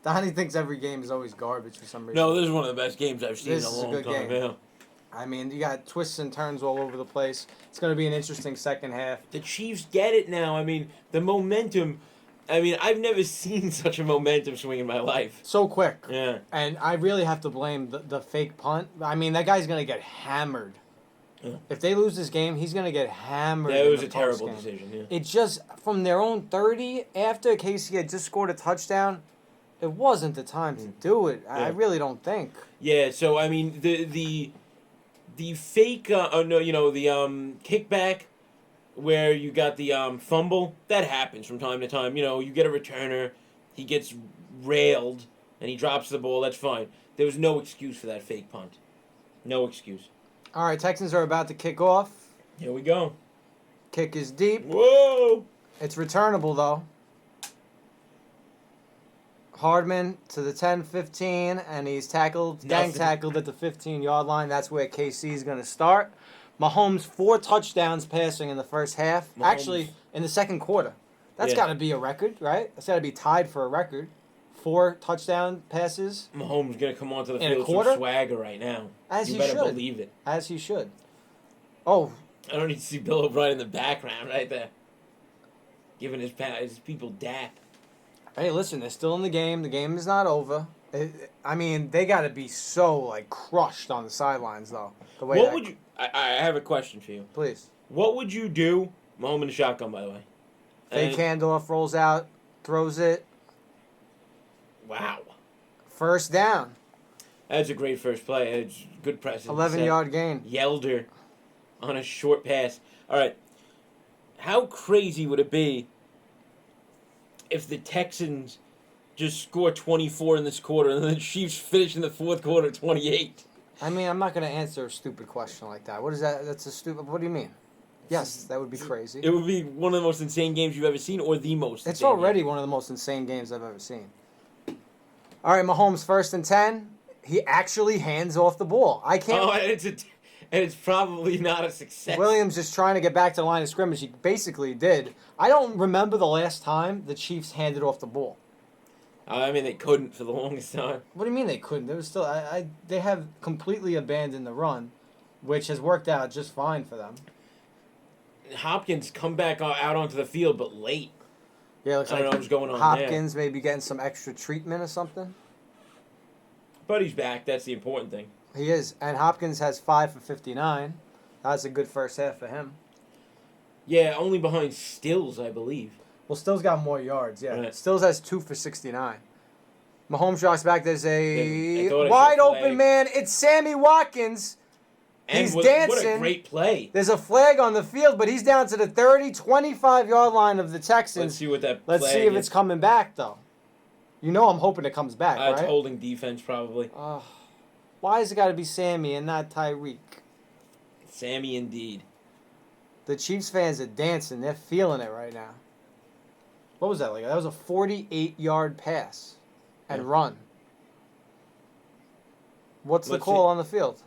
Donnie thinks every game is always garbage for some reason. No, this is one of the best games I've seen This in is a a long good time. game. Yeah. I mean, you got twists and turns all over the place. It's going to be an interesting second half. The Chiefs get it now. I mean, the momentum. I mean, I've never seen such a momentum swing in my life. So quick. Yeah. And I really have to blame the fake punt. I mean, that guy's going to get hammered. Yeah. If they lose this game, he's going to get hammered. That in was the a terrible postgame. decision. Yeah. It just, from their own 30, after Casey had just scored a touchdown, it wasn't the time to do it. I Yeah. really don't think. Yeah. So I mean, the fake. The kickback where you got the fumble, that happens from time to time. You know, you get a returner, he gets railed, and he drops the ball. That's fine. There was no excuse for that fake punt. No excuse. All right, Texans are about to kick off. Here we go. Kick is deep. Whoa! It's returnable, though. Hardman to the 10-15, and he's tackled, gang Nothing. tackled at the 15-yard line. That's where KC is going to start. Mahomes, 4 touchdowns passing in the first half. Mahomes. Actually, in the second quarter. That's Yeah. got to be a record, right? That's got to be tied for a record. 4 touchdown passes, Mahomes gonna come onto the In a field quarter? with swagger right now. as You he better should. believe it. As he should. Oh, I don't need to see Bill O'Brien in the background right there, giving his people dap. hey, listen, they're still in the game. The game is not over. I mean, they got to be so, like, crushed on the sidelines, though. The way What that- would you? I have a question for you. Please. What would you do? Mahomes in the shotgun, by the way. Fake And- handoff, rolls out, throws it. Wow, First down. that's a great first play. It's good press. 11-yard gain. Yelder on a short pass. All right, how crazy would it be if the Texans just score 24 in this quarter and then the Chiefs finish in the fourth quarter 28? I mean, I'm not going to answer a stupid question like that. What is that? That's a stupid... What do you mean? Yes, that would be crazy. It would be one of the most insane games you've ever seen, or the most. It's insane already game. one of the most insane games I've ever seen. All right, Mahomes, 1st and 10. He actually hands off the ball. I can't... Oh, and it's probably not a success. Williams is trying to get back to the line of scrimmage. He basically did. I don't remember the last time the Chiefs handed off the ball. I mean, they couldn't for the longest time. What do you mean they couldn't? They were still. They have completely abandoned the run, which has worked out just fine for them. Hopkins come back out onto the field, but late. Yeah, it looks I don't like know what's going on Hopkins maybe getting some extra treatment or something. But he's back. That's the important thing. He is, and Hopkins has 5 for 59. That's a good first half for him. Yeah, only behind Stills, I believe. Well, Stills got more yards. Yeah, Right. Stills has 2 for 69. Mahomes drops back. There's I a thought I saw wide a open flag. man. It's Sammy Watkins. And He's what dancing. a great play. There's a flag on the field, but he's down to the 30, 25-yard line of the Texans. Let's see what that Let's flag see if is. it's coming back, though. You know I'm hoping it comes back, It's right? holding defense, probably. Why has it got to be Sammy and not Tyreek? Sammy, indeed. The Chiefs fans are dancing. They're feeling it right now. What was that like? That was a 48-yard pass and run. What's the Let's call see. on the field?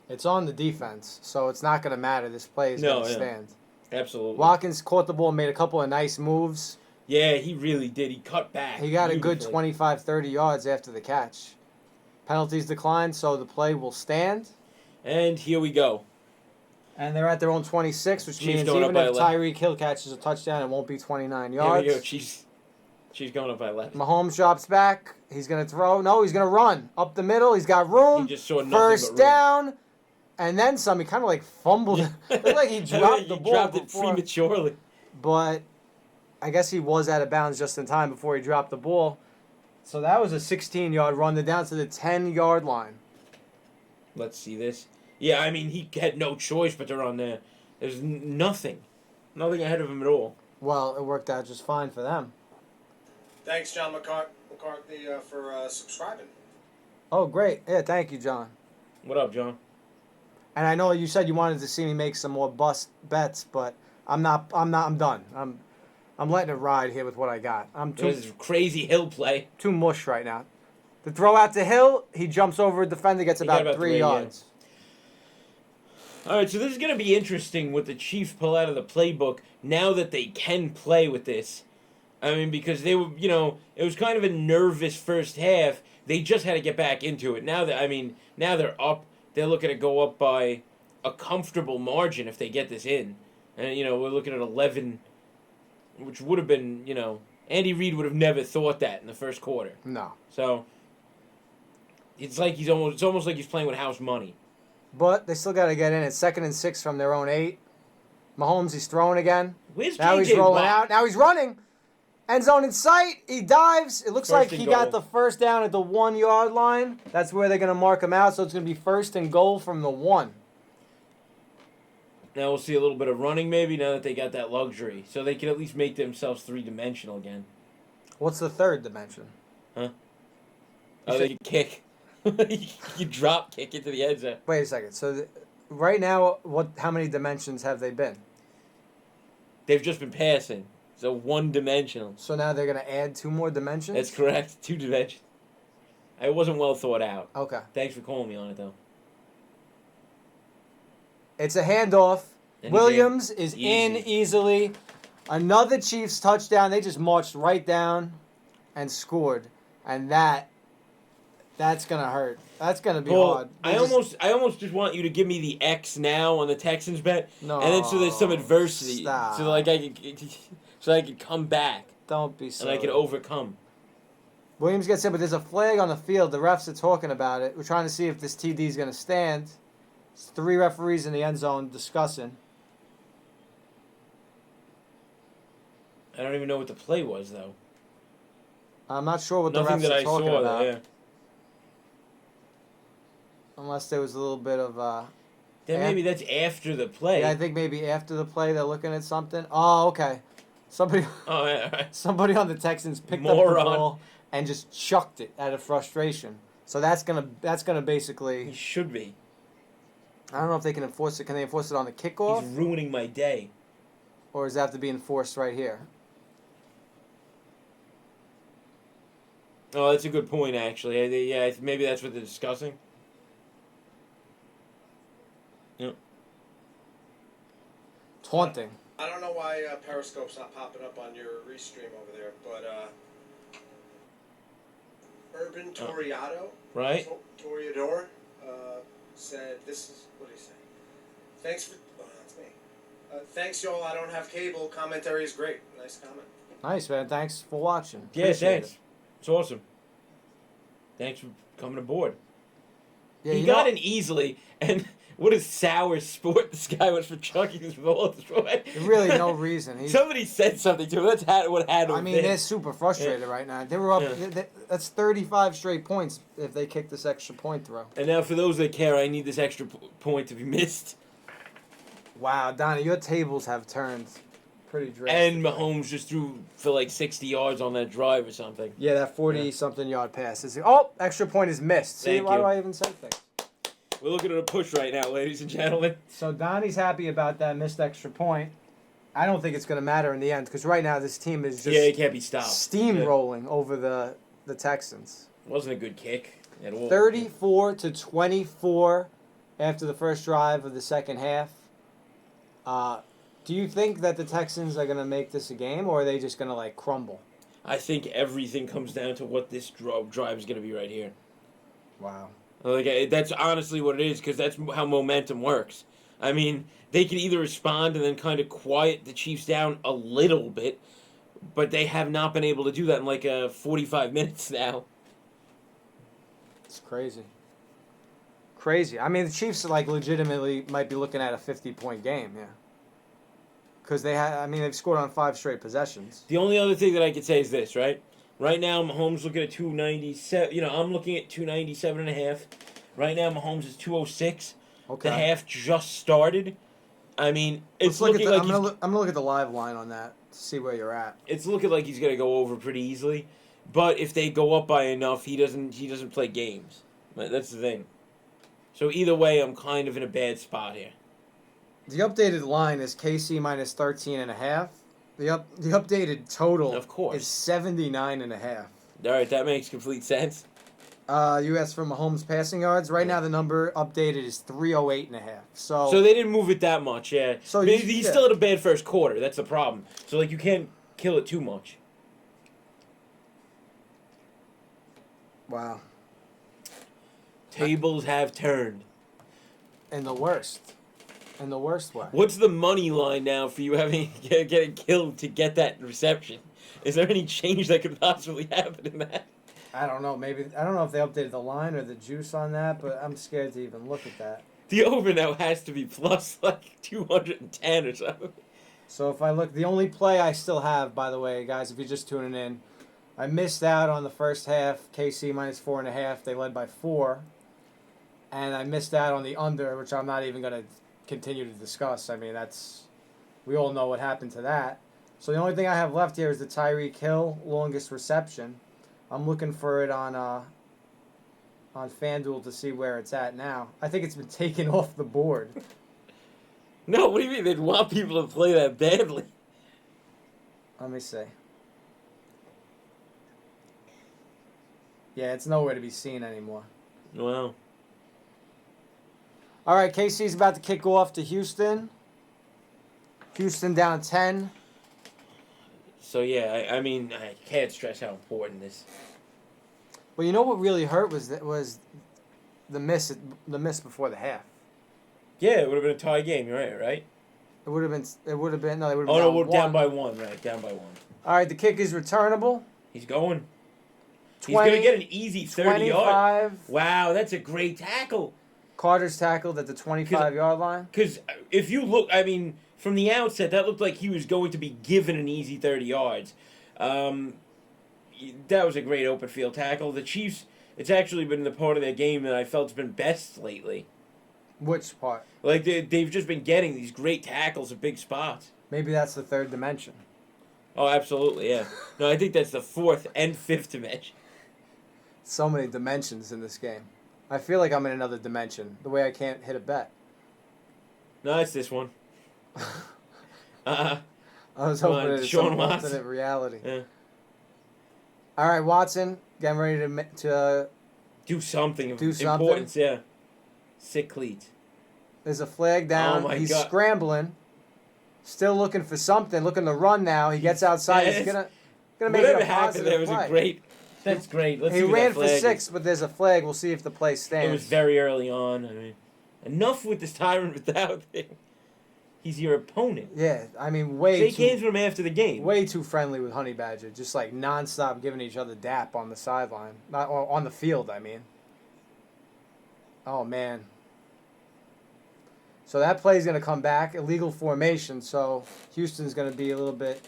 It's on the defense, so it's not going to matter. This play is going to stand. Absolutely. Watkins caught the ball and made a couple of nice moves. Yeah, he really did. He cut back. He got a good beautifully. 25, 30 yards after the catch. Penalties declined, so the play will stand. And here we go. And they're at their own 26, which Chiefs means going up even by if 11. Tyreek Hill catches a touchdown, it won't be 29 Here yards. we go. She's going up by 11. Mahomes drops back. He's going to throw. No, he's going to run. Up the middle. He's got room. He just saw nothing First but room. down. And then some. He kind of like fumbled. It looked like he dropped the He ball dropped it before. prematurely. But I guess he was out of bounds just in time before he dropped the ball. So that was a 16-yard run. They're down to the 10-yard line. Let's see this. Yeah, I mean, he had no choice but to run there. There's nothing. Nothing ahead of him at all. Well, it worked out just fine for them. Thanks, John McCarthy, for subscribing. Oh, great. Yeah, thank you, John. What up, John? And I know you said you wanted to see me make some more bust bets, but I'm done. I'm letting it ride here with what I got. I'm This crazy Hill play. too mush right now. The throw out to Hill, he jumps over a defender, gets He got about about 3 3, yeah. yards. All right, so this is going to be interesting what the Chiefs pull out of the playbook now that they can play with this. I mean, because they were, it was kind of a nervous first half. They just had to get back into it. Now they're up. They're looking to go up by a comfortable margin if they get this in. And, we're looking at 11, which would have been, Andy Reid would have never thought that in the first quarter. No. So it's almost like he's playing with house money. But they still got to get in. It's 2nd and 6 from their own 8. Mahomes, he's throwing again. Where's Now J.J. he's rolling Watt? out. Now he's running. End zone in sight. He dives. It looks First like and he got goal. the first down at the 1-yard line. That's where they're going to mark him out. So it's going to be 1st and goal from the 1. Now we'll see a little bit of running maybe now that they got that luxury. So they can at least make themselves three-dimensional again. What's the third dimension? Oh, they can kick. You drop kick into the end zone. Wait a second. So right now, how many dimensions have they been? They've just been passing. So one-dimensional. So now they're going to add 2 more dimensions? That's correct. 2 dimensions. It wasn't well thought out. Okay. Thanks for calling me on it, though. It's a handoff. And Williams he's is in. in easily. Another Chiefs touchdown. They just marched right down and scored. And that's going to hurt. That's going to be hard. I almost just want you to give me the X now on the Texans bet. No. And then so there's some adversity. Stop. So I could come back. Don't be silly. And I can overcome. Williams gets in, but there's a flag on the field. The refs are talking about it. We're trying to see if this TD is going to stand. It's 3 referees in the end zone discussing. I don't even know what the play was, though. I'm not sure what Nothing the refs that are I talking saw, about. yeah. Unless there was a little bit of... Then maybe that's after the play. Yeah, I think maybe after the play they're looking at something. Oh, okay. Somebody Oh, yeah, all right. somebody on the Texans picked up Moron. the ball and just chucked it out of frustration. So that's gonna basically... He should be. I don't know if they can enforce it. Can they enforce it on the kickoff? He's ruining my day. Or does it have to be enforced right here? Oh, that's a good point, actually. Yeah, maybe that's what they're discussing. Taunting. I don't know why Periscope's not popping up on your restream over there, but Urban Toriado, right? Toriador, said, this is, what did he say? Thanks for, that's me. Thanks, y'all. I don't have cable. Commentary is great. Nice comment. Nice, man. Thanks for watching. Yeah, Appreciate thanks. it. It's awesome. Thanks for coming aboard. Yeah, he got in easily, and what a sour sport this guy was for chucking his ball away. Really, no reason. Somebody said something to him. That's what had to I have mean, been. they're super frustrated right now. They were up. That's 35 straight points if they kick this extra point throw. And now, for those that care, I need this extra point to be missed. Wow, Donnie, your tables have turned pretty drastic. And Mahomes just threw for like 60 yards on that drive or something. Yeah, that 40-something yard pass. Oh, extra point is missed. See, Thank why you. do I even say things? We're looking at a push right now, ladies and gentlemen. So Donnie's happy about that missed extra point. I don't think it's going to matter in the end because right now this team is just it can't be stopped. Steamrolling over the Texans. Wasn't a good kick at all. 34-24 after the first drive of the second half. Do you think that the Texans are going to make this a game, or are they just going to, like, crumble? I think everything comes down to what this drive is going to be right here. Wow. Like, that's honestly what it is, because that's how momentum works. I mean, they can either respond and then kind of quiet the Chiefs down a little bit, but they have not been able to do that in like 45 minutes now. It's crazy. Crazy. I mean, the Chiefs, like, legitimately might be looking at a 50-point game, yeah. Because they've scored on 5 straight possessions. The only other thing that I could say is this, right? Right now, Mahomes looking at 297. I'm looking at 297.5. Right now, Mahomes is 206. Okay. The half just started. I mean, it's Let's look looking at like I'm gonna look at the live line on that to see where you're at. it's looking like he's gonna go over pretty easily. But if they go up by enough, he doesn't play games. That's the thing. So either way, I'm kind of in a bad spot here. The updated line is KC minus 13.5. The updated total Of course. is 79.5. All right, that makes complete sense. You asked for Mahomes passing yards. Right now, the number updated is 308.5. So they didn't move it that much, yeah. So But he's still at a bad first quarter. That's the problem. So like you can't kill it too much. Wow. Tables have turned. In the worst way. What's the money line now for you getting killed to get that reception? Is there any change that could possibly happen in that? I don't know. Maybe I don't know if they updated the line or the juice on that, but I'm scared to even look at that. The over now has to be plus like 210 or something. So if I look, the only play I still have, by the way, guys, if you're just tuning in, I missed out on the first half. KC minus 4.5. They led by 4, and I missed out on the under, which I'm not even going to continue to discuss. I mean, we all know what happened to that. So the only thing I have left here is the Tyreek Hill longest reception. I'm looking for it on FanDuel to see where it's at now. I think it's been taken off the board. No, what do you mean they'd want people to play that badly? Let me see. Yeah, it's nowhere to be seen anymore. Wow. All right, KC's about to kick off to Houston. Houston down 10. So yeah, I mean, I can't stress how important this. Well, you know what really hurt was the miss before the half. Yeah, it would have been a tie game. You're right? It would have been. No, they would have been. Oh no, we're down by 1. Right, down by 1. All right, the kick is returnable. He's going. 20, He's gonna get an easy 30 yard. 25. Wow, that's a great tackle. Carter's tackled at the 25-yard line. Because if you look, I mean, from the outset, that looked like he was going to be given an easy 30 yards. That was a great open field tackle. The Chiefs, it's actually been the part of their game that I felt's been best lately. Which part? Like, they've just been getting these great tackles at big spots. Maybe that's the third dimension. Oh, absolutely, yeah. No, I think that's the 4th and 5th dimension. So many dimensions in this game. I feel like I'm in another dimension. The way I can't hit a bet. No, it's this one. I was hoping it's some alternate reality. Yeah. All right, Watson, getting ready to Do something of Do something. importance, yeah. Sick cleats. There's a flag down. Oh my He's God. scrambling. Still looking for something, looking to run now. He gets outside. He's gonna make it Whatever a happened positive there was play. a great. That's great. Let's He see what ran that for flag 6, is. but there's a flag. We'll see if the play stands. It was very early on. I mean, enough with this Tyrant without thing. He's your opponent. Yeah, I mean, way Shake too hands with him after the game. way too friendly with Honey Badger. Just like nonstop giving each other dap on the sideline, not or on the field. I mean. Oh man. So that play is going to come back, illegal formation. So Houston's going to be a little bit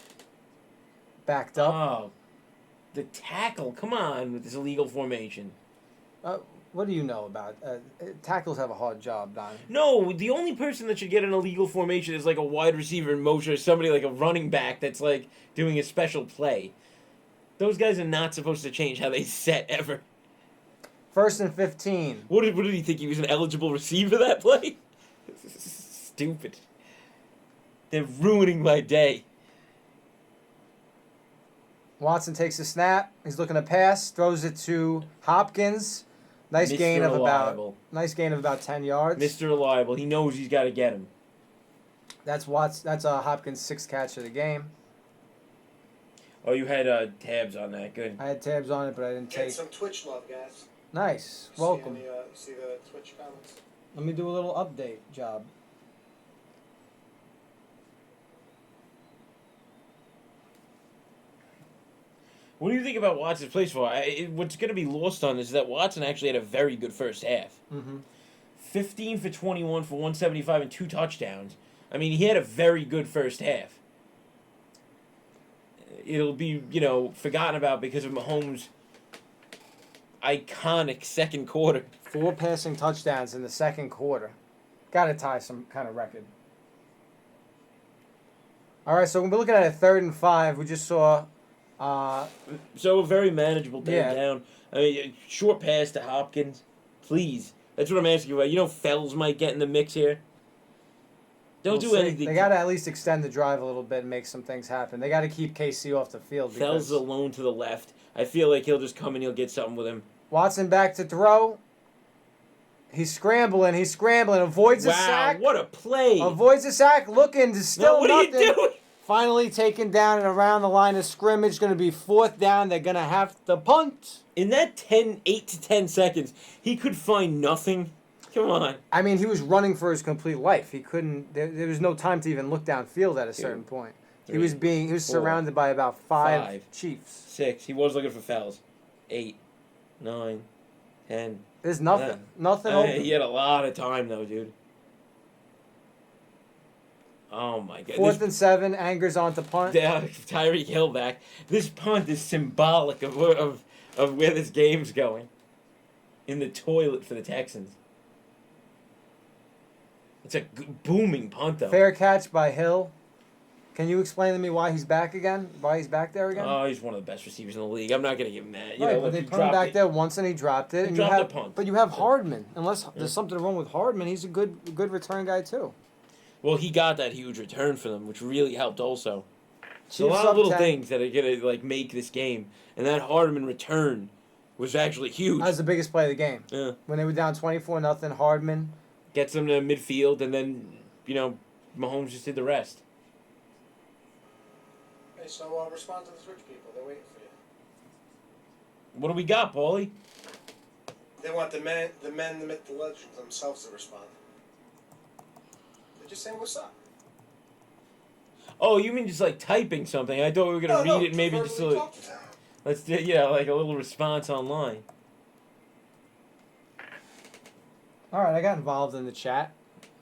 backed up. Oh, the tackle! Come on with this illegal formation. What do you know about tackles? Have a hard job, Don. No, the only person that should get an illegal formation is like a wide receiver in motion or somebody like a running back that's like doing a special play. Those guys are not supposed to change how they set ever. 1st and 15. What did he think? He was an eligible receiver that play? Stupid. They're ruining my day. Watson takes a snap. He's looking to pass. Throws it to Hopkins. Nice Mr. gain of Reliable. about 10 yards. Mr. Reliable. He knows he's got to get him. That's Hopkins' 6th catch of the game. Oh, you had tabs on that. Good. I had tabs on it, but I didn't Get take. some Twitch love, guys. Nice. Welcome. See the Twitch comments? Let me do a little update job. What do you think about Watson's play so far? What's going to be lost on is that Watson actually had a very good first half. Mm-hmm. 15 for 21 for 175 and 2 touchdowns. I mean, he had a very good first half. It'll be, forgotten about because of Mahomes' iconic second quarter. 4 passing touchdowns in the second quarter. Got to tie some kind of record. All right, so we're looking at a 3rd and 5. We just saw. So a very manageable third Yeah. down. I mean, short pass to Hopkins. Please. That's what I'm asking you about. Fells might get in the mix here. Don't we'll do see. anything. They got to at least extend the drive a little bit and make some things happen. They got to keep KC off the field. Fells is alone to the left. I feel like he'll just come and he'll get something with him. Watson back to throw. He's scrambling. Avoids a sack. What a play. Avoids a sack. Looking to still what nothing. are you doing? Finally taken down and around the line of scrimmage. Going to be 4th down. They're going to have to punt. In that 8 to 10 seconds, he could find nothing. Come on. I mean, he was running for his complete life. He couldn't. There was no time to even look downfield at a certain point. He was surrounded by about five Chiefs. 6. He was looking for Fells. 8, 9, 10. There's nothing. Nothing open. He had a lot of time though, dude. Oh my god. 4th and 7. Angers onto punt. Tyreek Hill back. This punt is symbolic of where this game's going. In the toilet for the Texans. It's a booming punt though. Fair catch by Hill. Can you explain to me why he's back again? Why he's back there again? Oh, he's one of the best receivers in the league. I'm not gonna give him that. But they put him back there once and he dropped it. He and dropped you have, the punt. But you have Hardman. Unless there's something wrong with Hardman, he's a good return guy too. Well, he got that huge return for them, which really helped also. Chiefs A lot of little 10. things that are gonna make this game, and that Hardman return was actually huge. That was the biggest play of the game. Yeah. When they were down 24-0, Hardman. Gets them to midfield, and then Mahomes just did the rest. Hey, so respond to the Twitch people. They're waiting for you. What do we got, Paulie? They want the myth, the legend themselves to respond. They're just saying what's up. Oh, you mean just like typing something? I thought we were gonna read it, and maybe just let's do like a little response online. All right, I got involved in the chat.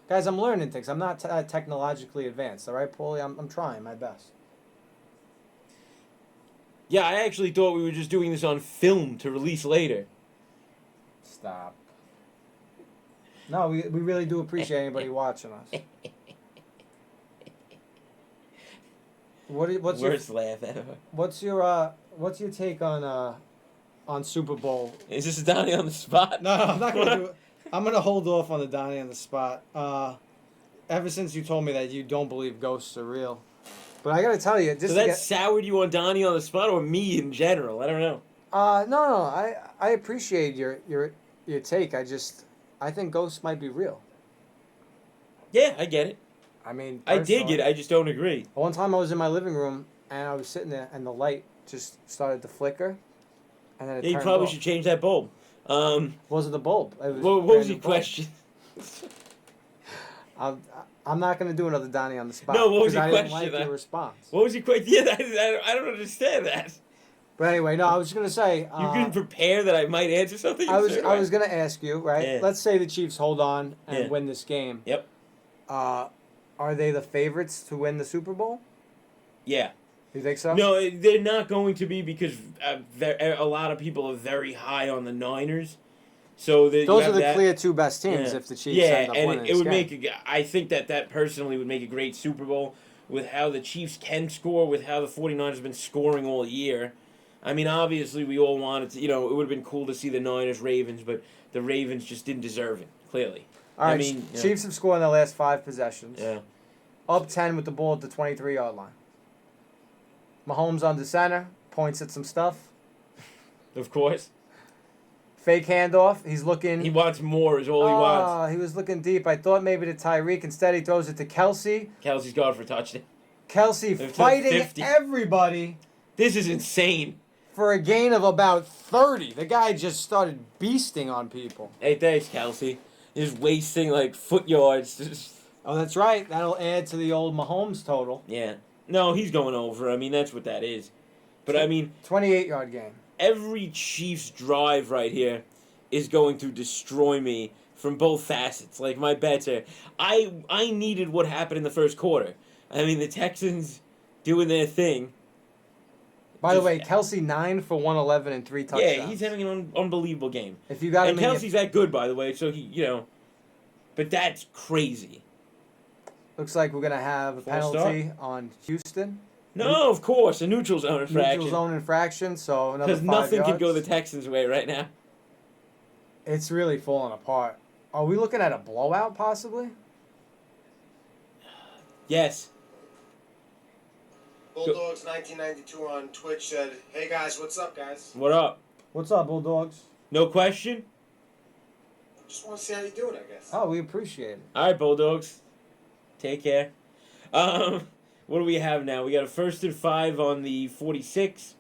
Guys, I'm learning things. I'm not technologically advanced, all right, Paulie? I'm trying my best. Yeah, I actually thought we were just doing this on film to release later. Stop. No, we really do appreciate anybody watching us. What's Worst laugh ever. what's your take on Super Bowl? Is this Donnie on the spot? No, I'm not gonna do it. I'm gonna hold off on the Donnie on the spot. Ever since you told me that you don't believe ghosts are real, but I gotta tell you, just So that soured you on Donnie on the spot, or me in general? I don't know. No, I appreciate your take. I think ghosts might be real. Yeah, I get it. I mean, I dig it. I just don't agree. One time I was in my living room and I was sitting there and the light just started to flicker, and then it Yeah, you turned probably off. should change that bulb. Wasn't the bulb? It was What was your question? I'm not going to do another Donnie on the spot. No, what was your I question? didn't like your response. What was your question? Yeah, I don't understand that. But anyway, no, I was going to say. You couldn't prepare that I might answer something? I was going to ask you, right? Yeah. Let's say the Chiefs hold on and win this game. Yep. Are they the favorites to win the Super Bowl? Yeah. You think so? No, they're not going to be because a lot of people are very high on the Niners. So those are the clear two best teams if the Chiefs end up winning and this it would game. I think that personally would make a great Super Bowl with how the Chiefs can score, with how the 49ers have been scoring all year. I mean, obviously, we all wanted to, it would have been cool to see the Niners-Ravens, but the Ravens just didn't deserve it, clearly. All right, Chiefs have scored in their last 5 possessions. Yeah. Up 10 with the ball at the 23-yard line. Mahomes under center, points at some stuff. Of course. Fake handoff. He's looking. He wants more is all he wants. He was looking deep. I thought maybe to Tyreek. Instead, he throws it to Kelsey. Kelsey's gone for a touchdown. Kelsey fighting 50. everybody. This is insane. For a gain of about 30. The guy just started beasting on people. Hey, thanks, Kelsey. He's wasting, foot yards. Oh, that's right. That'll add to the old Mahomes total. Yeah. No, he's going over. I mean, that's what that is. But, I mean... 28-yard game. Every Chiefs drive right here is going to destroy me from both facets. Like, my bets are... I needed what happened in the first quarter. I mean, the Texans doing their thing. By the way, Kelsey 9 for 111 and 3 touchdowns. Yeah, he's having an unbelievable game. If you got him, and Kelsey's that good, by the way. So he, but that's crazy. Looks like we're gonna have a penalty on Houston. No, of course, a neutral zone infraction. Neutral zone infraction. So another 5 because nothing yards. can go the Texans' way right now. It's really falling apart. Are we looking at a blowout, possibly? Yes. Bulldogs 1992 on Twitch said, "Hey guys, what's up, guys? What up? What's up, Bulldogs? No question? Just want to see how you're doing, I guess." Oh, we appreciate it. All right, Bulldogs. Take care. What do we have now? We got a 1st and 5 on the 46.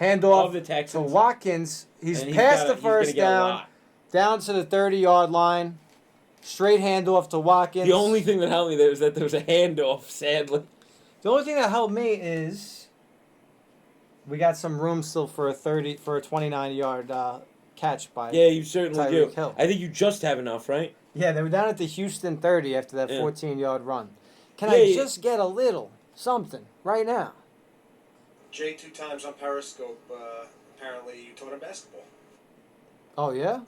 Handoff of the Texans. to Watkins. He's And past the he's first gonna get a down, lot. down to the 30-yard line. Straight handoff to Watkins. The only thing that helped me there was that there was a handoff, sadly. The only thing that helped me is we got some room still for a 29-yard catch by Yeah, you certainly do. Tyreek Hill. I think you just have enough, right? Yeah, they were down at the Houston 30 after that 14-yard run. Can Yeah, I yeah. just get a little something right now? Jay 2 times on Periscope. Apparently, you taught him basketball. Oh, yeah?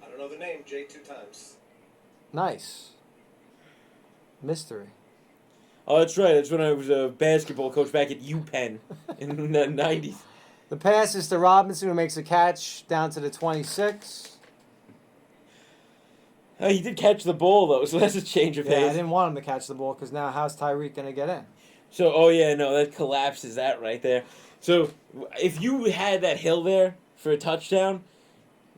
I don't know the name. Jay 2 times. Nice. Mystery. Oh, that's right. That's when I was a basketball coach back at UPenn in the 90s. The pass is to Robinson, who makes a catch down to the 26. He did catch the ball, though, so that's a change of Yeah, I pace. didn't want him to catch the ball because now how's Tyreek going to get in? So, that collapses that right there. So, if you had that hill there for a touchdown,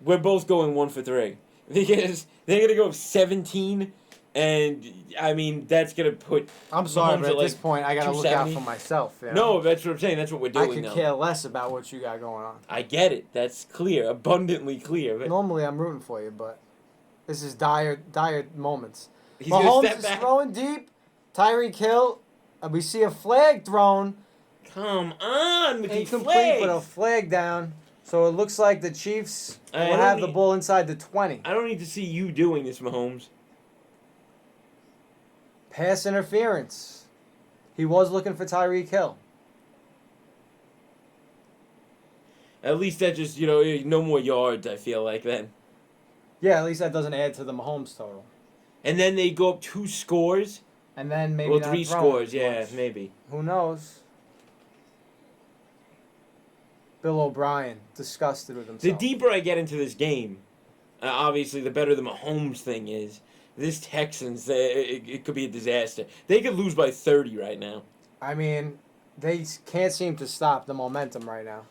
we're both going 1 for 3. Because they're going to go 17, and, I mean, that's going to put... I'm sorry, Mahomes but at at, this point, I got to look out 270. for myself. You know? No, that's what I'm saying. That's what we're I doing could now. care less about what you got going on. I get it. That's clear. Abundantly clear. But Normally, I'm rooting for you, but this is dire moments. he's going Mahomes to step is back. throwing deep. Tyreek Hill. We see a flag thrown. Come on with these Incomplete, flags. but a flag down. So it looks like the Chiefs will I don't have the need- ball inside the 20. I don't need to see you doing this, Mahomes. Pass interference. He was looking for Tyreek Hill. At least that just, no more yards, I feel like, then. Yeah, at least that doesn't add to the Mahomes total. And then they go up 2 scores. And then maybe Well, not 3 throwing scores, as yeah, much. maybe. Who knows? Bill O'Brien, disgusted with The himself. deeper I get into this game, obviously the better the Mahomes thing is. This Texans, it could be a disaster. They could lose by 30 right now. I mean, they can't seem to stop the momentum right now.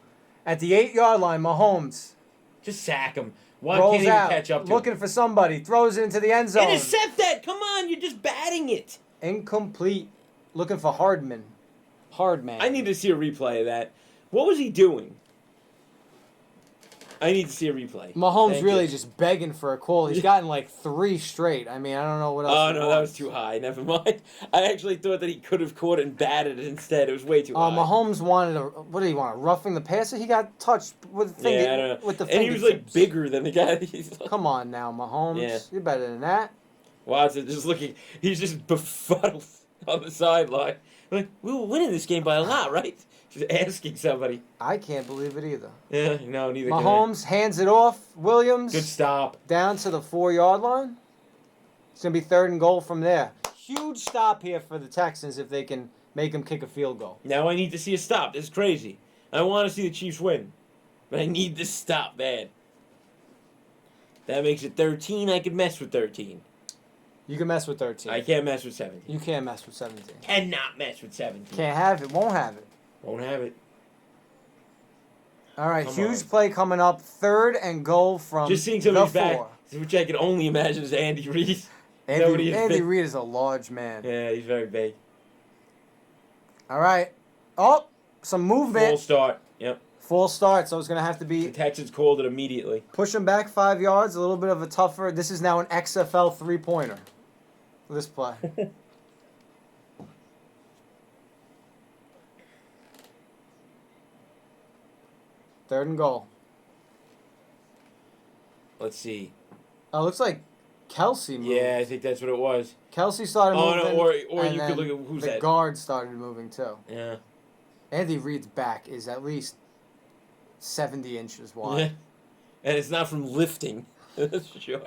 At the 8-yard line, Mahomes Just sack him. Why rolls can't he out, catch up to looking him? for somebody, throws it into the end zone. Intercept that! Come on, you're just batting it. Incomplete. Looking for Hardman. Hardman. I need to see a replay of that. What was he doing? I need to see a replay. Mahomes Thank really you. just begging for a call. He's gotten like 3 straight. I mean, I don't know what else. Oh, he no, that wants. was too high. Never mind. I actually thought that he could have caught it and batted it instead. It was way too high. Mahomes wanted a, what did he want? Roughing the passer? He got touched with the Yeah, I don't know. with the and he was like fingertips. bigger than the guy. He's like, Come on now, Mahomes. Yeah. You're better than that. Watson just looking. He's just befuddled on the sideline. Like, we were winning this game by a lot, right? Just asking somebody. I can't believe it either. Yeah, no, neither can Mahomes hands it off. Williams. I. Good stop. Down to the 4-yard line. It's going to be 3rd and goal from there. Huge stop here for the Texans if they can make them kick a field goal. Now I need to see a stop. This is crazy. I want to see the Chiefs win. But I need this stop bad. That makes it 13. I could mess with 13. You can mess with 13. I can't mess with 17. You can't mess with 17. Cannot mess with 17. Can't have it. Won't have it. Won't have it. All right, Come huge on. play coming up. 3rd and goal from Just seeing the somebody's 4. back, which I can only imagine is Andy Reid. Is that what he Andy is? Reid is a large man. Yeah, he's very big. All right. Oh, some movement. Full start. Yep. Full start, so it's going to have to The be Texans called it immediately. push him back 5 yards, a little bit of a tougher. This is now an XFL 3-pointer. This play. 3rd and goal. Let's see. Oh, looks like Kelsey moved. Yeah, I think that's what it was. Kelsey started Oh, moving. no, or and you could then look at who's the that? guard started moving too. Yeah. Andy Reid's back is at least 70 inches wide. Yeah. And it's not from lifting. That's for sure.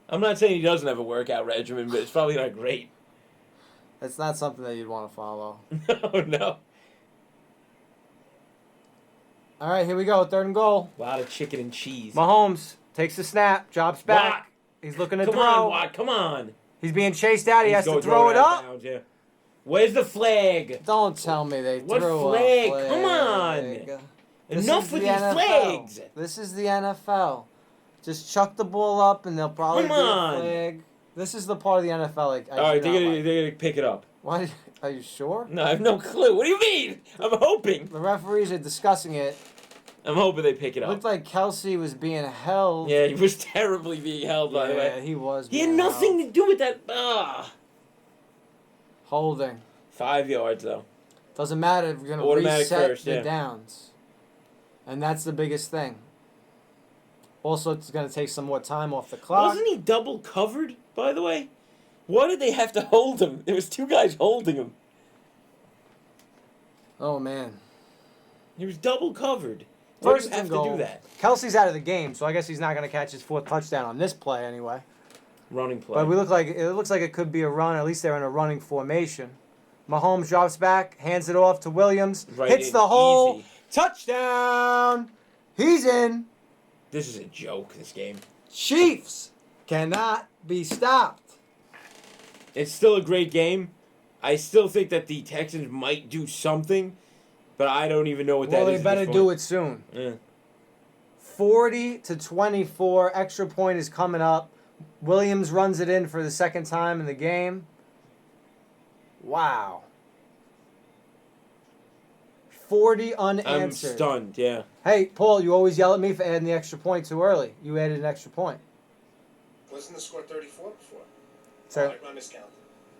I'm not saying he doesn't have a workout regimen, but it's probably not great. That's not something that you'd want to follow. No, no. All right, here we go. 3rd and goal. A lot of chicken and cheese. Mahomes takes the snap, drops back. Watt. He's looking to Come throw. on, Watt. Come on. He's being chased out. He has to He's throw it out of up. bounds, yeah. Where's the flag? Don't tell me they What threw flag? a flag. Come on. This Enough is with the these NFL. flags. This is the NFL. Just chuck the ball up and they'll probably Come do a on. flag. This is the part of the NFL like. All right, they're gonna pick it up. Why? Are you sure? No, I have no clue. What do you mean? I'm hoping. The referees are discussing it. I'm hoping they pick it It up. looked like Kelsey was being held. Yeah, he was terribly being held, by the Yeah, way. he was. He had being nothing held. to do with that. Ah. Holding. 5 yards, though. Doesn't matter. We're gonna Automatic reset first, the yeah. downs, and that's the biggest thing. Also, it's gonna take some more time off the clock. Wasn't he double covered, by the way? Why did they have to hold him? There was 2 guys holding him. Oh man. He was double covered. Why do First you have and to goal. do that? Kelsey's out of the game, so I guess he's not gonna catch his 4th touchdown on this play anyway. Running play. But it looks like it could be a run. At least they're in a running formation. Mahomes drops back, hands it off to Williams, Right hits in, the hole, easy. touchdown. He's in. This is a joke, this game. Chiefs cannot be stopped. It's still a great game. I still think that the Texans might do something, but I don't even know what Well, that they is. better do it soon. Yeah. 40-24, extra point is coming up. Williams runs it in for the 2nd time in the game. Wow. 40 I'm unanswered. stunned, yeah. Hey, Paul, you always yell at me for adding the extra point too early. You added an extra point. Wasn't the score 34 before? So, I miscounted.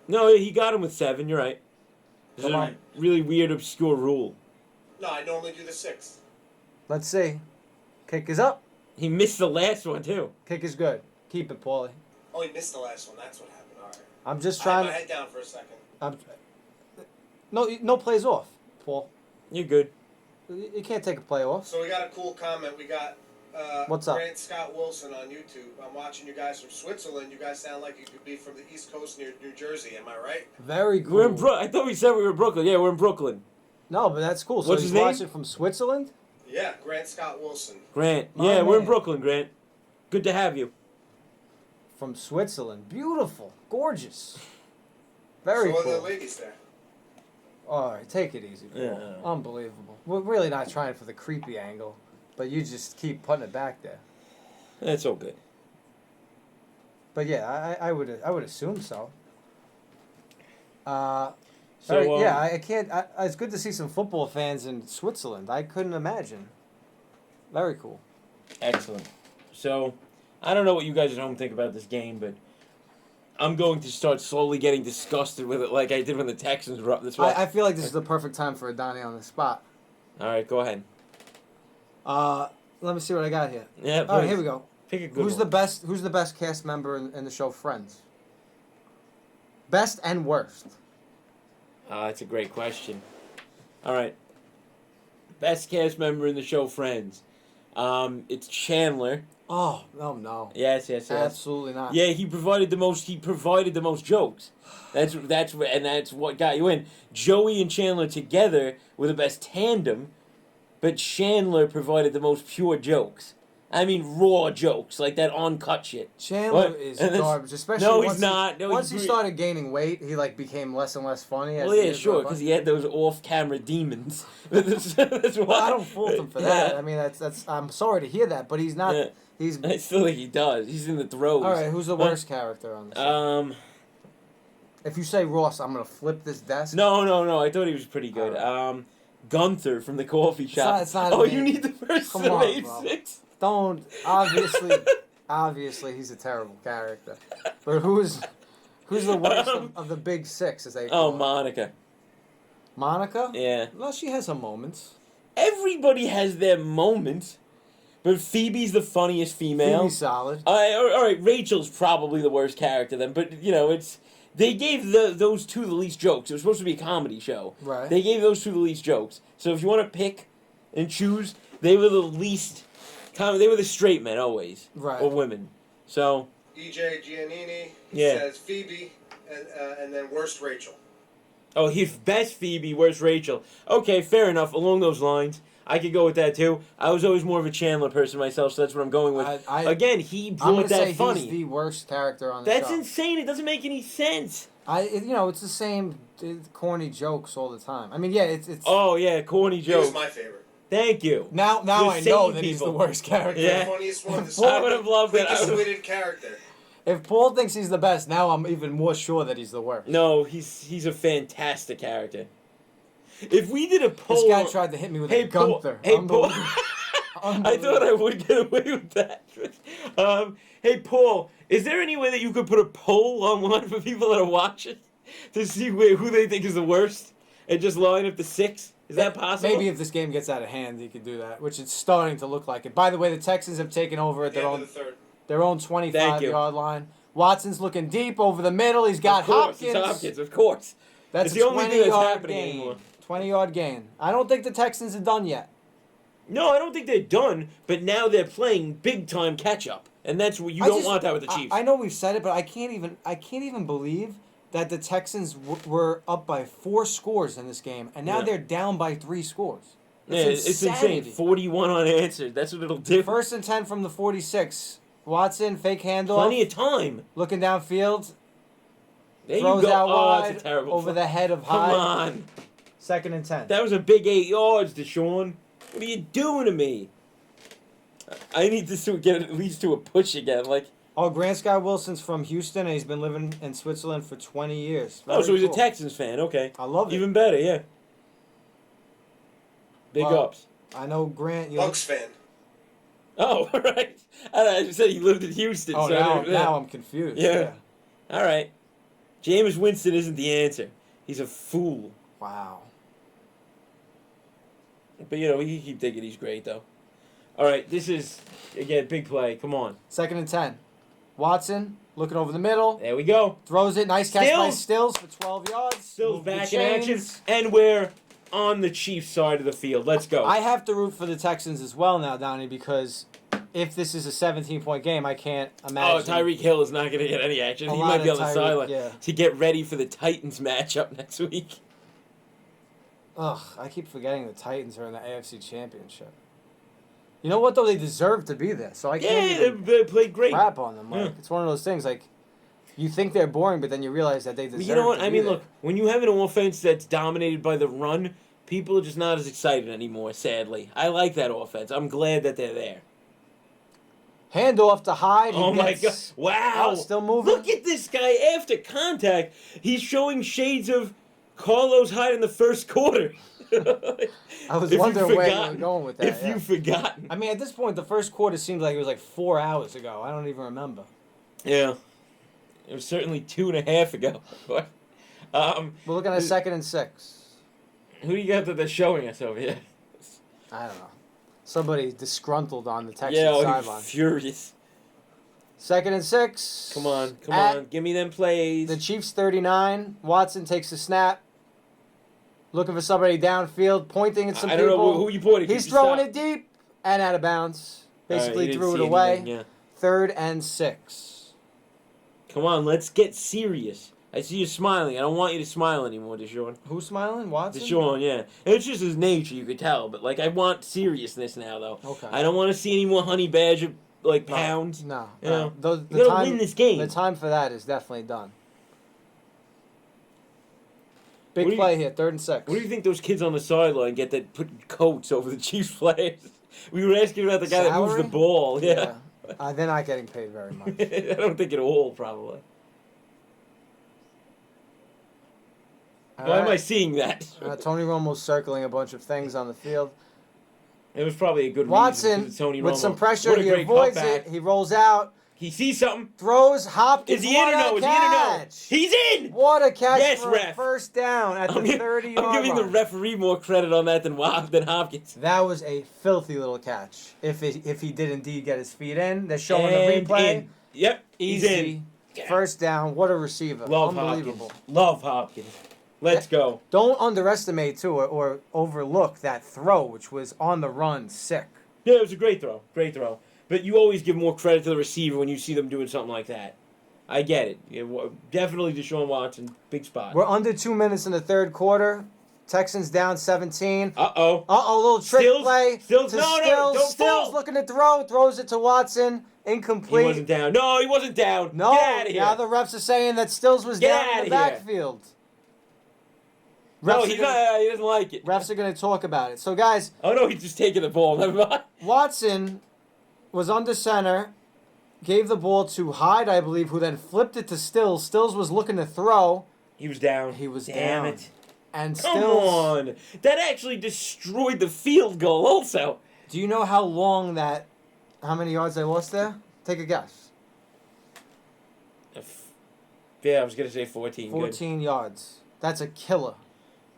No, he got him with 7, you're right. This is Come a on. really weird, obscure rule. No, I normally do the 6th. let's see. Kick is up. He missed the last one, too. Kick is good. Keep it, Paulie. Oh, he missed the last one. That's what happened. All right. I'm just I had trying my to... head down for a second. No plays off, Paul. You're good. You can't take a play off. So we got a cool comment. We got What's up? Grant Scott Wilson on YouTube. I'm watching you guys from Switzerland. You guys sound like you could be from the East Coast near New Jersey. Am I right? Very cool. We're in I thought we said we were in Brooklyn. Yeah, we're in Brooklyn. No, but that's cool. So What's he's his name? watching from Switzerland? Yeah, Grant Scott Wilson. Grant. My Yeah, we're in man. Brooklyn, Grant. Good to have you. From Switzerland. Beautiful. Gorgeous. Very so are the cool. ladies there? All right, take it easy, Paul. Yeah. Unbelievable. We're really not trying for the creepy angle, but you just keep putting it back there. That's all good. But yeah, I would assume so. So, yeah, I can't. It's good to see some football fans in Switzerland. I couldn't imagine. Very cool. Excellent. So, I don't know what you guys at home think about this game, but I'm going to start slowly getting disgusted with it like I did when the Texans were up this way. I feel like this is the perfect time for a Donnie on the spot. All right, go ahead. Let me see what I got here. Yeah, All right, please. here we go. Pick a good Who's one. the best? Who's the best cast member in the show Friends? Best and worst. That's a great question. All right. Best cast member in the show Friends. It's Chandler. Oh no. Yes. Absolutely not. Yeah, he provided the most. He provided the most jokes. That's what got you in. Joey and Chandler together were the best tandem, but Chandler provided the most pure jokes. I mean, raw jokes like that uncut shit. Chandler What? is And that's- garbage, especially No, once he's not. No, once he's he started gaining weight, he became less and less funny. As Well, the yeah, years sure, went by. because he had those off-camera demons. that's why. Well, I don't fault him for that. Yeah. I mean, that's. I'm sorry to hear that, but he's not. Yeah. He's. I still think he does. He's in the throes. All right, who's the worst character on the show? If you say Ross, I'm gonna flip this desk. No. I thought he was pretty good. All Gunther from the coffee shop. it's not oh, me. you need the first Come of on, 8-6. Don't obviously he's a terrible character. But who's the worst of the big six, as they call Oh, it? Monica. Monica? Yeah. Well, she has some moments. Everybody has their moments, but Phoebe's the funniest female. Phoebe's solid. All right, Rachel's probably the worst character then, but they gave those two the least jokes. It was supposed to be a comedy show. Right. They gave those two the least jokes. So if you want to pick and choose, they were the least. They were the straight men always, Right. or women. So EJ Giannini Yeah. says Phoebe, and then worst Rachel. he's best Phoebe, worst Rachel. Okay, fair enough. Along those lines, I could go with that too. I was always more of a Chandler person myself, so that's what I'm going with. Again, he I'm brought gonna that say funny. he's the worst character on the That's show. insane. It doesn't make any sense. It's the same corny jokes all the time. I mean, yeah, it's. Oh yeah, corny He was joke. my favorite. Thank you. Now The I know same that he's the people. worst character. Yeah. The funniest one. I would have loved that. Quickest witted character. If Paul thinks he's the best, now I'm even more sure that he's the worst. No, he's a fantastic character. If we did a poll, This guy tried to hit me with a Gunther. Hey Paul, Unbelievable. I thought I would get away with that. Hey Paul, is there any way that you could put a poll online for people that are watching to see who they think is the worst, and just line up the 6? Is that possible? Maybe if this game gets out of hand, he could do that, which it's starting to look like it. By the way, the Texans have taken over at The their end own of the third. their own Thank 25-yard line. Watson's looking deep over the middle. He's got Of course, Hopkins. it's Hopkins, of course. That's It's a the only thing that's 20-yard happening gain. anymore. 20-yard gain. I don't think the Texans are done yet. No, I don't think they're done, but now they're playing big time catch up, and that's what you don't want that with the Chiefs. I know we've said it, but I can't even believe that the Texans were up by 4 scores in this game, and now Yeah. they're down by 3 scores. Yeah, it's insane. 41 unanswered. That's what it'll do. First and 10 from the 46. Watson, fake handoff. Plenty of time. Looking downfield. There Throws you go. out Oh, wide that's a terrible over the head of Come Hyde. on. Second and 10. That was a big 8 yards, Deshaun. What are you doing to me? I need to get at least to a push again. Grant Sky Wilson's from Houston, and he's been living in Switzerland for 20 years. So Very he's cool. a Texans fan. Okay. I love it. Even better, yeah. Big Well, ups. I know Grant. Bucks fan. Oh, all right. I just said he lived in Houston. Oh, so now I'm confused. Yeah. All right. Jameis Winston isn't the answer. He's a fool. Wow. But, we can keep thinking he's great, though. All right, this is, again, big play. Come on. Second and 10. Watson looking over the middle. There we go. Throws it. Nice catch by Stills. Stills for 12 yards. Still Move the back in action. chains. And we're on the Chiefs side of the field. Let's go. I have to root for the Texans as well now, Donnie, because if this is a 17-point game, I can't imagine. Tyreek Hill is not going to get any action. A He lot might be of on the Tyreek, sideline yeah. to get ready for the Titans matchup next week. Ugh, I keep forgetting the Titans are in the AFC Championship. You know what, though? They deserve to be there, so I can't Yeah, even they played great. crap on them. Like, Yeah. It's one of those things, like, you think they're boring, but then you realize that they deserve You know what? to I be mean, there. look, when you have an offense that's dominated by the run, people are just not as excited anymore, sadly. I like that offense. I'm glad that they're there. Handoff to Hyde. Oh my God! Wow! Still moving. Look at this guy after contact. He's showing shades of Carlos Hyde in the first quarter. I was wondering where you were going with that. If you've forgotten. I mean, at this point, the first quarter seems like it was like 4 hours ago. I don't even remember. Yeah. It was certainly 2.5 ago. We're looking at 2nd and 6. Who do you got that they're showing us over here? I don't know. Somebody disgruntled on the Texans Yeah, sideline. furious. 2nd and 6. Come on. Give me them plays. The Chiefs 39. Watson takes the snap. Looking for somebody downfield, pointing at some people. I don't know who you pointed. He's throwing it deep and out of bounds. Basically threw it away. Anything, yeah. 3rd and 6. Come on, let's get serious. I see you smiling. I don't want you to smile anymore, Deshaun. Who's smiling? Watson? Deshaun, yeah. It's just his nature, you could tell. But, I want seriousness now, though. Okay. I don't want to see any more honey badger, pounds. No. You know? You gotta win this game. The time for that is definitely done. Big play here, 3rd and 6. What do you think those kids on the sideline get that put coats over the Chiefs players? We were asking about the guy that moves the ball. Yeah. They're not getting paid very much. I don't think at all, probably. Why am I seeing that? Tony Romo's circling a bunch of things on the field. It was probably a good Watson, reason Tony Romo. with some pressure, he avoids it. He rolls out. He sees something. Throws Hopkins. Is he in or no? Is he in or no? He's in! What a catch Yes, for ref. a first down at the 30-yard line. I'm giving the referee more credit on that than Hopkins. That was a filthy little catch. If he did indeed get his feet in. They're showing And the replay. in. Yep, he's Easy. in. Yeah. First down. What a receiver. Love Unbelievable. Hopkins. Love Hopkins. Let's go. Don't underestimate, too, or overlook that throw, which was on the run, sick. Yeah, it was a great throw. Great throw. But you always give more credit to the receiver when you see them doing something like that. I get it. Yeah, definitely Deshaun Watson. Big spot. We're under 2 minutes in the third quarter. Texans down 17. Uh-oh. Little trick play. Stills. To No, Stills. don't Stills fall. looking to throw. Throws it to Watson. Incomplete. He wasn't down. No, he wasn't down. No. Get out of here. Now the refs are saying that Stills was Get down in outta the here. backfield. No, he doesn't like it. Refs are going to talk about it. So, guys. Oh, no, he's just taking the ball. Never mind. Watson was under center, gave the ball to Hyde, I believe, who then flipped it to Stills. Stills was looking to throw. He was down. He was Damn down. it. And Come Stills. on. That actually destroyed the field goal also. Do you know how many yards they lost there? Take a guess. Yeah, I was going to say 14. 14 yards. That's a killer.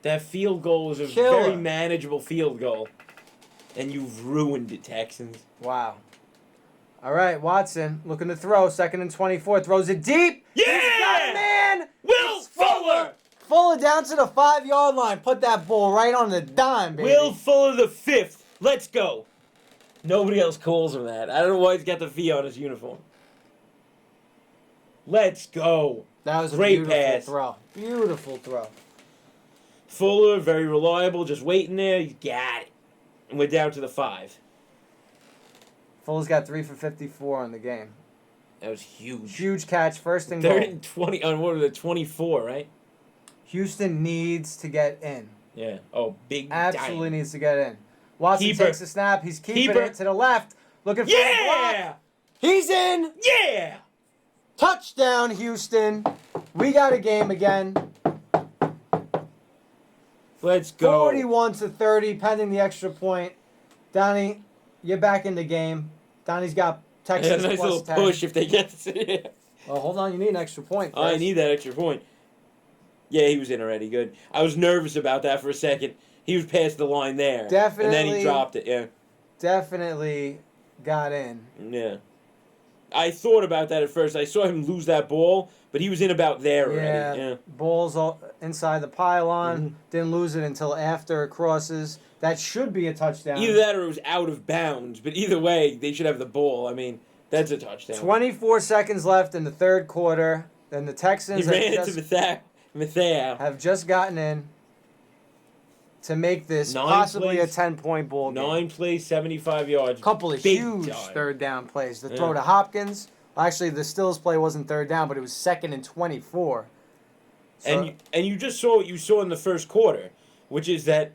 That field goal was a very manageable field goal. And you've ruined it, Texans. Wow. All right, Watson looking to throw. 2nd and 24. Throws it deep. Yeah! He's got a man! Will Fuller! Fuller down to the 5-yard line. Put that ball right on the dime, baby. Will Fuller the 5th. Let's go. Nobody else calls him that. I don't know why he's got the V on his uniform. Let's go. That was a great beautiful pass. throw. Beautiful throw. Fuller, very reliable, just waiting there. He's got it. And we're down to the 5. Fuller's got 3 for 54 in the game. That was huge. Huge catch, 1st and 3rd goal. and 20 on what was it, 24, right? Houston needs to get in. Yeah. Oh, big Absolutely giant. needs to get in. Watson Keeper. takes the snap. He's keeping Keeper. it to the left. Looking for a block. Yeah! He's in. Yeah! Touchdown, Houston. We got a game again. Let's go. 41-30, pending the extra point. Donnie, you're back in the game. Donnie's got Texas a nice plus little 10. push if they get to Well, hold on. You need an extra point first. I need that extra point. Yeah, he was in already. Good. I was nervous about that for a second. He was past the line there. Definitely. And then he dropped it, yeah. Definitely got in. Yeah. I thought about that at first. I saw him lose that ball, but he was in about there already. Yeah. Ball's all inside the pylon. Mm-hmm. Didn't lose it until after it crosses. That should be a touchdown. Either that or it was out of bounds, but either way, they should have the ball. I mean, that's a touchdown. 24 seconds left in the third quarter. Then the Texans He ran into Mathau. have just gotten in to make this possibly a 10-point ball game. 9 plays, 75 yards. Couple of Big huge time. third down plays. The throw to Hopkins. Actually, the Stills play wasn't third down, but it was 2nd and 24. So, And you just saw what you saw in the first quarter, which is that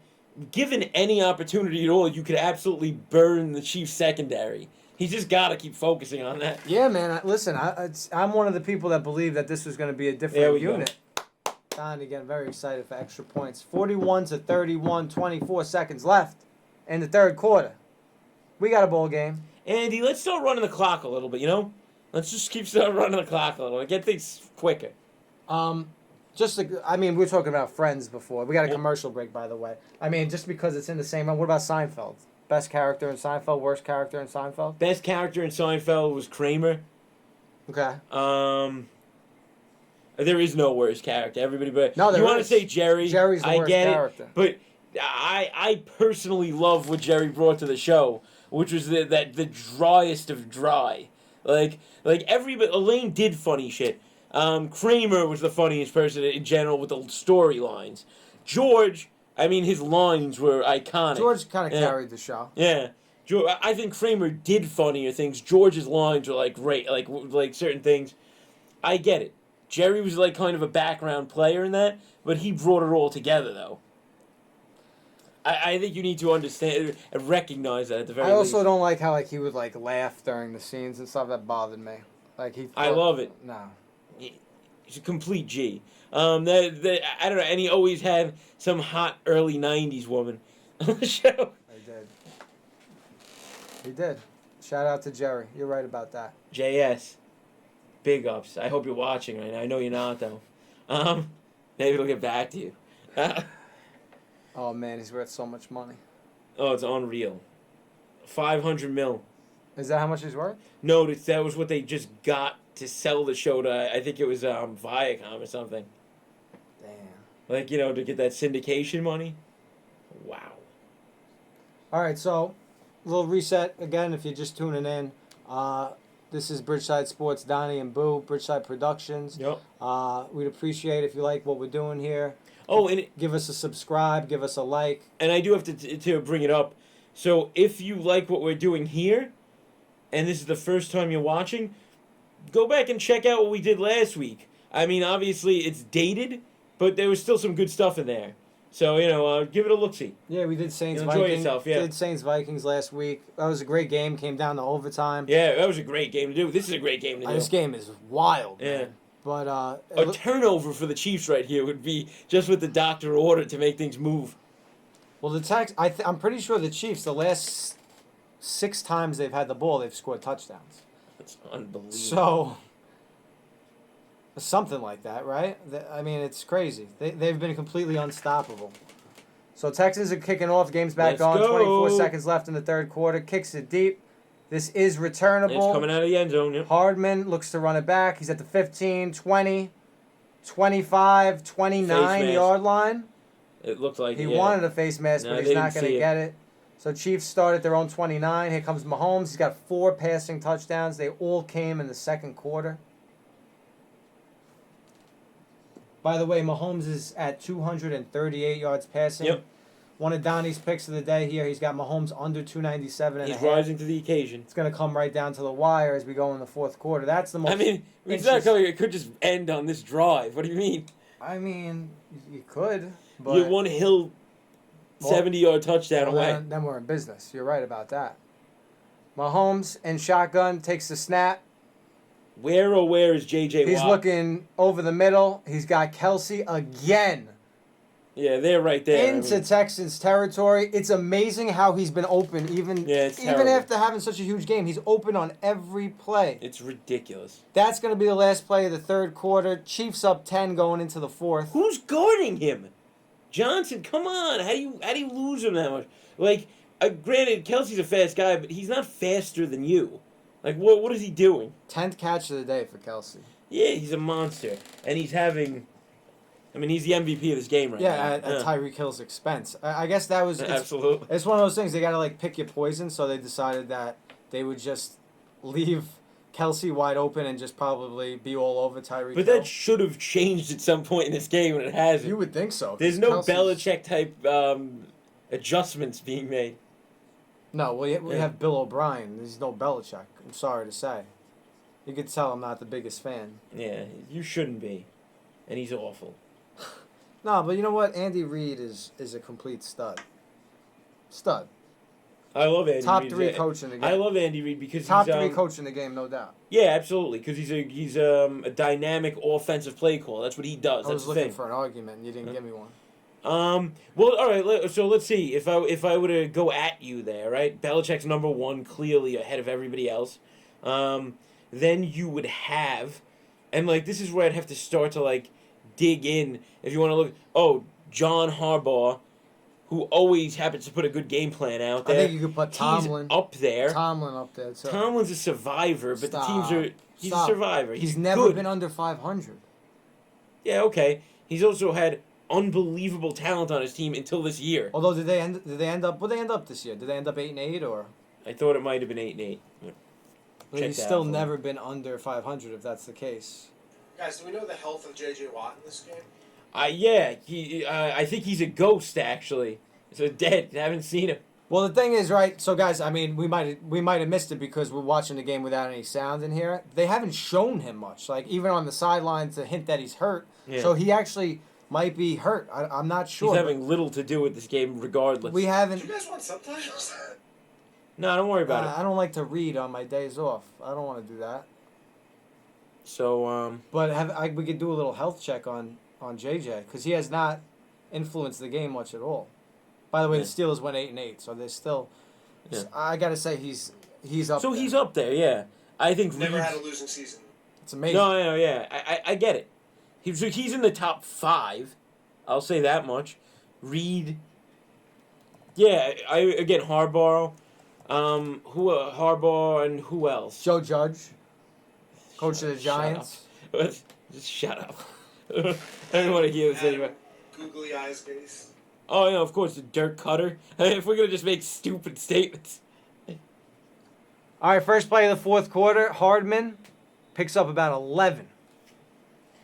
given any opportunity at all, you could absolutely burn the Chiefs secondary. He's just got to keep focusing on that. Yeah, man. Listen, I'm one of the people that believe that this was going to be a different unit. Donnie getting very excited for extra points. 41-31, 24 seconds left in the third quarter. We got a ball game. Andy, let's start running the clock a little bit, you know? Let's just keep running the clock a little bit. Get things quicker. We were talking about Friends before. We got a commercial break, by the way. I mean, just because it's in the same one. What about Seinfeld? Best character in Seinfeld, worst character in Seinfeld? Best character in Seinfeld was Kramer. Okay. There is no worst character. Everybody, but no, you want to say Jerry? Jerry's the worst character. It, but I personally love what Jerry brought to the show, which was the driest of dry. Like everybody, Elaine did funny shit. Kramer was the funniest person in general with the storylines. George, I mean, his lines were iconic. George kind of carried the show. Yeah. I think Kramer did funnier things. George's lines were like great, like certain things. I get it. Jerry was like kind of a background player in that, but he brought it all together though. I think you need to understand and recognize that at the very least. I also don't like how he would laugh during the scenes and stuff. That bothered me. I love it. No. He's a complete G. I don't know, and he always had some hot early '90s woman on the show. He did. Shout out to Jerry. You're right about that. JS, big ups. I hope you're watching right now. I know you're not though. Maybe he'll get back to you. Oh man, he's worth so much money. Oh, it's unreal. $500 million. Is that how much he's worth? No, that was what they just got to sell the show to. I think it was Viacom or something. Damn. To get that syndication money. Wow. All right, so a little reset again. If you're just tuning in, this is Bridgeside Sports, Donnie and Boo, Bridgeside Productions. Yep. We'd appreciate if you like what we're doing here. Oh, and give us a subscribe, give us a like. And I do have to bring it up. So if you like what we're doing here, and this is the first time you're watching, go back and check out what we did last week. I mean, obviously it's dated, but there was still some good stuff in there. So, give it a look-see. Yeah, we did Saints-Vikings. Enjoy yourself, yeah. Did Saints-Vikings last week. That was a great game. Came down to overtime. Yeah, that was a great game to do. This is a great game to do. This game is wild, man. Yeah. But a turnover for the Chiefs right here would be just what the doctor ordered to make things move. Well, I'm pretty sure the Chiefs, the last 6 times they've had the ball, they've scored touchdowns. That's unbelievable. So, something like that, right? I mean, it's crazy. They've been completely unstoppable. So Texans are kicking off. Game's back on. 24 seconds left in the third quarter. Kicks it deep. This is returnable. It's coming out of the end zone, yep. Hardman looks to run it back. He's at the 15, 20, 25, 29-yard line. It looked like he wanted a face mask, but he's not going to get it. So Chiefs start at their own 29. Here comes Mahomes. He's got 4 passing touchdowns. They all came in the second quarter. By the way, Mahomes is at 238 yards passing. Yep. One of Donnie's picks of the day here. He's got Mahomes under 297 and He's rising to the occasion. It's going to come right down to the wire as we go in the fourth quarter. That's the most. I mean, it could just end on this drive. What do you mean? I mean, you could. But you're one hill 70-yard touchdown away. Then we're in business. You're right about that. Mahomes in shotgun takes the snap. Where is J.J. Watt? He's looking over the middle. He's got Kelsey again. Yeah, they're right there. Into Texans territory. It's amazing how he's been open even after having such a huge game. He's open on every play. It's ridiculous. That's going to be the last play of the third quarter. Chiefs up 10 going into the fourth. Who's guarding him? Johnson, come on. How do you lose him that much? Granted, Kelsey's a fast guy, but he's not faster than you. What is he doing? 10th catch of the day for Kelsey. Yeah, he's a monster. And he's having... he's the MVP of this game right now. Yeah, at Tyreek Hill's expense. I guess that was... Absolutely. It's one of those things. They got to, pick your poison, so they decided that they would just leave Kelsey wide open and just probably be all over Tyreek Hill. But that should have changed at some point in this game, and it hasn't. You would think so. There's no Belichick-type adjustments being made. No, we have Bill O'Brien. There's no Belichick. I'm sorry to say. You could tell I'm not the biggest fan. Yeah, you shouldn't be. And he's awful. No, but you know what? Andy Reid is a complete stud. Stud. I love Andy Top Reid. 3 coach in the game. I love Andy Reid because Top he's 3 coach in the game, no doubt. Yeah, absolutely. Because he's a dynamic offensive play call. That's what he does. I That's was the looking thing. for an argument, and you didn't give me one. Well, all right. So let's see. If I were to go at you there, right? Belichick's number 1, clearly ahead of everybody else. Then you would have, and like this is where I'd have to start to like dig in. If you want to look, John Harbaugh, who always happens to put a good game plan out there. I think you could put Tomlin. He's up there. Tomlin up there, too. Tomlin's a survivor, but Stop. the teams are. He's a survivor. He's never good. been under 500. Yeah, okay. He's also had unbelievable talent on his team until this year. Although, did they end up? What did they end up this year? Did they end up 8-8 or? I thought it might have been 8-8. But he's still never been under 500 if that's the case. Guys, do we know the health of J.J. Watt in this game? Yeah, I think he's a ghost actually. So dead. I haven't seen him. Well, the thing is, right? So, guys, I mean, we might have missed it because we're watching the game without any sound in here. They haven't shown him much, like even on the sidelines, to hint that he's hurt. Yeah. So he actually might be hurt. I'm not sure. He's having little to do with this game, regardless. We haven't. Do you guys want subtitles? No, don't worry about it. I don't like to read on my days off. I don't want to do that. So, But we could do a little health check on JJ because he has not influenced the game much at all. By the way, Yeah. the Steelers went 8-8, so they're still. Yeah. I gotta say he's up. So there. he's up there, yeah. I think Never Reed's- had a losing season. It's amazing. No, yeah. I get it. He's in the top 5. I'll say that much. Reed. Yeah, again Harbaugh. Harbaugh and who else? Joe Judge, coach of the Giants. Just shut up. I don't want to hear this anymore. Googly eyes face. Oh, yeah, of course, the Dirk Cutter. If we're going to just make stupid statements. All right, first play of the fourth quarter. Hardman picks up about 11.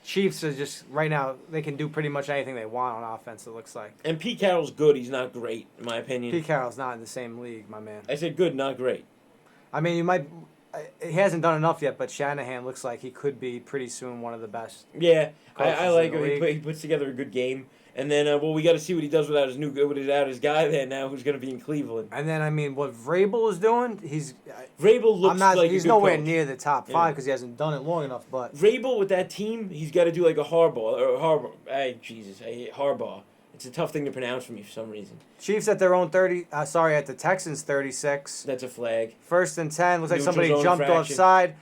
Chiefs are just, right now, they can do pretty much anything they want on offense, it looks like. And Pete Carroll's good. He's not great, in my opinion. Pete Carroll's not in the same league, my man. I said good, not great. I mean, he hasn't done enough yet, but Shanahan looks like he could be pretty soon one of the best. Yeah, coaches I like in the him. He puts together a good game. And then, we got to see what he does without his guy there now, who's going to be in Cleveland. And then, I mean, what Vrabel is doing, Vrabel looks like he's a good nowhere coach. near the top 5 because he hasn't done it long enough. But Vrabel with that team, he's got to do like a Harbaugh. I hate Harbaugh. It's a tough thing to pronounce for me for some reason. Chiefs at their own at the Texans 36. That's a flag. 1st and 10. Looks like Neutral somebody zone jumped infraction. offside.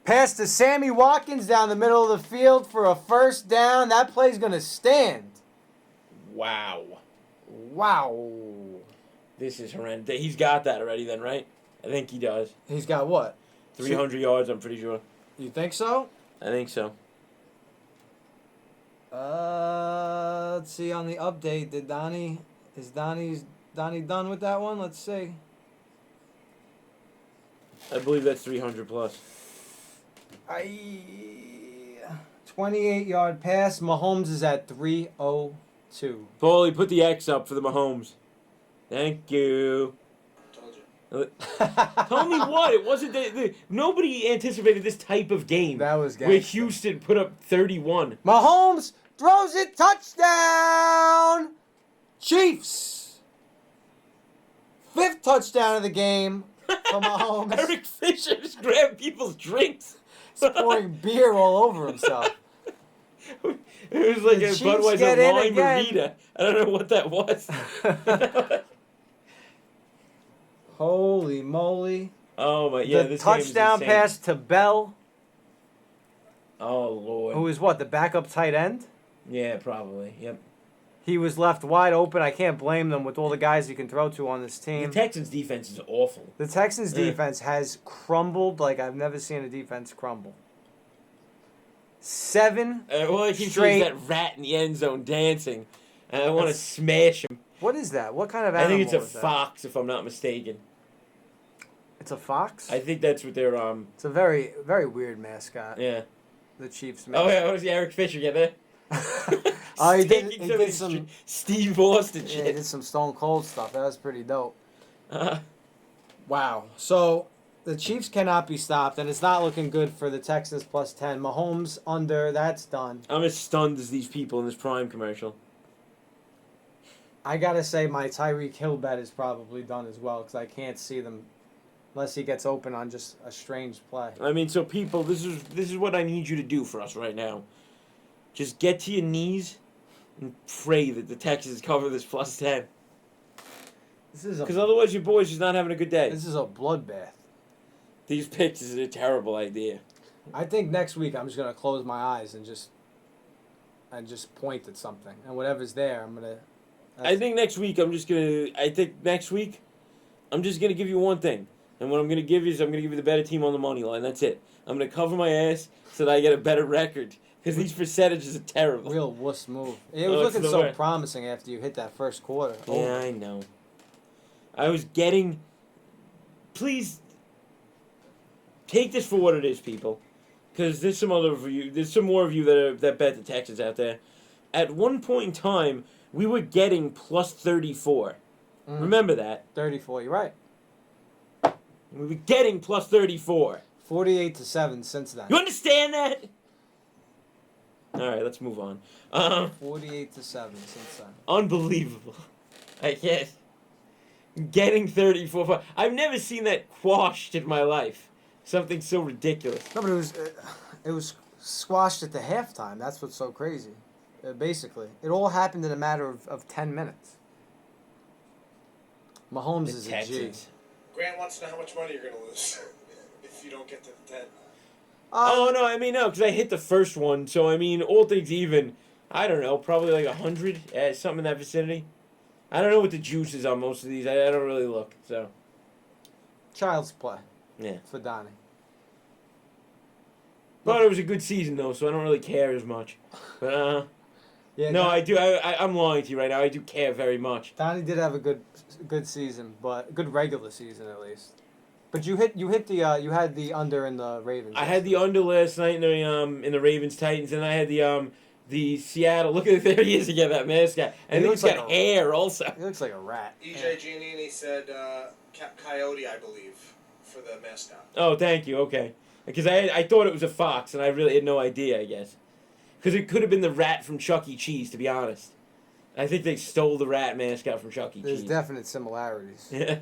Pass to Sammy Watkins down the middle of the field for a first down. That play's going to stand. Wow. Wow. This is horrendous. He's got that already then, right? I think he does. He's got what? 300 yards, I'm pretty sure. You think so? I think so. Let's see on the update. Is Donnie done with that one? Let's see. I believe that's 300 plus. 28-yard pass. Mahomes is at 302. Paulie, put the X up for the Mahomes. Thank you. Told you. Tell me what? It wasn't nobody anticipated this type of game. That was where gangster. Houston put up 31. Mahomes throws it, touchdown! Chiefs. 5th touchdown of the game for Mahomes. Eric Fisher just grabbed people's drinks. He's pouring beer all over himself. It was like The a Chiefs Budweiser get in lime again. margarita. I don't know what that was. Holy moly. Oh my, yeah, The this touchdown game is insane. pass to Bell, Oh Lord. who is what, the backup tight end? Yeah, probably. Yep. He was left wide open. I can't blame them with all the guys you can throw to on this The team. Texans defense is awful. The Texans' Yeah. defense has crumbled like I've never seen a defense crumble. 7 All I keep straight. seeing is that rat in the end zone dancing. And I want to smash him. What is that? What kind of I animal think it's a is that? fox, if I'm not mistaken. It's a fox? I think that's what they're It's a very, very weird mascot. Yeah. The Chiefs Oh mascot. yeah, what was the Eric Fisher get there? Oh, he did Taking some of these some. Steve Austin Yeah, he shit. did some Stone Cold stuff. That was pretty dope. Uh, Wow. So the Chiefs cannot be stopped, and it's not looking good for the Texans plus 10. Mahomes under. That's done. I'm as stunned as these people in this Prime commercial. I gotta say my Tyreek Hill bet is probably done as well because I can't see them unless he gets open on just a strange play. I mean, so people, this is what I need you to do for us right now. Just get to your knees and pray that the Texans cover this +10. Because otherwise your boy's just not having a good day. This is a bloodbath. These picks is a terrible idea. I think next week I'm just gonna close my eyes and just point at something, and whatever's there, I'm gonna. I think next week I'm just gonna give you one thing, and what I'm gonna give you is I'm gonna give you the better team on the money line. That's it. I'm gonna cover my ass so that I get a better record because these percentages are terrible. Real wuss move. It was looking so promising after you hit that first quarter. Yeah, I know. I was getting. Please take this for what it is, people, because there's some more of you that bet the Texans out there. At one point in time, we were getting +34. Remember that? 34. You're right. We were getting +34. 48-7 since then. You understand that? All right, let's move on. 48-7 since then. Unbelievable. I guess. Getting 34. I've never seen that quashed in my life. Something so ridiculous. No, but it was squashed at the halftime. That's what's so crazy. Basically, it all happened in a matter of 10 minutes. Mahomes is a G. Grant wants to know how much money you're going to lose if you don't get to the 10. No, because I hit the first one. So, I mean, all things even, I don't know, probably like 100, something in that vicinity. I don't know what the juice is on most of these. I don't really look, so. Child's play. Yeah. For Donnie. But it was a good season, though, so I don't really care as much. But, yeah, no, I do. I'm lying to you right now. I do care very much. Donnie did have a good season, but good regular season at least. But you had the under in the Ravens. I had the under last night in the Ravens Titans, and I had the Seattle. Look at there he is again, that mascot, and he's got hair also. He looks like a rat. EJ Giannini said coyote, I believe, for the mascot. Oh, thank you. Okay, because I thought it was a fox, and I really had no idea. I guess because it could have been the rat from Chuck E. Cheese. To be honest, I think they stole the rat mascot from Chuck E. Cheese. There's definite similarities. Yeah.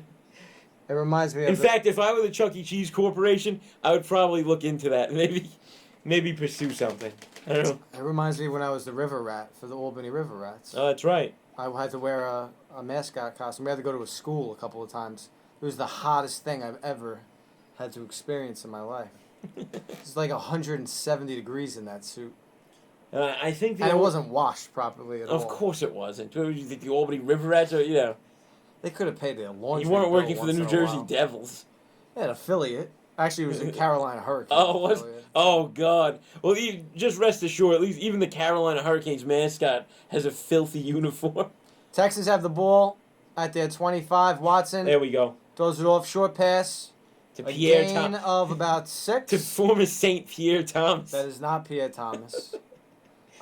It reminds me of. In fact, if I were the Chuck E. Cheese Corporation, I would probably look into that and maybe pursue something. I don't know. It reminds me when I was the River Rat for the Albany River Rats. Oh, that's right. I had to wear a mascot costume. We had to go to a school a couple of times. It was the hottest thing I've ever had to experience in my life. It's like 170 degrees in that suit. I think and it wasn't washed properly at all. Of course it wasn't. You think the Albany River Rats are, They could have paid their laundry. You weren't working for the New Jersey Devils. Yeah, an affiliate. Actually, it was the Carolina Hurricanes. Oh, God. Well, just rest assured, at least even the Carolina Hurricanes mascot has a filthy uniform. Texans have the ball at their 25. Watson. There we go. Throws it off, short pass. To Pierre gain of about 6. To former St. Pierre Thomas. That is not Pierre Thomas.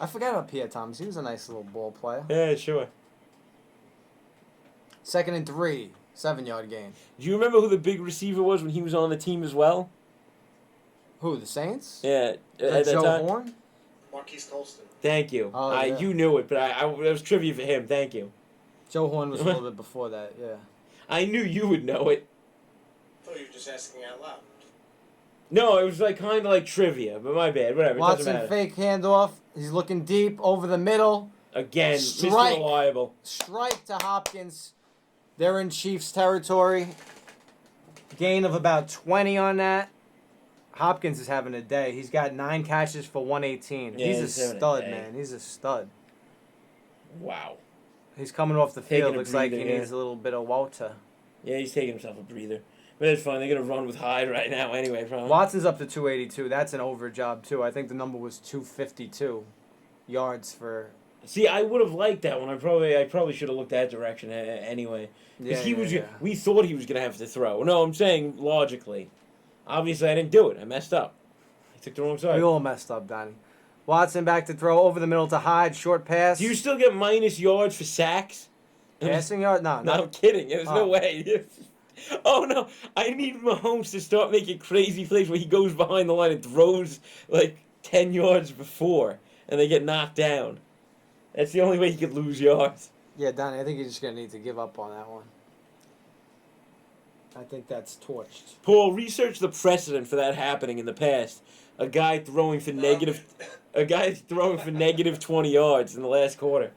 I forgot about Pierre Thomas. He was a nice little ball player. Yeah, sure. 2nd and 3. 7-yard gain. Do you remember who the big receiver was when he was on the team as well? Who, the Saints? Yeah. At Joe that time? Horn? Marquise Colston. Thank you. Oh, yeah. You knew it, but it was trivia for him. Thank you. Joe Horn was a little bit before that, yeah. I knew you would know it. I thought you were just asking out loud. No, it was kind of like trivia, but my bad. Whatever. Watson fake handoff. He's looking deep over the middle. Again, Mr. Reliable. Strike to Hopkins. They're in Chiefs territory. Gain of about 20 on that. Hopkins is having a day. He's got 9 catches for 118. Yeah, he's a stud, man. He's a stud. Wow. He's coming off the field. Looks like he needs a little bit of water. Yeah, he's taking himself a breather. But it's fine. They're going to run with Hyde right now anyway. Probably. Watson's up to 282. That's an over job, too. I think the number was 252 yards for... See, I would have liked that one. I probably should have looked that direction anyway. Because we thought he was going to have to throw. No, I'm saying logically. Obviously, I didn't do it. I messed up. I took the wrong side. We all messed up, Donnie. Watson back to throw over the middle to Hyde. Short pass. Do you still get minus yards for sacks? Passing yard? No. No, I'm kidding. There's no way. Oh, no. I need Mahomes to start making crazy plays where he goes behind the line and throws 10 yards before, and they get knocked down. That's the only way he could lose yards. Yeah, Donnie, I think you're just going to need to give up on that one. I think that's torched. Paul, research the precedent for that happening in the past. A guy throwing for negative 20 yards in the last quarter.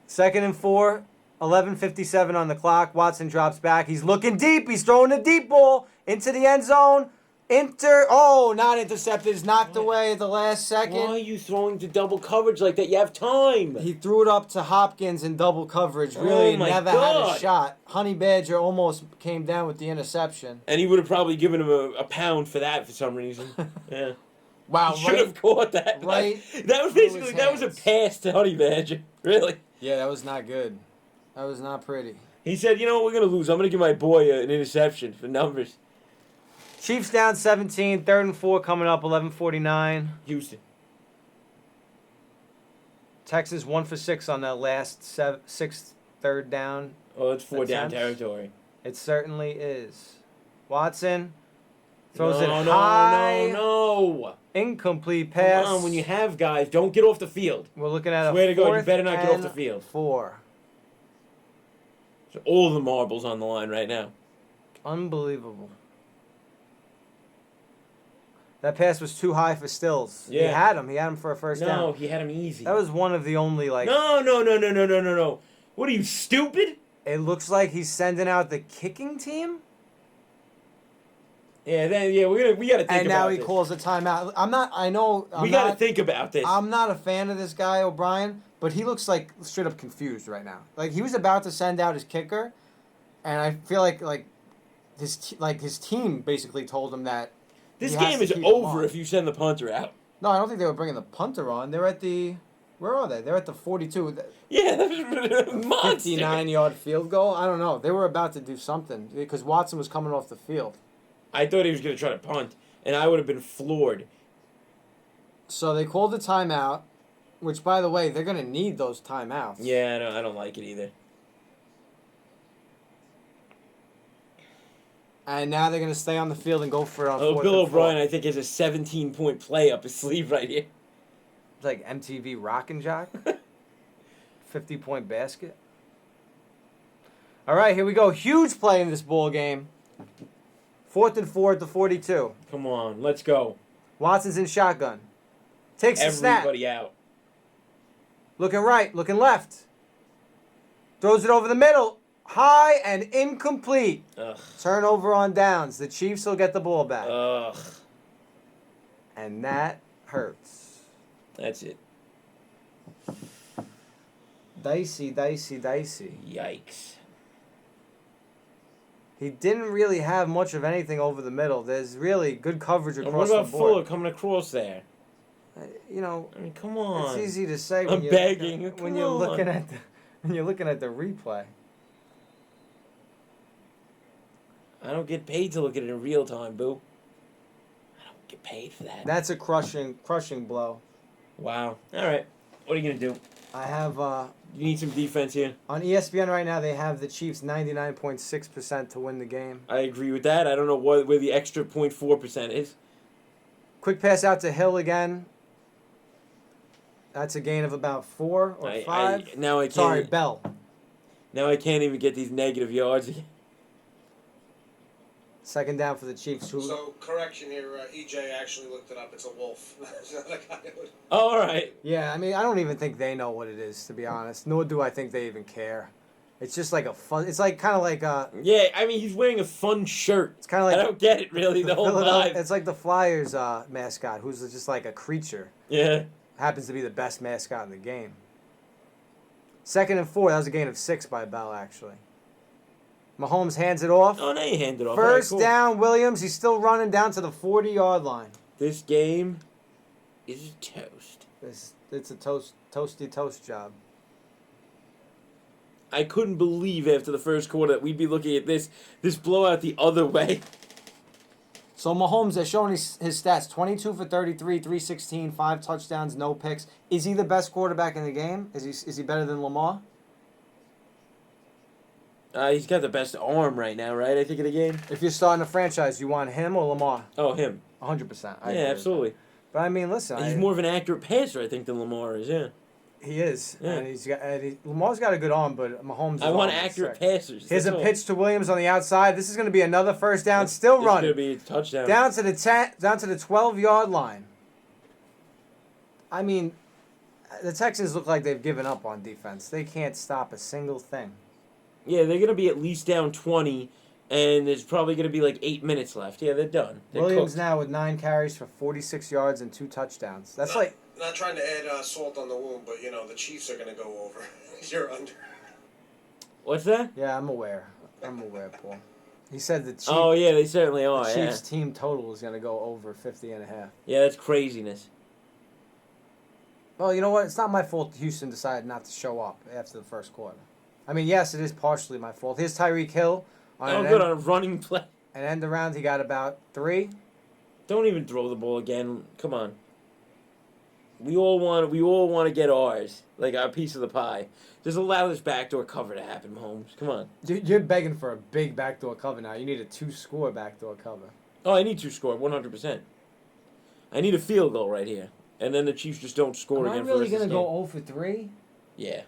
2nd and 4, 11:57 on the clock. Watson drops back. He's looking deep. He's throwing a deep ball into the end zone. Not intercepted. It's knocked away at the last second. Why are you throwing to double coverage like that? You have time. He threw it up to Hopkins in double coverage. Really never had a shot. Honey Badger almost came down with the interception. And he would have probably given him a pound for that for some reason. Yeah. Wow, He should have caught that. Right. That was a pass to Honey Badger. Really. Yeah, that was not good. That was not pretty. He said, you know what, we're going to lose. I'm going to give my boy an interception for numbers. Chiefs down 17, 3rd and 4 coming up, 11:49. Houston. Texans 1 for 6 on that last 6th third down. Oh, it's 4 down attempt. territory. It certainly is. Watson throws it No, high. no. Incomplete pass. Come on, when you have guys, don't get off the field. We're looking at Swear a to God, you 4th better not get off the and field. 4. So all the marbles on the line right now. Unbelievable. That pass was too high for Stills. Yeah. He had him for a first down. No, he had him easy. That was one of the only, like... No. What are you, stupid? It looks like he's sending out the kicking team. Yeah, we gotta think about this. And now he calls a timeout. We gotta think about this. I'm not a fan of this guy, O'Brien, but he looks like straight up confused right now. Like, he was about to send out his kicker, and I feel like his team basically told him that This game is over if you send the punter out. No, I don't think they were bringing the punter on. They're at the... Where are they? They're at the 42. Yeah, that was monster. 59-yard field goal? I don't know. They were about to do something because Watson was coming off the field. I thought he was going to try to punt, and I would have been floored. So they called the timeout, which, by the way, they're going to need those timeouts. Yeah, I don't like it either. And now they're going to stay on the field and go for a 4th Bill and 4. O'Brien, I think, has a 17-point play up his sleeve right here. It's like MTV Rockin' Jock. 50-point basket. All right, here we go. Huge play in this ball game. 4th and 4 at the 42. Come on, let's go. Watson's in shotgun. Takes the snap. Everybody out. Looking right, looking left. Throws it over the middle. High and incomplete. Ugh. Turnover on downs. The Chiefs will get the ball back. Ugh. And that hurts. That's it. Dicey. Yikes. He didn't really have much of anything over the middle. There's really good coverage And across what the about board. Fuller coming across there? You know, I mean, come on. it's easy to say I'm begging. when Come you're on. looking at the replay. I don't get paid to look at it in real time, Boo. I don't get paid for that. That's a crushing blow. Wow. All right. What are you going to do? I have You need some defense here. on ESPN right now. They have the Chiefs 99.6% to win the game. I agree with that. I don't know where the extra 0.4% is. Quick pass out to Hill again. That's a gain of about 4 or 5. Now I can't. Sorry, Bell. Now I can't even get these negative yards. 2nd down for the Chiefs. So, correction here, EJ actually looked it up. It's a wolf. It's not a coyote. Oh, all right. Yeah, I mean, I don't even think they know what it is, to be honest. Nor do I think they even care. It's just like a fun... It's like kind of like a... Yeah, I mean, he's wearing a fun shirt. It's kind of like... I don't get it, really, the whole vibe. It's like the Flyers mascot, who's just like a creature. Yeah. Happens to be the best mascot in the game. 2nd and 4. That was a gain of 6 by Bell, actually. Mahomes hands it off. Oh, now you hand it off. First All right, cool. down, Williams. He's still running down to the 40-yard line. This game is toast. It's a toasty toast job. I couldn't believe after the first quarter that we'd be looking at this blowout the other way. So Mahomes, they're showing his stats. 22 for 33, 316, 5 touchdowns, no picks. Is he the best quarterback in the game? Is he better than Lamar? He's got the best arm right now, right? I think in the game. If you're starting a franchise, you want him or Lamar? Oh, him. 100%. Yeah, absolutely. But I mean, listen. He's more of an accurate passer, I think, than Lamar is. Yeah. He is. Yeah. And Lamar's got a good arm, but Mahomes. I want accurate passers. Here's That's a all. pitch to Williams on the outside. This is going to be another first down. Still running. It's going to be a touchdown. Down to the 12-yard line. I mean, the Texans look like they've given up on defense. They can't stop a single thing. Yeah, they're going to be at least down 20, and there's probably going to be like 8 minutes left. Yeah, they're done. They're Williams cooked. now with 9 carries for 46 yards and 2 touchdowns. That's like... Not trying to add salt on the wound, but, the Chiefs are going to go over. You're under. What's that? Yeah, I'm aware, Paul. He said the Chiefs... Oh, yeah, they certainly are. The Chiefs' team total is going to go over 50.5. Yeah, that's craziness. Well, you know what? It's not my fault Houston decided not to show up after the first quarter. I mean, yes, it is partially my fault. Here's Tyreek Hill. On a running play. An end around, he got about 3. Don't even throw the ball again. Come on. We all want to get ours, like our piece of the pie. Just allow this backdoor cover to happen, Mahomes. Come on. You're begging for a big backdoor cover now. You need a 2-score backdoor cover. Oh, I need to score 100%. I need a field goal right here, and then the Chiefs just don't score again. Am I really going to go 0 for 3? Yeah.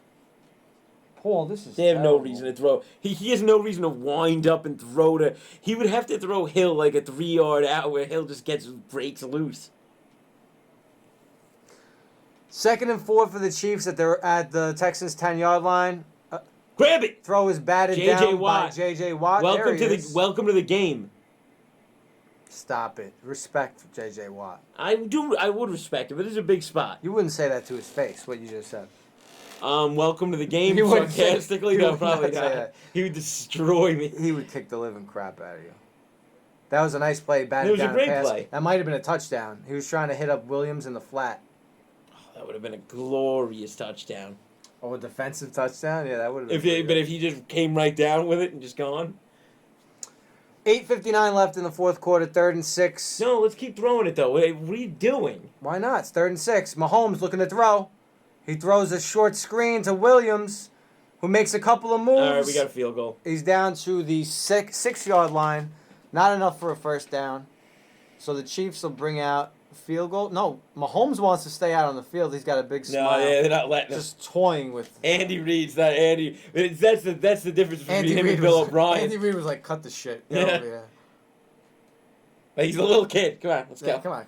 Paul, this is They have terrible. no reason to throw. He has no reason to wind up and throw to. He would have to throw Hill like a 3-yard out where Hill just breaks loose. 2nd and 4 for the Chiefs at the Texans 10-yard line. Grab it. Throw is batted J.J. down Watt. by J.J. Watt. Welcome to the game. Stop it. Respect for J.J. Watt. I would respect it, but this is a big spot. You wouldn't say that to his face, what you just said. Welcome to the game. You wouldn't say- Sarcastically, you no, would probably not say not. that. He would destroy me. He would kick the living crap out of you. That was a nice play. Batted It was a down great pass. play. That might have been a touchdown. He was trying to hit up Williams in the flat. That would have been a glorious touchdown. Oh, a defensive touchdown? Yeah, that would have been If he just came right down with it and just gone. 8:59 left in the fourth quarter, 3rd and 6. No, let's keep throwing it, though. What are you doing? Why not? It's 3rd and 6. Mahomes looking to throw. He throws a short screen to Williams, who makes a couple of moves. All right, we got a field goal. He's down to the 6-yard line. Not enough for a first down. So the Chiefs will bring out a field goal. No, Mahomes wants to stay out on the field. He's got a big smile. No, yeah, they're not letting him. Just toying with Andy Reid's not Andy. That's the difference between Andy him Reid. and Bill O'Brien. Andy Reid was like, cut the shit. Get over here. Like, he's a little kid. Come on, let's Yeah, go. come on.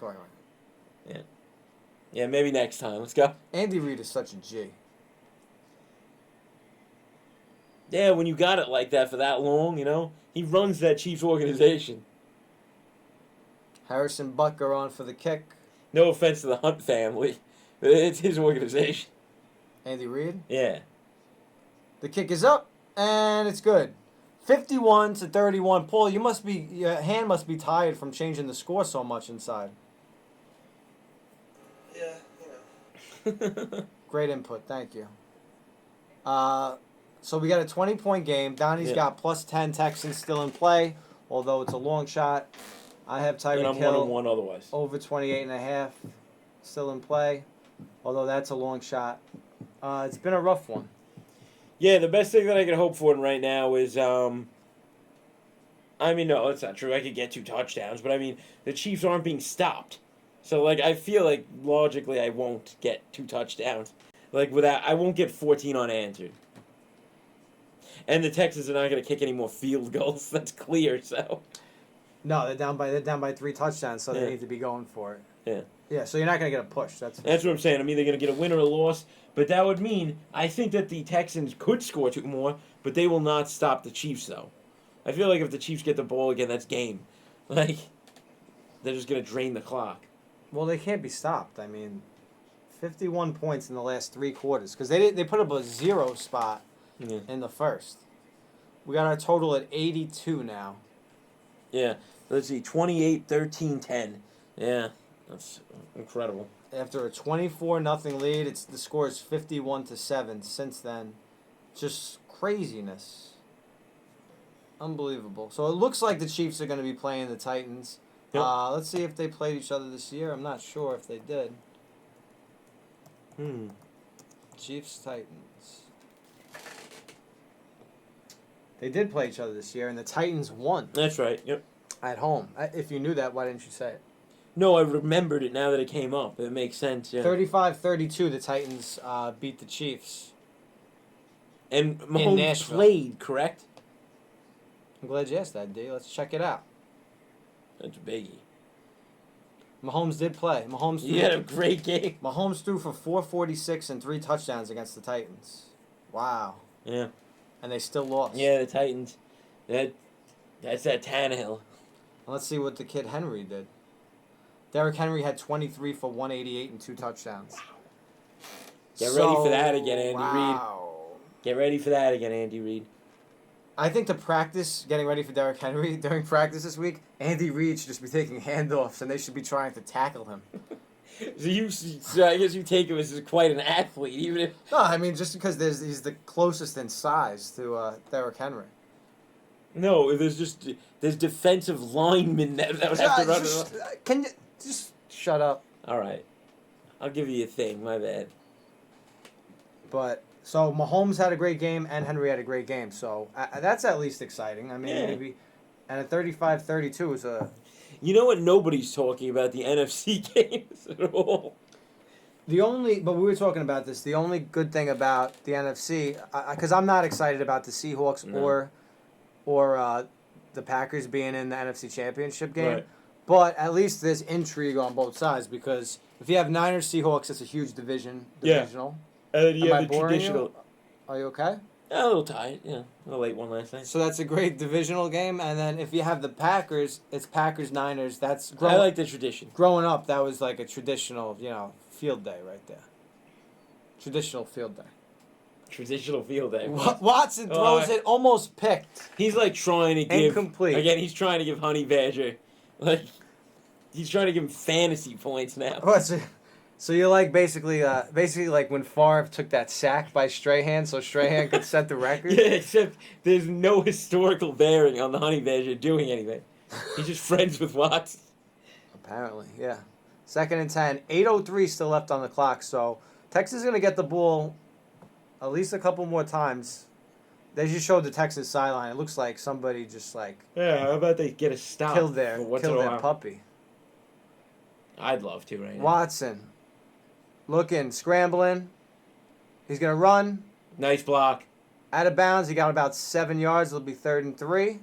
Yeah, maybe next time. Let's go. Andy Reid is such a G. Yeah, when you got it like that for that long, he runs that Chiefs organization. Harrison Butker on for the kick. No offense to the Hunt family, but it's his organization. Andy Reid. Yeah. The kick is up, and it's good. 51-31. Paul, your hand must be tired from changing the score so much inside. Yeah, Great input, thank you. So we got a 20-point game. Donnie's got plus 10 Texans still in play, although it's a long shot. I have And Tyreek I'm Hill 1-1 otherwise. over 28.5 still in play, although that's a long shot. It's been a rough one. Yeah, the best thing that I can hope for right now is, no, that's not true. I could get 2 touchdowns, but the Chiefs aren't being stopped. So, I feel like logically I won't get 2 touchdowns. I won't get 14 unanswered. And the Texans are not going to kick any more field goals. That's clear, so. No, they're down by 3 touchdowns, so Yeah. they need to be going for it. Yeah. Yeah, so you're not going to get a push. That's what I'm saying. I'm either going to get a win or a loss, but that would mean I think that the Texans could score 2 more, but they will not stop the Chiefs, though. I feel like if the Chiefs get the ball again, that's game. They're just going to drain the clock. Well, they can't be stopped. 51 points in the last 3 quarters because they put up a 0 spot in the first. We got our total at 82 now. Yeah. Let's see. 28, 13, 10. Yeah. That's incredible. After a 24-0 lead, the score is 51-7. Since then, just craziness. Unbelievable. So it looks like the Chiefs are going to be playing the Titans. Yep. Let's see if they played each other this year. I'm not sure if they did. Chiefs, Titans. They did play each other this year, and the Titans won That's right. Yep. at home. If you knew that, why didn't you say it? No, I remembered it now that it came up. It makes sense, yeah. 35-32, the Titans beat the Chiefs. And Mahomes Nashville. played, correct? I'm glad you asked that, D. Let's check it out. That's a biggie. Mahomes did play. He had a great game. Mahomes threw for 446 and 3 touchdowns against the Titans. Wow. Yeah. And they still lost. Yeah, the Titans. That's that Tannehill. Let's see what the kid Henry did. Derrick Henry had 23 for 188 and 2 touchdowns. Get ready for that again, Andy Reid. Get ready for that again, Andy Reid. I think to practice getting ready for Derrick Henry during practice this week, Andy Reid should just be taking handoffs and they should be trying to tackle him. So I guess you take him as quite an athlete, even if... No, I mean just because he's the closest in size to Derrick Henry. No, there's defensive linemen that would have to run. Can you just shut up? All right, I'll give you a thing. My bad. But so Mahomes had a great game and Henry had a great game, so that's at least exciting. I mean, maybe. And a 35-32 is a. You know what? Nobody's talking about the NFC games at all. But we were talking about this. The only good thing about the NFC, because I'm not excited about the Seahawks or the Packers being in the NFC Championship game. Right. But at least there's intrigue on both sides because if you have Niners Seahawks, it's a huge divisional. And then you Am have I the boring traditional. you? Are you okay? A little tight, yeah. A late one last night. So that's a great divisional game, and then if you have the Packers, it's Packers-Niners. That's I like the tradition. Growing up, that was like a traditional, field day right there. Traditional field day. Traditional field day. Watson throws it almost picked. He's like trying to give incomplete. Again, he's trying to give Honey Badger, like he's trying to give him fantasy points now. So you're like basically like when Favre took that sack by Strahan, so Strahan could set the record. Yeah, except there's no historical bearing on the Honey Badger doing anything. He's just friends with Watson. Apparently, yeah. 2nd and 10. 8:03 still left on the clock, so Texas is gonna get the ball at least a couple more times. They just showed the Texas sideline. It looks like somebody just how about they get a stop? Killed their puppy. I'd love to right now. Watson. Looking, scrambling. He's going to run. Nice block. Out of bounds. He got about 7 yards. It'll be 3rd and 3.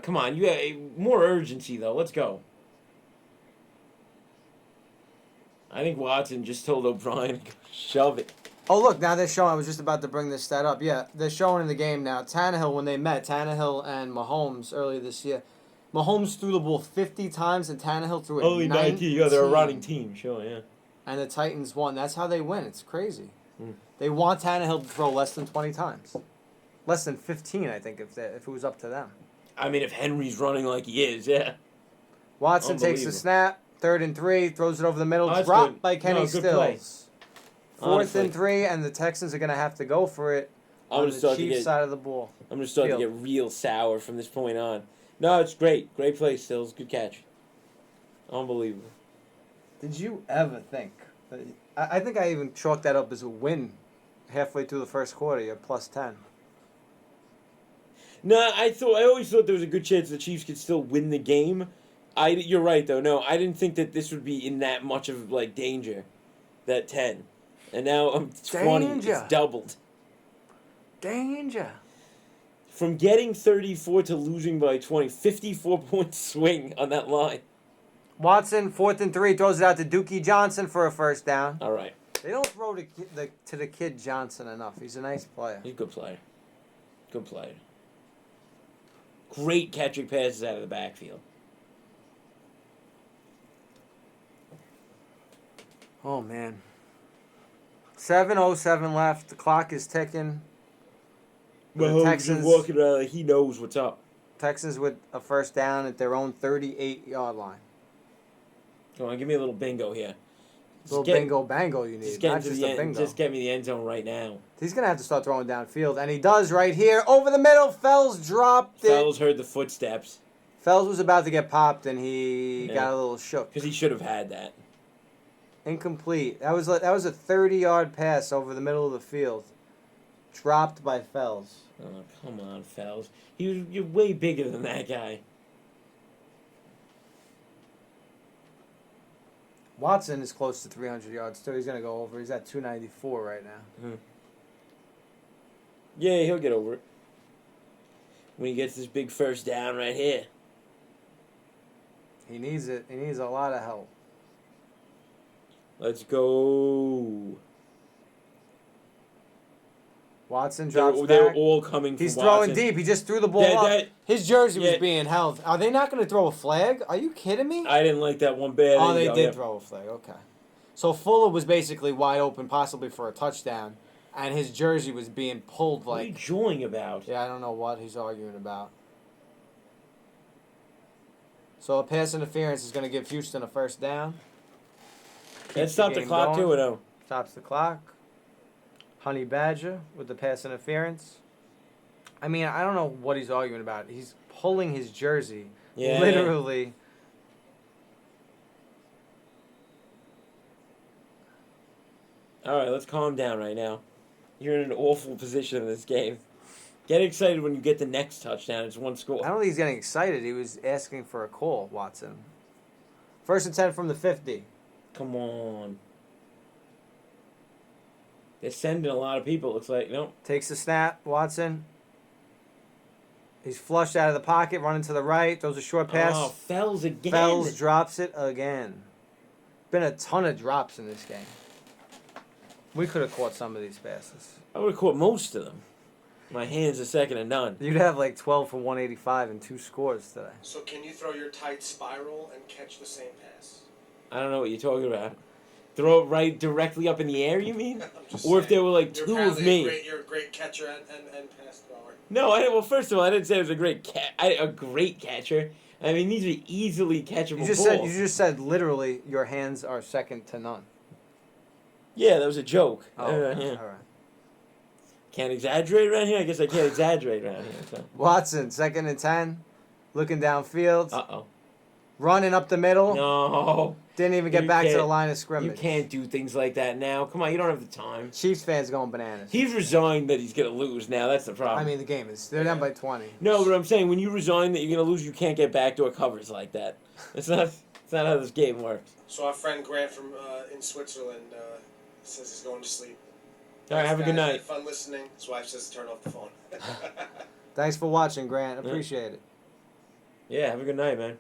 Come on. You have more urgency, though. Let's go. I think Watson just told O'Brien to shove it. Oh, look. Now they're showing. I was just about to bring this stat up. Yeah, they're showing in the game now. Tannehill, when they met, Tannehill and Mahomes earlier this year, Mahomes threw the ball 50 times and Tannehill threw it only 19. Yeah, they're a running team. Sure, yeah. And the Titans won. That's how they win. It's crazy. Mm. They want Tannehill to throw less than 20 times. Less than 15, I think, if it was up to them. I mean, if Henry's running like he is, yeah. Watson takes the snap. 3rd and 3. Throws it over the middle. Oh, dropped good. by Kenny Stills. 4th Honestly. and 3, and the Texans are going to have to go for it on the Chiefs side of the ball. I'm going to start to get real sour from this point on. No, it's great. Great play, Stills. Good catch. Unbelievable. Did you ever think... I think I even chalked that up as a win halfway through the first quarter. You're plus 10. No, I always thought there was a good chance the Chiefs could still win the game. You're right, though. No, I didn't think that this would be in that much of, danger, that 10. And now I'm 20. Danger. It's doubled. Danger. From getting 34 to losing by 20, 54-point swing on that line. Watson, 4th and 3, throws it out to Dookie Johnson for a first down. All right. They don't throw to the kid Johnson enough. He's a nice player. He's a good player. Good player. Great catching passes out of the backfield. Oh, man. 7:07 left. The clock is ticking. Mahomes is walking around like he knows what's up. Texans with a first down at their own 38-yard line. Come on, give me a little bingo here. Bingo bango you need, not just a bingo. Just get me the end zone right now. He's going to have to start throwing downfield, and he does right here. Over the middle, Fells dropped it. Fells heard the footsteps. Fells was about to get popped, and he got a little shook. Because he should have had that. Incomplete. That was a 30-yard pass over the middle of the field. Dropped by Fells. Oh, come on, Fells. You're way bigger than that guy. Watson is close to 300 yards, too. He's going to go over. He's at 294 right now. Mm-hmm. Yeah, he'll get over it. When he gets this big first down right here. He needs it. He needs a lot of help. Let's go. Watson drops They're back. all coming from He's Watson. throwing deep. He just threw the ball up. His jersey was being held. Are they not going to throw a flag? Are you kidding me? I didn't like that one bad. Oh, they did throw a flag. Okay. So Fuller was basically wide open, possibly for a touchdown, and his jersey was being pulled What are you like... jawing about? Yeah, I don't know what he's arguing about. So a pass interference is going to give Houston a first down. That stopped the clock too, or no? Stops the clock. Honey Badger with the pass interference. I mean, I don't know what he's arguing about. He's pulling his jersey. Yeah. Literally. All right, let's calm down right now. You're in an awful position in this game. Get excited when you get the next touchdown. It's one score. I don't think he's getting excited. He was asking for a call, Watson. 1st and 10 from the 50. Come on. They're sending a lot of people, it looks like. No. Takes the snap, Watson. He's flushed out of the pocket, running to the right, throws a short pass. Oh, Fells again. Fells drops it again. Been a ton of drops in this game. We could have caught some of these passes. I would have caught most of them. My hands are second and none. You'd have like 12 for 185 and 2 scores today. So can you throw your tight spiral and catch the same pass? I don't know what you're talking about. Throw it right directly up in the air, you mean? I'm just Or if saying. there were like You're two of apparently me. You're a great catcher and pass thrower. No, well, first of all, I didn't say it was a great catcher. I mean, these are easily catchable You balls. just said literally your hands are second to none. Yeah, that was a joke. Oh, Yeah. all right. Can't exaggerate around here? I guess I can't exaggerate around here. So. Watson, 2nd and 10, looking downfield, Uh-oh. running up the middle. No. Didn't even get You back to the can't- line of scrimmage. You can't do things like that now. Come on, you don't have the time. Chiefs fans going bananas. He's resigned that he's going to lose now. That's the problem. I mean, the game is they're down by 20. No, but I'm saying when you resign that you're going to lose, you can't get backdoor covers like that. It's not how this game works. So our friend Grant from in Switzerland says he's going to sleep. All right, have a good Guys, night. had fun listening. His wife says to turn off the phone. Thanks for watching, Grant. Appreciate it. Yeah, have a good night, man.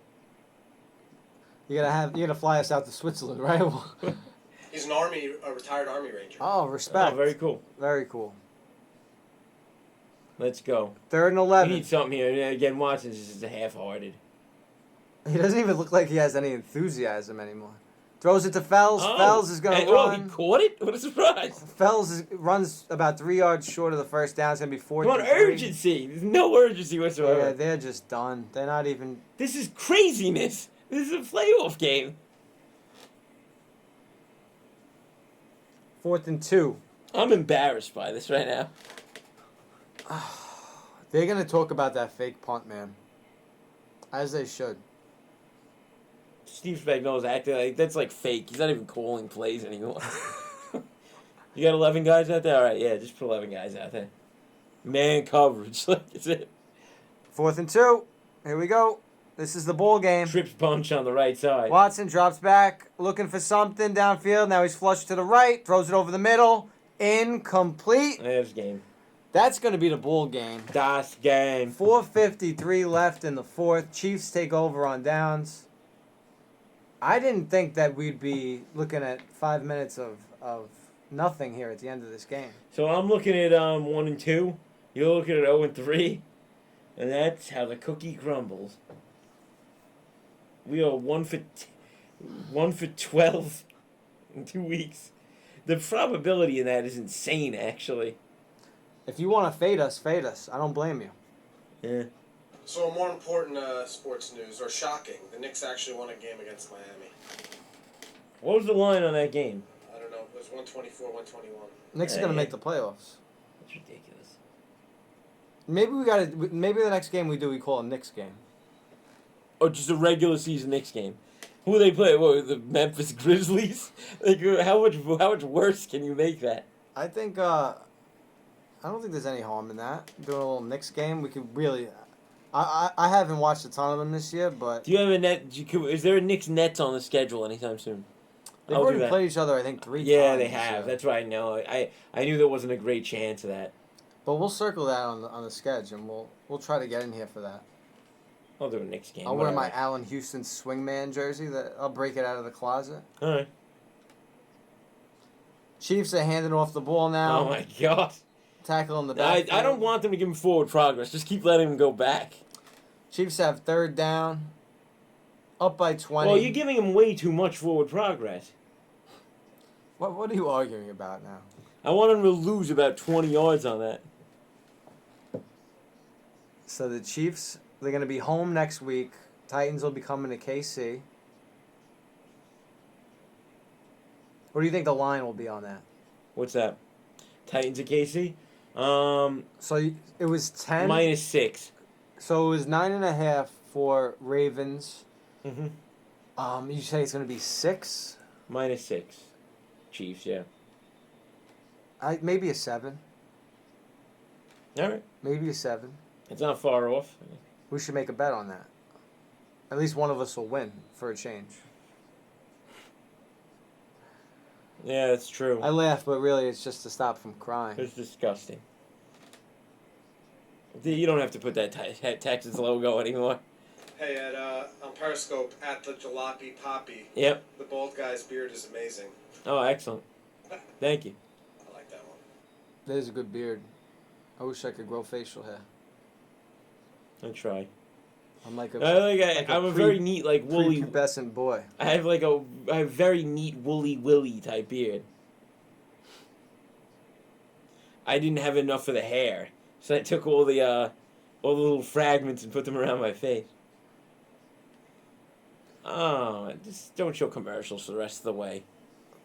You're gonna fly us out to Switzerland, right? He's a retired Army Ranger. Oh, respect. Oh, very cool. Very cool. Let's go. 3rd and We 11. need something here. Again, Watson's just half-hearted. He doesn't even look like he has any enthusiasm anymore. Throws it to Fells. Fells is going to Oh, he run. caught it? What a surprise. Fells runs about 3 yards short of the first down. It's going to be 4th Come on, and 3. urgency. There's no urgency whatsoever. Yeah, they're just done. They're not even... This is craziness. This is a playoff game. 4th and 2. I'm embarrassed by this right now. They're going to talk about that fake punt, man. As they should. Steve Spagnuolo's acting like that's like fake. He's not even calling plays anymore. You got 11 guys out there? All right, yeah, just put 11 guys out there. Man coverage. That's it. 4th and 2. Here we go. This is the ball game. Trips bunch on the right side. Watson drops back, looking for something downfield. Now he's flushed to the right, throws it over the middle. Incomplete. There's game. That's going to be the ball game. Das game. 4:53 left in the 4th. Chiefs take over on downs. I didn't think that we'd be looking at 5 minutes of nothing here at the end of this game. So I'm looking at 1 and 2. You're looking at 0 and 3. And that's how the cookie crumbles. We are 1 for 12 in 2 weeks. The probability in that is insane, actually. If you want to fade us, fade us. I don't blame you. Yeah. So a more important sports news, or shocking, the Knicks actually won a game against Miami. What was the line on that game? I don't know. It was 124, 121. Knicks are going to make the playoffs. That's ridiculous. Maybe the next game we do, we call a Knicks game. Or just a regular season Knicks game. Who they play? What, the Memphis Grizzlies? Like, how much worse can you make that? I think I don't think there's any harm in that. Doing a little Knicks game, we could really. I haven't watched a ton of them this year, but Do you have a net? Is there a Knicks Nets on the schedule anytime soon? They've I'll do already that. played each other, I think, 3 times. Yeah, they have. That's what I know. I knew there wasn't a great chance of that. But we'll circle that on the sketch, and we'll try to get in here for that. I'll do it next game. I'll wear my whatever. Allen Houston swingman jersey. I'll break it out of the closet. All right. Chiefs are handing off the ball now. Oh my God. Tackle on the I back. don't want them to give him forward progress. Just keep letting him go back. Chiefs have 3rd down. Up by 20. Well, you're giving him way too much forward progress. What are you arguing about now? I want him to lose about 20 yards on that. So the Chiefs, they're going to be home next week. Titans will be coming to KC. What do you think the line will be on that? What's that? Titans at KC? So it was 10. -6. So it was 9.5 for Ravens. Mm-hmm. You say it's going to be 6? -6. Chiefs, yeah. Maybe a 7. All right. Maybe a 7. It's not far off. We should make a bet on that. At least one of us will win for a change. Yeah, that's true. I laugh, but really it's just to stop from crying. It's disgusting. You don't have to put that Texas logo anymore. Hey, on Periscope, at the Jalopy Poppy, Yep. the bald guy's beard is amazing. Oh, excellent. Thank you. I like that one. There's a good beard. I wish I could grow facial hair. I'll try. I'm like I'm a very neat, like, woolly... prepubescent boy. I have, like, a very neat woolly willy type beard. I didn't have enough of the hair, so I took all the little fragments and put them around my face. Oh, just don't show commercials for the rest of the way.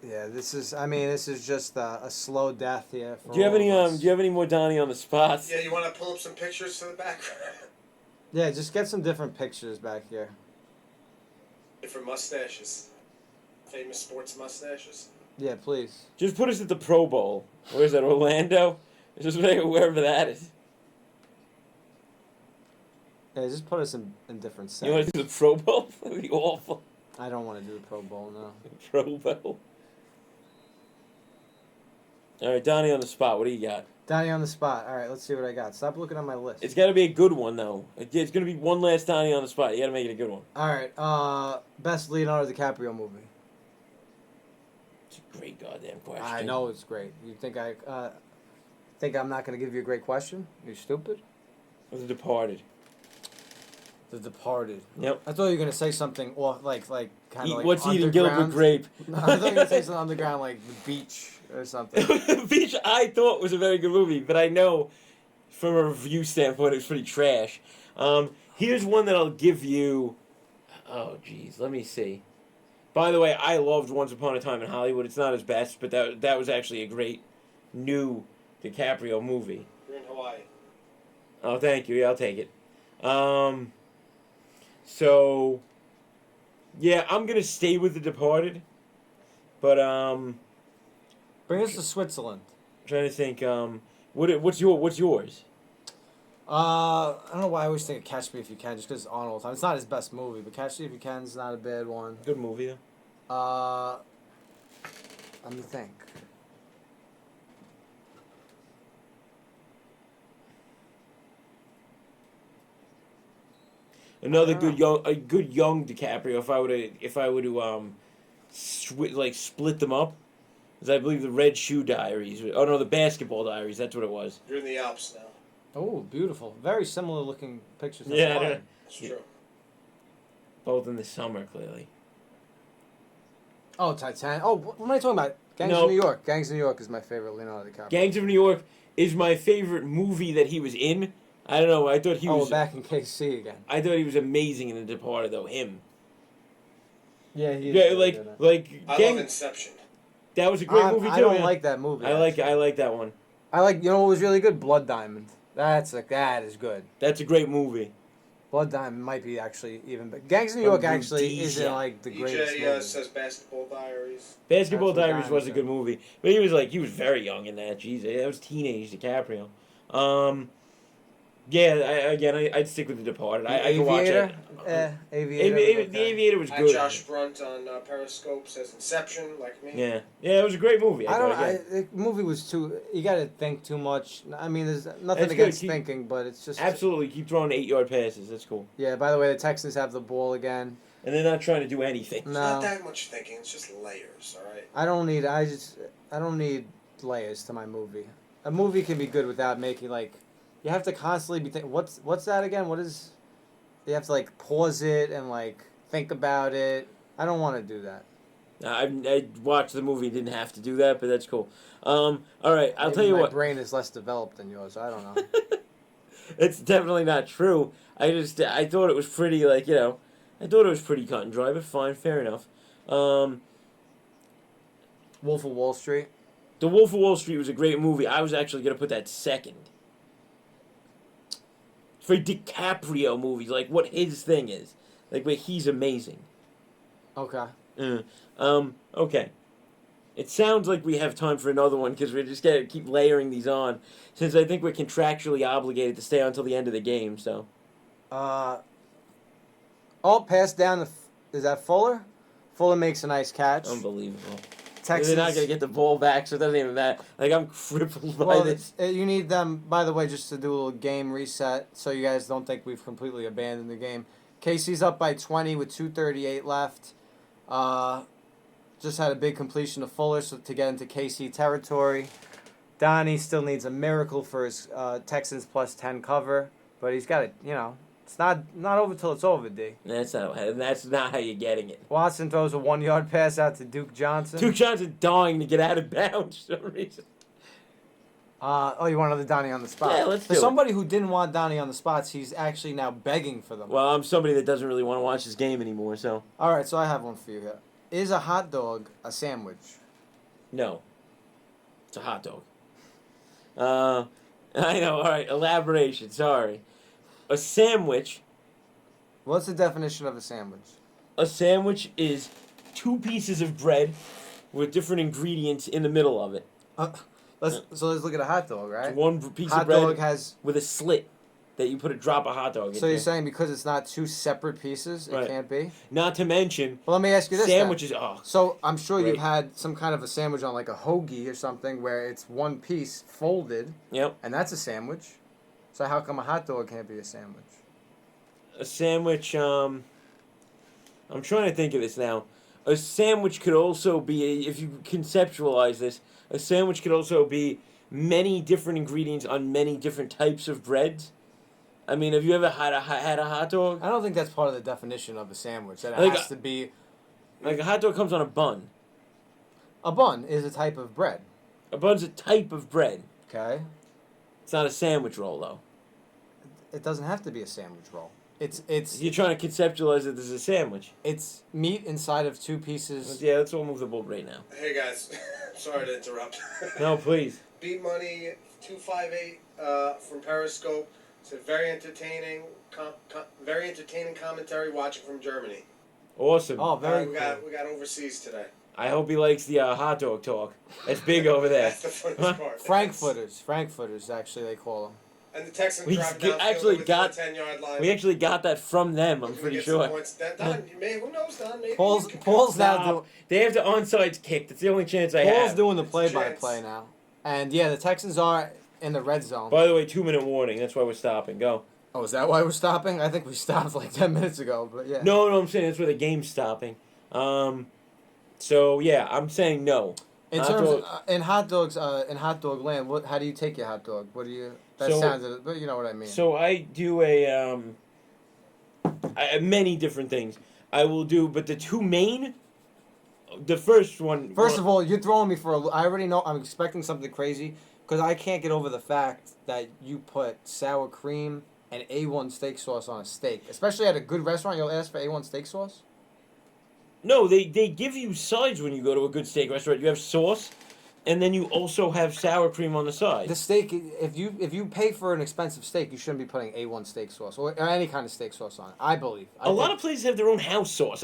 Yeah, this is just a slow death here. For Do you have all any of us. Do you have any more Donnie on the spots? Yeah, you want to pull up some pictures for the background? Yeah, just get some different pictures back here. Different mustaches. Famous sports mustaches. Yeah, please. Just put us at the Pro Bowl. Where is that, Orlando? Just wherever that is. Yeah, just put us in different sets. You want to do the Pro Bowl? That'd be awful. I don't want to do the Pro Bowl, no. Pro Bowl. All right, Donnie on the spot. What do you got? Donnie on the spot. All right, let's see what I got. Stop looking at my list. It's got to be a good one, though. It's going to be one last Donnie on the spot. You got to make it a good one. All right, best Leonardo DiCaprio movie. It's a great goddamn question. I know it's great. You think I'm not going to give you a great question? You stupid? The Departed. The Departed. Yep. I thought you were going to say something off, like kind of like What's eating Gilbert Grape? No, I thought you were going to say something underground, like The Beach or something. Beach, I thought was a very good movie, but I know from a review standpoint it was pretty trash. Here's one that I'll give you. Oh, jeez, let me see. By the way, I loved Once Upon a Time in Hollywood. It's not his best, but that was actually a great new DiCaprio movie. You're in Hawaii. Oh, thank you. Yeah, I'll take it. So, yeah, I'm gonna stay with The Departed, but Bring us to Switzerland. I'm trying to think. What's yours? I don't know why I always think of Catch Me If You Can, just because it's on all the time. It's not his best movie, but Catch Me If You Can is not a bad one. Good movie though. Let me think. Another good young DiCaprio. If I were to split them up, is I believe the Red Shoe Diaries. Oh no, the Basketball Diaries. That's what it was. You're in the Alps now. Oh, beautiful. Very similar looking pictures. Yeah, I know. That's true. Both in the summer, clearly. Oh, Titanic. Oh, what am I talking about? Gangs No. of New York. Gangs of New York is my favorite Leonardo DiCaprio. Gangs of New York is my favorite movie that he was in. I don't know. I thought he was. back in KC again. I thought he was amazing in The Departed, though. Him. Yeah, he is. Yeah, really good at it. like I Gang. love Inception. That was a great movie too. I don't yeah. like that movie. I like that one. I like. You know what was really good? Blood Diamond. That is good. That's a great movie. Blood Diamond might be actually even, but Gangs of New York From actually Rhodesia. isn't like the greatest DJ movie. says Basketball Diaries. Basketball That's what Diaries was a Diamond good movie, but he was very young in that. Jeez, that was teenage DiCaprio. Yeah, I'd stick with The Departed. I can watch it. Aviator. The Aviator was At good. Josh Brunt on Periscope says Inception, like me. Yeah, it was a great movie. The movie was too. You got to think too much. I mean, there's nothing That's against good. thinking, but it's just Absolutely, keep throwing 8-yard passes. That's cool. Yeah. By the way, the Texans have the ball again. And they're not trying to do anything. It's not that much thinking. It's just layers. All right. I don't need layers to my movie. A movie can be good without making like. You have to constantly be thinking. What's that again? What is? You have to like pause it and like think about it. I don't want to do that. I watched the movie, didn't have to do that, but that's cool. All right, I'll Maybe tell you my what. brain is less developed than yours. I don't know. It's definitely not true. I thought it was pretty I thought it was pretty cut and dry, but fine, fair enough. Wolf of Wall Street. The Wolf of Wall Street was a great movie. I was actually gonna put that second. For DiCaprio movies, like what his thing is, like where he's amazing. Okay. Okay. It sounds like we have time for another one because we're just gonna keep layering these on, since I think we're contractually obligated to stay on until the end of the game. So. Pass down is that Fuller? Fuller makes a nice catch. Unbelievable. Texans. They're not going to get the ball back, so it doesn't even matter. Like, I'm crippled by this. You need them, by the way, just to do a little game reset so you guys don't think we've completely abandoned the game. KC's up by 20 with 2:38 left. Just had a big completion to Fuller to get into KC territory. Donnie still needs a miracle for his Texans plus 10 cover, but he's got it, it's not over till it's over, D. That's not how you're getting it. Watson throws a 1-yard pass out to Duke Johnson. Duke Johnson dying to get out of bounds for some reason. You want another Donnie on the spot? Yeah, let's do For it. somebody who didn't want Donnie on the spots, he's actually now begging for them. Well, I'm somebody that doesn't really want to watch this game anymore, so. All right, so I have one for you here. Is a hot dog a sandwich? No. It's a hot dog. I know, alright, elaboration, sorry. A sandwich. What's the definition of a sandwich? A sandwich is 2 pieces of bread with different ingredients in the middle of it. Let's look at a hot dog, right? It's 1 piece Hot of bread dog has. with a slit that you put a drop of hot dog in. So you're saying because it's not 2 separate pieces, it Right. can't be? Not to mention, Well, let me ask you this. sandwiches. Then. Oh, So I'm sure Great. you've had some kind of a sandwich on like a hoagie or something where it's 1 piece folded, yep. and that's a sandwich. So how come a hot dog can't be a sandwich? A sandwich. I'm trying to think of this now. A sandwich could also be, if you conceptualize this, a sandwich could also be many different ingredients on many different types of breads. I mean, have you ever had a hot dog? I don't think that's part of the definition of a sandwich. That I think it has to be. Like a hot dog comes on a bun. A bun is a type of bread. A bun's a type of bread. Okay. It's not a sandwich roll, though. It doesn't have to be a sandwich roll. It's You're trying to conceptualize it as a sandwich. it's meat inside of 2 pieces. Yeah, let's all move the ball right now. Hey guys, sorry to interrupt. No, please. Beat Money 258 from Periscope. It's a very entertaining, very entertaining commentary watching from Germany. Awesome. Oh, very we cool. got overseas today. I hope he likes the hot dog talk. That's big over there. That's the funniest part. Frankfurters, actually, they call them. And the Texans We dropped actually got- the 10-yard line. We actually got that from them, I'm We're gonna pretty get sure. some points. Don, who knows, Don? Maybe Paul's you can Paul's now Stop. They have the onside kick. That's the only chance I Paul's have. doing the It's a play-by-play chance. now, and yeah, the Texans are in the red zone. By the way, 2-minute warning. That's why we're stopping. Go. Oh, is that why we're stopping? I think we stopped like 10 minutes ago, but yeah. No, I'm saying that's where the game's stopping. So yeah, I'm saying no. In Hot terms dog- of, in hot dogs, in hot dog land, how do you take your hot dog? What do you? That So- sounds, but you know what I mean. So I do many different things. I will do, but the 2 main. The first one. First of all, you're throwing me for a. I already know. I'm expecting something crazy because I can't get over the fact that you put sour cream and A1 steak sauce on a steak, especially at a good restaurant. You'll ask for A1 steak sauce. No, they give you sides when you go to a good steak restaurant. You have sauce, and then you also have sour cream on the side. The steak, if you pay for an expensive steak, you shouldn't be putting A1 steak sauce or any kind of steak sauce on it. I believe. A lot of places have their own house sauce.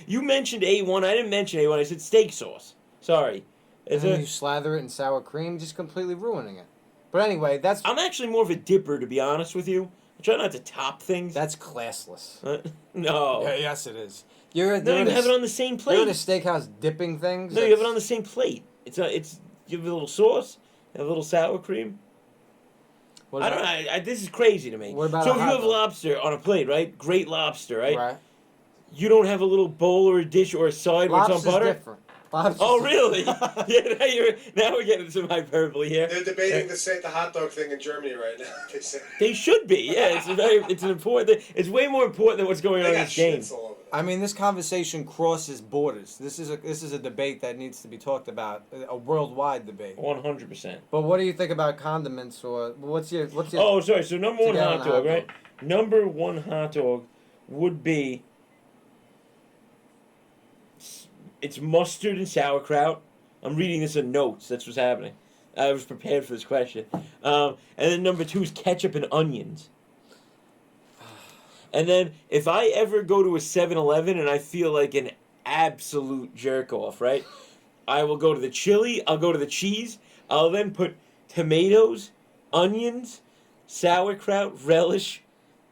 You mentioned A1. I didn't mention A1. I said steak sauce. Sorry. And then you slather it in sour cream, just completely ruining it. But anyway, I'm actually more of a dipper, to be honest with you. I try not to top things. that's classless. No. Yeah, yes, it is. You're No, you have it on the same plate. You're at a steakhouse dipping things. No, you have it on the same plate. You have a little sauce, you have a little sour cream. What I don't know. This is crazy to me. What about so a if you hot have dog? lobster on a plate, right? Great lobster, right? Right. You don't have a little bowl or a dish or a side where it's on Lobster's butter? different. Lobster's Oh, really? Yeah, now we're getting some hyperbole here. They're debating the hot dog thing in Germany right now. They say They should be. Yeah, it's an important thing. It's way more important than what's going on they in got this game. shits all over them. I mean, this conversation crosses borders. This is a debate that needs to be talked about, a worldwide debate. 100%. But what do you think about condiments, or what's your? Oh, sorry. So number one Together hot on the dog, hot right? Number one hot dog would be it's mustard and sauerkraut. I'm reading this in notes. That's what's happening. I was prepared for this question. And then number two is ketchup and onions. And then if I ever go to a 7-Eleven and I feel like an absolute jerk off, right? I will go to the chili, I'll go to the cheese, I'll then put tomatoes, onions, sauerkraut, relish,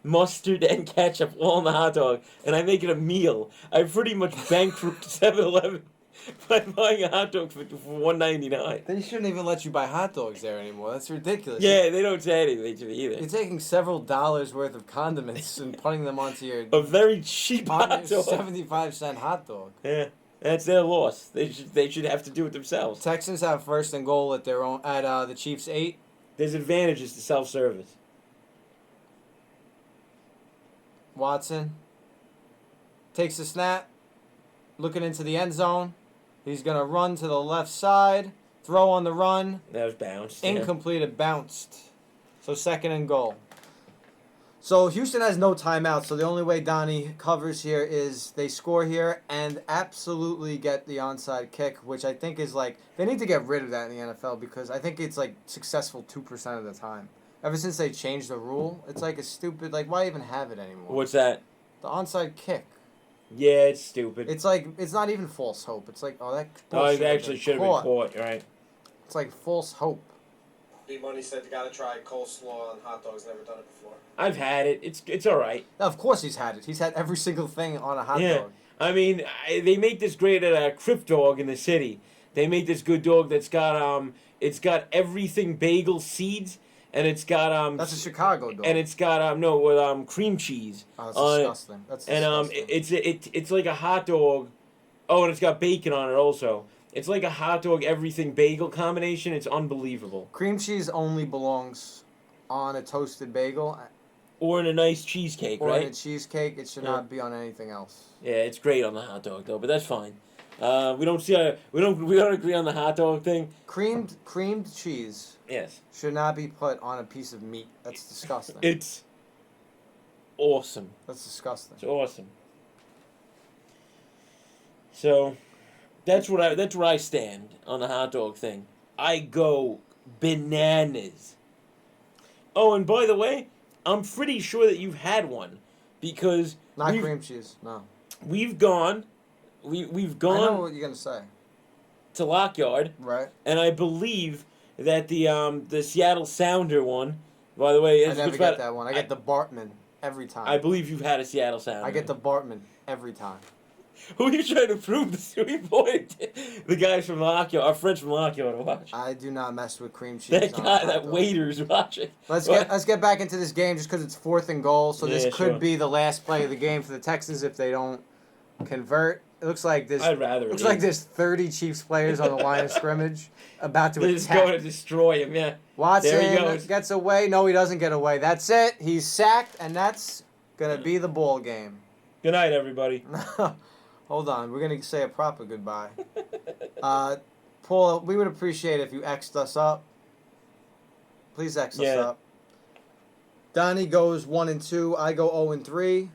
mustard, and ketchup all on the hot dog, and I make it a meal. I pretty much bankrupt 7-Eleven by buying a hot dog for $1.99. They shouldn't even let you buy hot dogs there anymore. That's ridiculous. Yeah, they don't say anything to me either. You're taking several dollars worth of condiments and putting them onto your A very cheap hot dog. 75-cent hot dog. Yeah, that's their loss. They should have to do it themselves. Texans have first and goal at their own the Chiefs 8. There's advantages to self-service. Watson takes the snap, looking into the end zone. He's gonna run to the left side, throw on the run. That was bounced. Yeah. Incomplete, it bounced. So second and goal. So Houston has no timeout, so the only way Donnie covers here is they score here and absolutely get the onside kick, which I think is like, they need to get rid of that in the NFL because I think it's like successful 2% of the time. Ever since they changed the rule, it's like a stupid, like why even have it anymore? What's that? The onside kick. Yeah, it's stupid. It's like, it's not even false hope. It's like, oh, that Oh, ball it should have actually should have been caught, right? It's like false hope. B-Money said you gotta try coleslaw on hot dogs. Never done it before. I've had it. It's all right. Now, of course he's had it. He's had every single thing on a hot Yeah. dog. I mean, they make this great at a Crip Dog in the city. They make this good dog that's got it's got everything bagel seeds, and it's got That's a Chicago dog. and it's got no with cream cheese. Oh, that's on it. disgusting. That's And disgusting. it's like a hot dog. Oh, and it's got bacon on it also. It's like a hot dog everything bagel combination. It's unbelievable. Cream cheese only belongs on a toasted bagel Or in a nice cheesecake, or right? in a cheesecake. It should Yeah. not be on anything else. Yeah, it's great on the hot dog though, but that's fine. We don't agree on the hot dog thing. Creamed cheese Yes, should not be put on a piece of meat. That's disgusting. it's awesome. That's disgusting. It's awesome. So, that's where I stand on the hot dog thing. I go bananas. Oh, and by the way, I'm pretty sure that you've had one, because Not cream cheese. No. we've gone I know gone what you're gonna say. to Lockyard, Right. and I believe that the Seattle Sounder one. By the way, I never get that one. I get the Bartman every time. I believe you've had a Seattle Sounder. I get the Bartman every time. Who are you trying to prove this to? The guys from Lockyard, our friends from Lockyard, to watch. I do not mess with cream cheese. That on guy, hot that dog. waiter's watching. Let's What? get back into this game just because it's 4th and goal. So this Yeah, could sure. be the last play of the game for the Texans if they don't convert. It looks like this. I'd rather. Looks it like is. there's 30 Chiefs players on the line of scrimmage about to They're just attack. going to destroy him. Yeah. Watson There he goes. gets away. No, he doesn't get away. That's it. He's sacked, and that's gonna be the ball game. Good night, everybody. Hold on, we're gonna say a proper goodbye. Paul, we would appreciate it if you X'd us up. Please X us Yeah. up. Donnie goes 1 and 2. I go 0 and 3.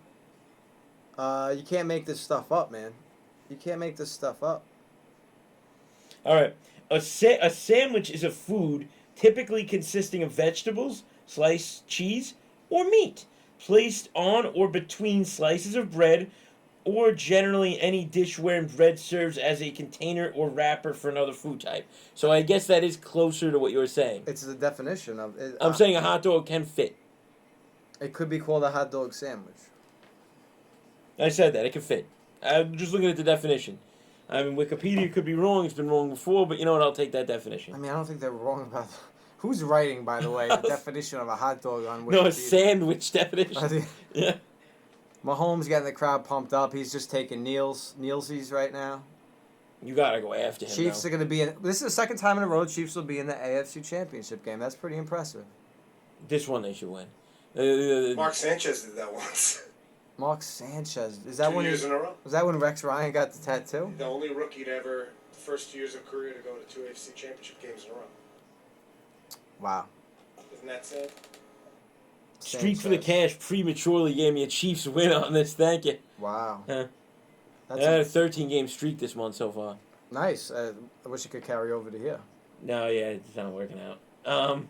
You can't make this stuff up, man. You can't make this stuff up. All right. A sandwich is a food typically consisting of vegetables, sliced cheese, or meat, placed on or between slices of bread or generally any dishware and bread serves as a container or wrapper for another food type. So I guess that is closer to what you were saying. It's the definition of it. I'm saying a hot dog can fit. It could be called a hot dog sandwich. I said that. It can fit. I'm just looking at the definition. I mean, Wikipedia could be wrong. It's been wrong before, but you know what? I'll take that definition. I mean, I don't think they're wrong about... Who's writing, by the way, the definition of a hot dog on Wikipedia? No, a sandwich definition. Yeah. Mahomes getting the crowd pumped up. He's just taking Nielsies right now. You gotta go after him. Chiefs are going to be in... This is the second time in a row Chiefs will be in the AFC Championship game. That's pretty impressive. This one they should win. Mark Sanchez did that once. Mark Sanchez. Is that 2 when years in a row. Was that when Rex Ryan got the tattoo? The only rookie to ever, first 2 years of career, to go to 2 AFC Championship games in a row. Wow. Isn't that sad? Streak for the cash prematurely gave me a Chiefs win on this. Thank you. Wow. I That's had a 13-game streak this month so far. nice. I wish it could carry over to here. No, yeah, it's not working out. I'm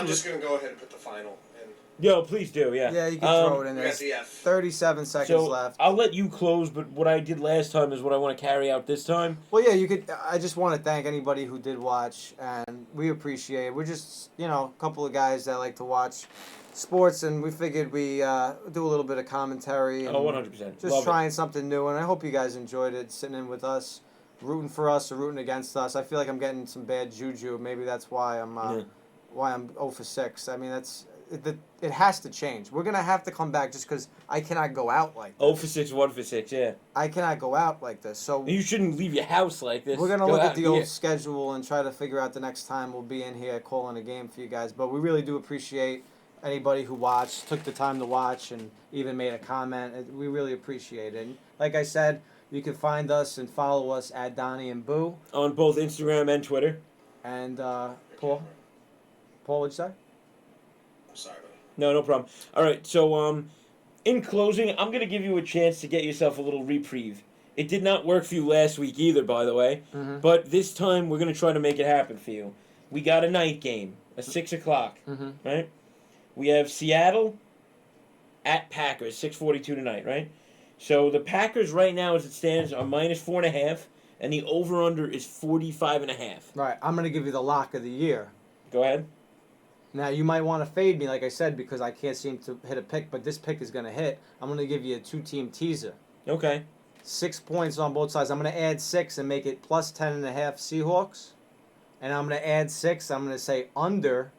just going to go ahead and put the final in. Yo, please do, yeah. Yeah, you can throw it in We there. got the F. 37 seconds So left. I'll let you close, but what I did last time is what I want to carry out this time. Well, yeah, you could. I just want to thank anybody who did watch, and we appreciate it. We're just, a couple of guys that like to watch sports, and we figured we do a little bit of commentary. And 100%. Just trying something new, and I hope you guys enjoyed it, sitting in with us, rooting for us or rooting against us. I feel like I'm getting some bad juju. Maybe that's why I'm 0 for 6. I mean, it has to change. We're gonna have to come back just because I cannot go out like this. 0 for 6, 1 for 6, yeah. I cannot go out like this. So You shouldn't leave your house like this. we're gonna Go look out at the here. old schedule and try to figure out the next time we'll be in here calling a game for you guys. But we really do appreciate anybody who watched, took the time to watch, and even made a comment. We really appreciate it. And like I said, you can find us and follow us at Donnie and Boo. On both Instagram and Twitter. And Paul, what'd you say? I'm sorry, buddy. No problem. All right, so in closing, I'm going to give you a chance to get yourself a little reprieve. It did not work for you last week either, by the way. Mm-hmm. But this time, we're going to try to make it happen for you. We got a night game, a 6 o'clock, right? We have Seattle at Packers, 6:42 tonight, right? So the Packers right now, as it stands, are -4.5, and the over/under is 45.5. Right, I'm gonna give you the lock of the year. Go ahead. Now you might want to fade me, like I said, because I can't seem to hit a pick, but this pick is gonna hit. I'm gonna give you a 2-team teaser. Okay. 6 points on both sides. I'm gonna add 6 and make it plus 10.5 Seahawks, and I'm gonna add 6. I'm gonna say under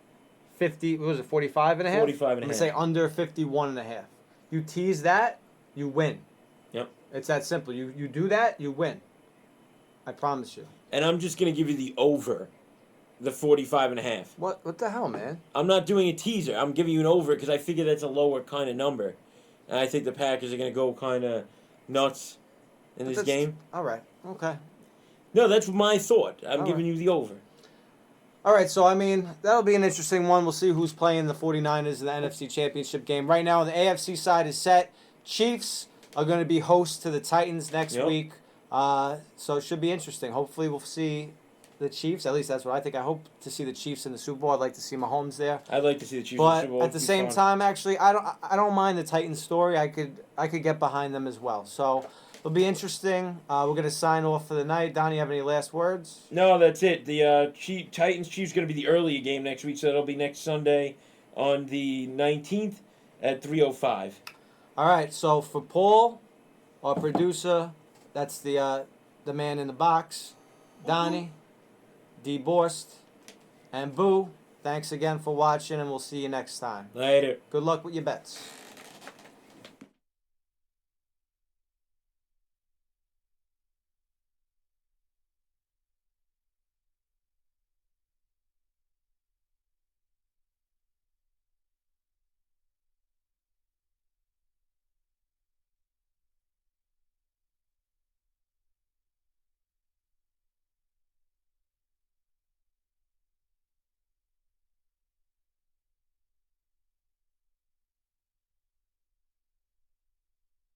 50. What was it? 45.5. 45.5. I'm gonna say under 51.5. You tease that, you win. Yep. It's that simple. You do that, you win. I promise you. And I'm just going to give you the over, the 45.5. What the hell, man? I'm not doing a teaser. I'm giving you an over because I figure that's a lower kind of number. And I think the Packers are going to go kind of nuts in this game. All right. Okay. No, that's my thought. I'm All giving you the over. All right, so, I mean, that'll be an interesting one. We'll see who's playing the 49ers in the NFC Championship game. Right now, the AFC side is set. Chiefs are going to be hosts to the Titans next week. So it should be interesting. Hopefully we'll see the Chiefs. At least that's what I think. I hope to see the Chiefs in the Super Bowl. I'd like to see Mahomes there. I'd like to see the Chiefs in the Super Bowl. But at the same time, actually, I don't mind the Titans story. I could get behind them as well. So it'll be interesting. We're going to sign off for the night. Donnie, you have any last words? No, that's it. The Titans-Chiefs going to be the early game next week, so that'll be next Sunday on the 19th at 3:05. All right, so for Paul, our producer, that's the man in the box, Donnie, D. Borst, and Boo, thanks again for watching, and we'll see you next time. Later. Good luck with your bets.